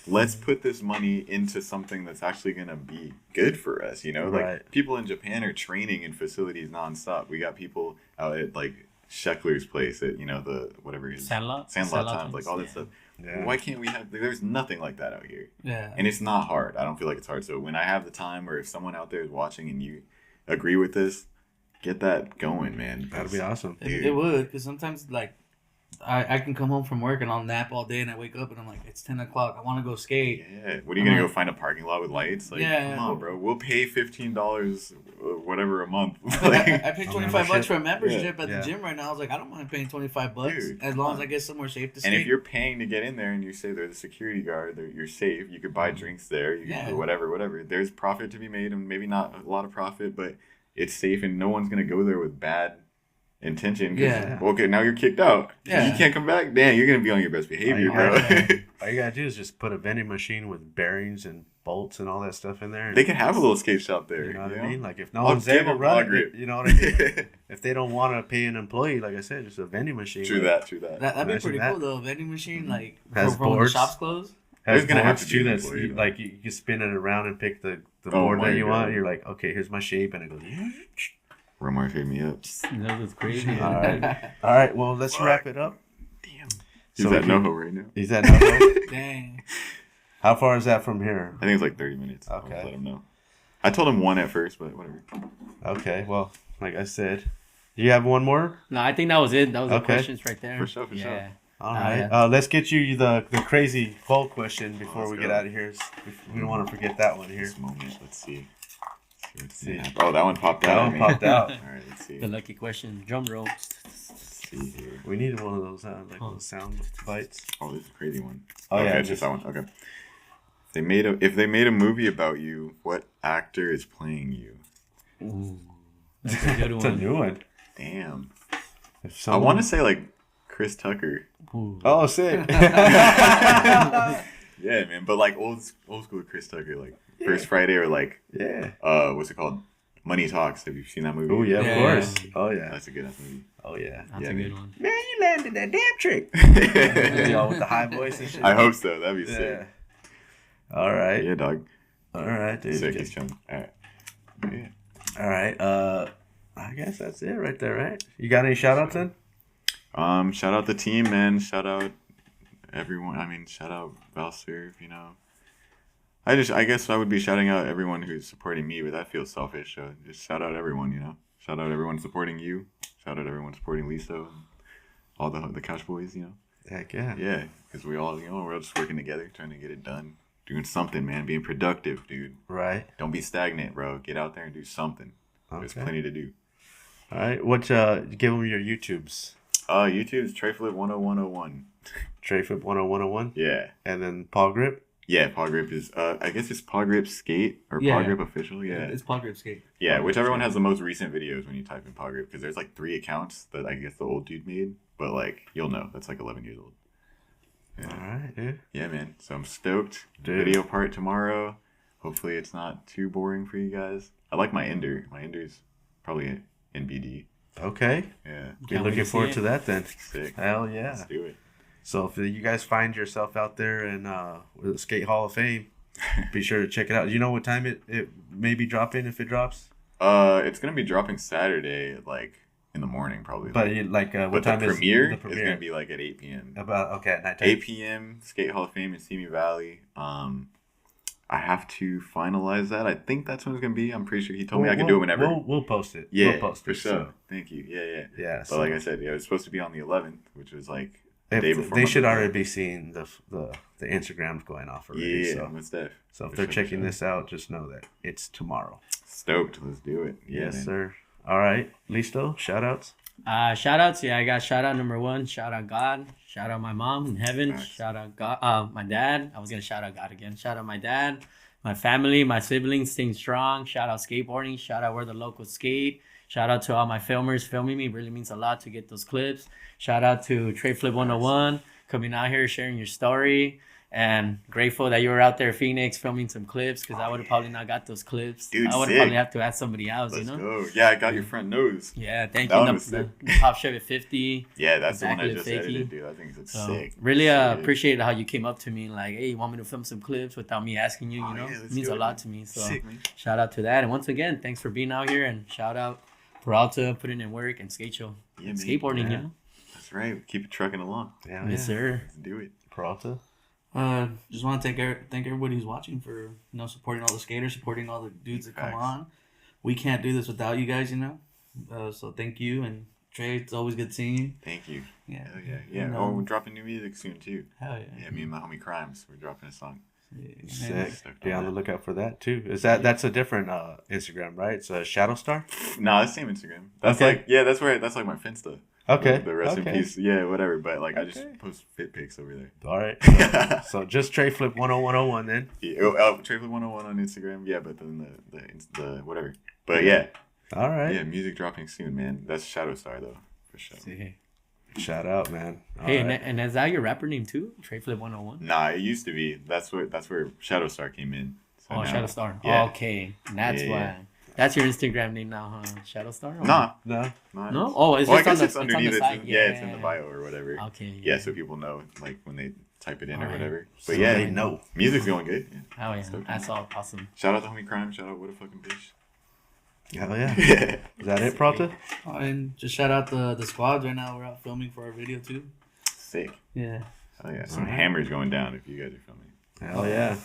Let's put this money into something that's actually going to be good for us. You know,
Right.
like people in Japan are training in facilities nonstop. We got people out at like Sheckler's place at, you know, the whatever it is.
Sandlot
Times, like all
yeah.
this stuff.
Yeah.
Why can't we have, there's nothing like that out here.
Yeah.
And it's not hard. I don't feel like it's hard. So when I have the time, or if someone out there is watching and you agree with this, get that going, man.
That'd be awesome.
Dude.
It would, because sometimes like I can come home from work and I'll nap all day and I wake up and I'm like, it's 10 o'clock. I want to go skate.
Yeah. What are you going to go find a parking lot with lights? Like,
Yeah.
come on, bro. We'll pay $15, whatever a month.
I
Like,
paid
A
25
membership?
bucks for a membership at
Yeah.
the gym right now. I was like, I don't mind paying 25 bucks
Dude,
as
come
long
on.
as I get somewhere safe to
and
skate.
if you're paying to get in there and you say they're the security guard, you're safe, you could buy drinks there, you can
Yeah.
do whatever. There's profit to be made, and maybe not a lot of profit, but it's safe, and no one's going to go there with bad intention. 'Cause,
Yeah.
okay, now you're kicked out.
Yeah.
You can't come back. Damn, you're going to be on your best behavior, bro.
All you gotta do is just put a vending machine with bearings and bolts and all that stuff in there. And,
They can have a little skate shop there.
you know what
you
I
know?
mean? Like if no
I'll
one's there
give
to
them
run
PawGrip.
it, you know what I mean? If they don't want to pay an employee, like I said, just a vending machine.
True
like,
that.
That'd be
Imagine
pretty
that.
cool though. Vending machine like
Has
from when the
boards.
shops closed.
Has
There's gonna have
boards
to be
too.
an
That's
employee, though.
like you can spin it around and pick the
Oh
board
my
that you want.
God.
You're like, okay, here's my shape, and it goes.
Romar hit me up.
That was crazy.
All right, all right. Well, let's wrap it up.
Damn. He's
So
at
we can-
NoHo right now.
Is that NoHo?
Dang.
How far is that from here?
I think it's like 30 minutes.
Okay.
I'll let him know. I told him 1 at first, but whatever.
Okay. Well, like I said, do you have one more?
No, I think that was it. That was the
Okay.
questions right there.
For sure.
Yeah.
All
Oh,
right.
yeah.
Let's get you the crazy poll question before
let's
we
go.
get out of here. We don't want to forget that one here.
This moment, let's see. Let's
see.
Oh, that one popped
That
out.
one
at me.
popped out.
All right, let's see.
The lucky question. Drum roll.
Let's see here.
We needed one of those, like those sound bites.
Oh, this is a crazy one.
Oh,
okay,
yeah,
it's just that one. Okay. If they made a movie about you, what actor is playing you?
Ooh, that's a good
It's a
one.
new one.
Damn.
If
I
someone...
want to say like Chris Tucker.
Ooh.
Oh, sick.
Yeah, man. But like old school Chris Tucker, like First Friday or like
Yeah.
what's it called? Money Talks. Have you seen that movie?
Oh, yeah,
Yeah.
of course. Oh, yeah.
That's a good ass movie.
Oh, yeah.
That's
Yeah,
a
man.
good one.
Man, you landed that damn trick. Y'all with the high voice and shit.
I hope so. That'd be
Yeah.
sick.
All right.
Yeah, dog.
All right, dude.
Sick. He's chilling. All right. Yeah.
All right. I guess that's it right there, right? You got any shout outs then?
Shout out the team, man. Shout out everyone. I mean, shout out Valserve, you know. I guess I would be shouting out everyone who's supporting me, but that feels selfish. So just shout out everyone, you know. Shout out everyone supporting you. Shout out everyone supporting Lisa and all the Couch Boys, you know.
Heck yeah.
Yeah, because we all, you know, we're all just working together, trying to get it done. Doing something, man. Being productive, dude.
Right.
Don't be stagnant, bro. Get out there and do something. There's
Okay.
plenty to do.
All right. What? Give them your YouTubes.
YouTube's Treflip101.
Treflip101.
Yeah.
And then PawGrip.
Yeah, PawGrip is, I guess it's PawGrip Sk8 or
Yeah.
PawGrip Official. Yeah.
It's PawGrip Skate.
Yeah, whichever one has the most recent videos when you type in PawGrip, because there's like 3 accounts that I guess the old dude made, but like, you'll know. That's like 11 years old.
All
Yeah,
right, dude.
yeah, man. So I'm stoked.
Dude.
Video part tomorrow. Hopefully it's not too boring for you guys. I like my Ender. My Ender's probably in BD.
Okay.
Yeah.
Be
Can't wait
looking
to see
forward
it.
to that then.
Sick.
Hell yeah.
Let's do it.
So if you guys find yourself out there in with the Skate Hall of Fame, be sure to check it out. You know what time it may be dropping if it drops?
It's gonna be dropping Saturday, like in the morning, probably.
But what time
the
is
premiere?
the premiere?
Is gonna be like at 8 p.m.
About at nighttime.
8 p.m. Skate Hall of Fame in Simi Valley. I have to finalize that. I think that's when it's gonna be. I'm pretty sure he told me I can do it whenever.
We'll post it.
Yeah,
we'll post
for
it,
sure.
so.
Thank you. Yeah.
Yeah.
But
So
like I said, it was supposed to be on the 11th, which was like the day before.
they should
my
already
birthday.
be seeing the Instagrams going off already.
Yeah,
So,
what's that?
so if
For
they're
sure,
checking
for sure.
this out, just know that it's tomorrow.
Stoked. Let's do it. Yeah,
Yes,
man.
sir. All right, Listo. Shout outs.
Shout outs. Yeah, I got shout out number 1. Shout out God. Shout out my mom in heaven.
Nice.
Shout out God. My dad. I was gonna shout out God again. Shout out my dad, my family, my siblings staying strong. Shout out skateboarding. Shout out where the locals skate. Shout out to all my filmers filming me. Really means a lot to get those clips. Shout out to Treflip101 coming out here sharing your story. And grateful that you were out there, Phoenix, filming some clips because I would have probably not got those clips.
Dude,
I would
sick.
have probably have to ask somebody else,
Let's
you know?
go. Yeah, I got your front nose.
Yeah, thank
That
you.
one
The,
was
the,
sick.
the Pop Chevy 50.
Yeah, that's the one I
Exactly,
just
fakey.
edited, dude. I think it's
So,
sick.
really
Sick.
appreciate how you came up to me like, hey, you want me to film some clips without me asking you,
Oh,
know?
yeah,
It
let's
means
do
a
it,
lot
man.
to me. So
Sick, man.
shout out to that. And once again, thanks for being out here and shout out Peralta, putting in work and skate show.
Yeah,
And
man.
skateboarding,
Yeah.
you know?
That's right. Keep it trucking along.
Yeah.
Yes, sir.
Let's do it.
Peralta.
Just want to thank everybody who's watching for supporting all the skaters, supporting all the dudes that come
Facts.
on. We can't do this without you guys, so thank you. And Trey, it's always good seeing you.
Thank you.
Yeah.
Hell yeah. Yeah.
And,
Oh, we're dropping new music soon, too.
Hell yeah.
Yeah, me and my homie Crimes. We're dropping a song.
Sick.
Stoked
Be
on
on the
that.
lookout for that too. That's a different Instagram, right? It's a Shadow Star.
Nah, it's same Instagram. That's
Okay.
that's like my Finsta.
Okay.
The rest in
Okay.
peace. Yeah, whatever. But like I
Okay.
just post fit pics over there.
All right. So just Treflip101 then.
Yeah, Treflip101 on Instagram. Yeah, but then the whatever. But yeah,
All right.
yeah, music dropping soon, man. That's Shadow Star though, for sure.
See.
Shout out, man. All
Hey,
right.
and is that your rapper name too? Treflip101?
Nah, it used to be. That's where Shadow Star came in. So
Oh,
now-
Shadow Star.
Yeah.
Okay. That's
Yeah,
why.
yeah.
That's your Instagram name now, huh? Shadow Star? Or-
Nah,
No.
No? Oh, it's
well, I
just on
guess
the,
it's
it's on
underneath
the
it.
side.
Yeah, it's in the bio or whatever.
Okay.
Yeah, so people know like when they type it in or
Alright.
whatever.
So
But yeah,
they know.
music's going good. Yeah.
Oh, yeah.
Stoked on
That's
that.
all awesome.
Shout out to homie Crime. Shout out What a Fucking Bitch.
Hell yeah. Is that it, Peralta?
Oh, and just shout out the squads right now. We're out filming for our video too.
Sick.
Yeah.
Oh yeah, some
Alright.
hammers going down if you guys are filming.
Hell yeah.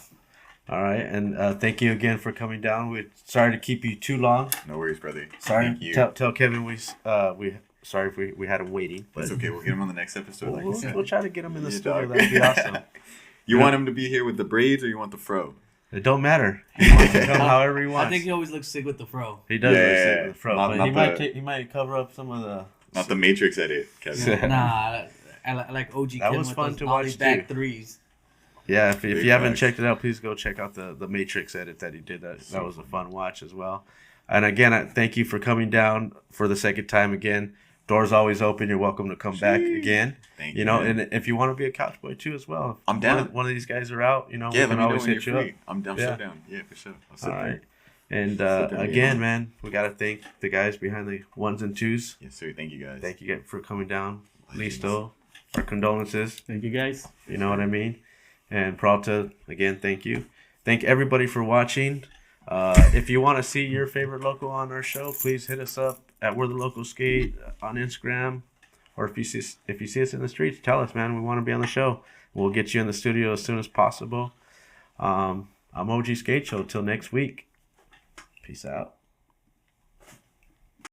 All right, and thank you again for coming down. We're sorry to keep you too long.
No worries, brother.
Sorry.
Thank you.
Tell Kevin we sorry if we had him waiting, but
It's okay. We'll get him on the next episode. Like I said.
we'll try to get him in the
Yeah,
studio.
dog.
That'd be awesome.
You want him to be here with the braids or you want the fro?
It don't matter. He wants to come however he wants.
I think he always looks sick with the fro.
he does.
Yeah,
look
yeah,
sick
yeah.
with fro,
Not-
but
not
he might cover up some of the.
Not the Matrix edit, Kevin.
Nah, I like OG
That
Kim
was
with
fun
those
to
ollie
watch,
back
too.
threes.
Yeah, if
Big
you haven't
facts.
checked it out, please go check out the Matrix edit that he did. That
So
was a fun watch as well. And again, I thank you for coming down for the second time again. Doors always open. You're welcome to come back
Sheesh.
again.
Thank
You know,
man.
and if you want to be a couch boy too as well,
I'm
if
down.
One of these guys are out. You know,
Yeah,
we
let
can
me know
always
when
hit
you're
you
free.
up.
I'm
Yeah.
so down. Yeah, for sure. I'll sit
All
there.
right. And
Sit there,
again,
yeah.
man, we got to thank the guys behind the ones and twos.
Yes, sir. Thank you guys.
Thank you guys for coming down.
Legends.
Listo, our condolences.
Thank you, guys.
You know what I mean? And Peralta, again, thank you. Thank everybody for watching. If you want to see your favorite local on our show, please hit us up at We're the Locals Sk8 on Instagram. Or if you see us in the streets, tell us, man. We want to be on the show. We'll get you in the studio as soon as possible. I'm OG Skate Show. Till next week. Peace out.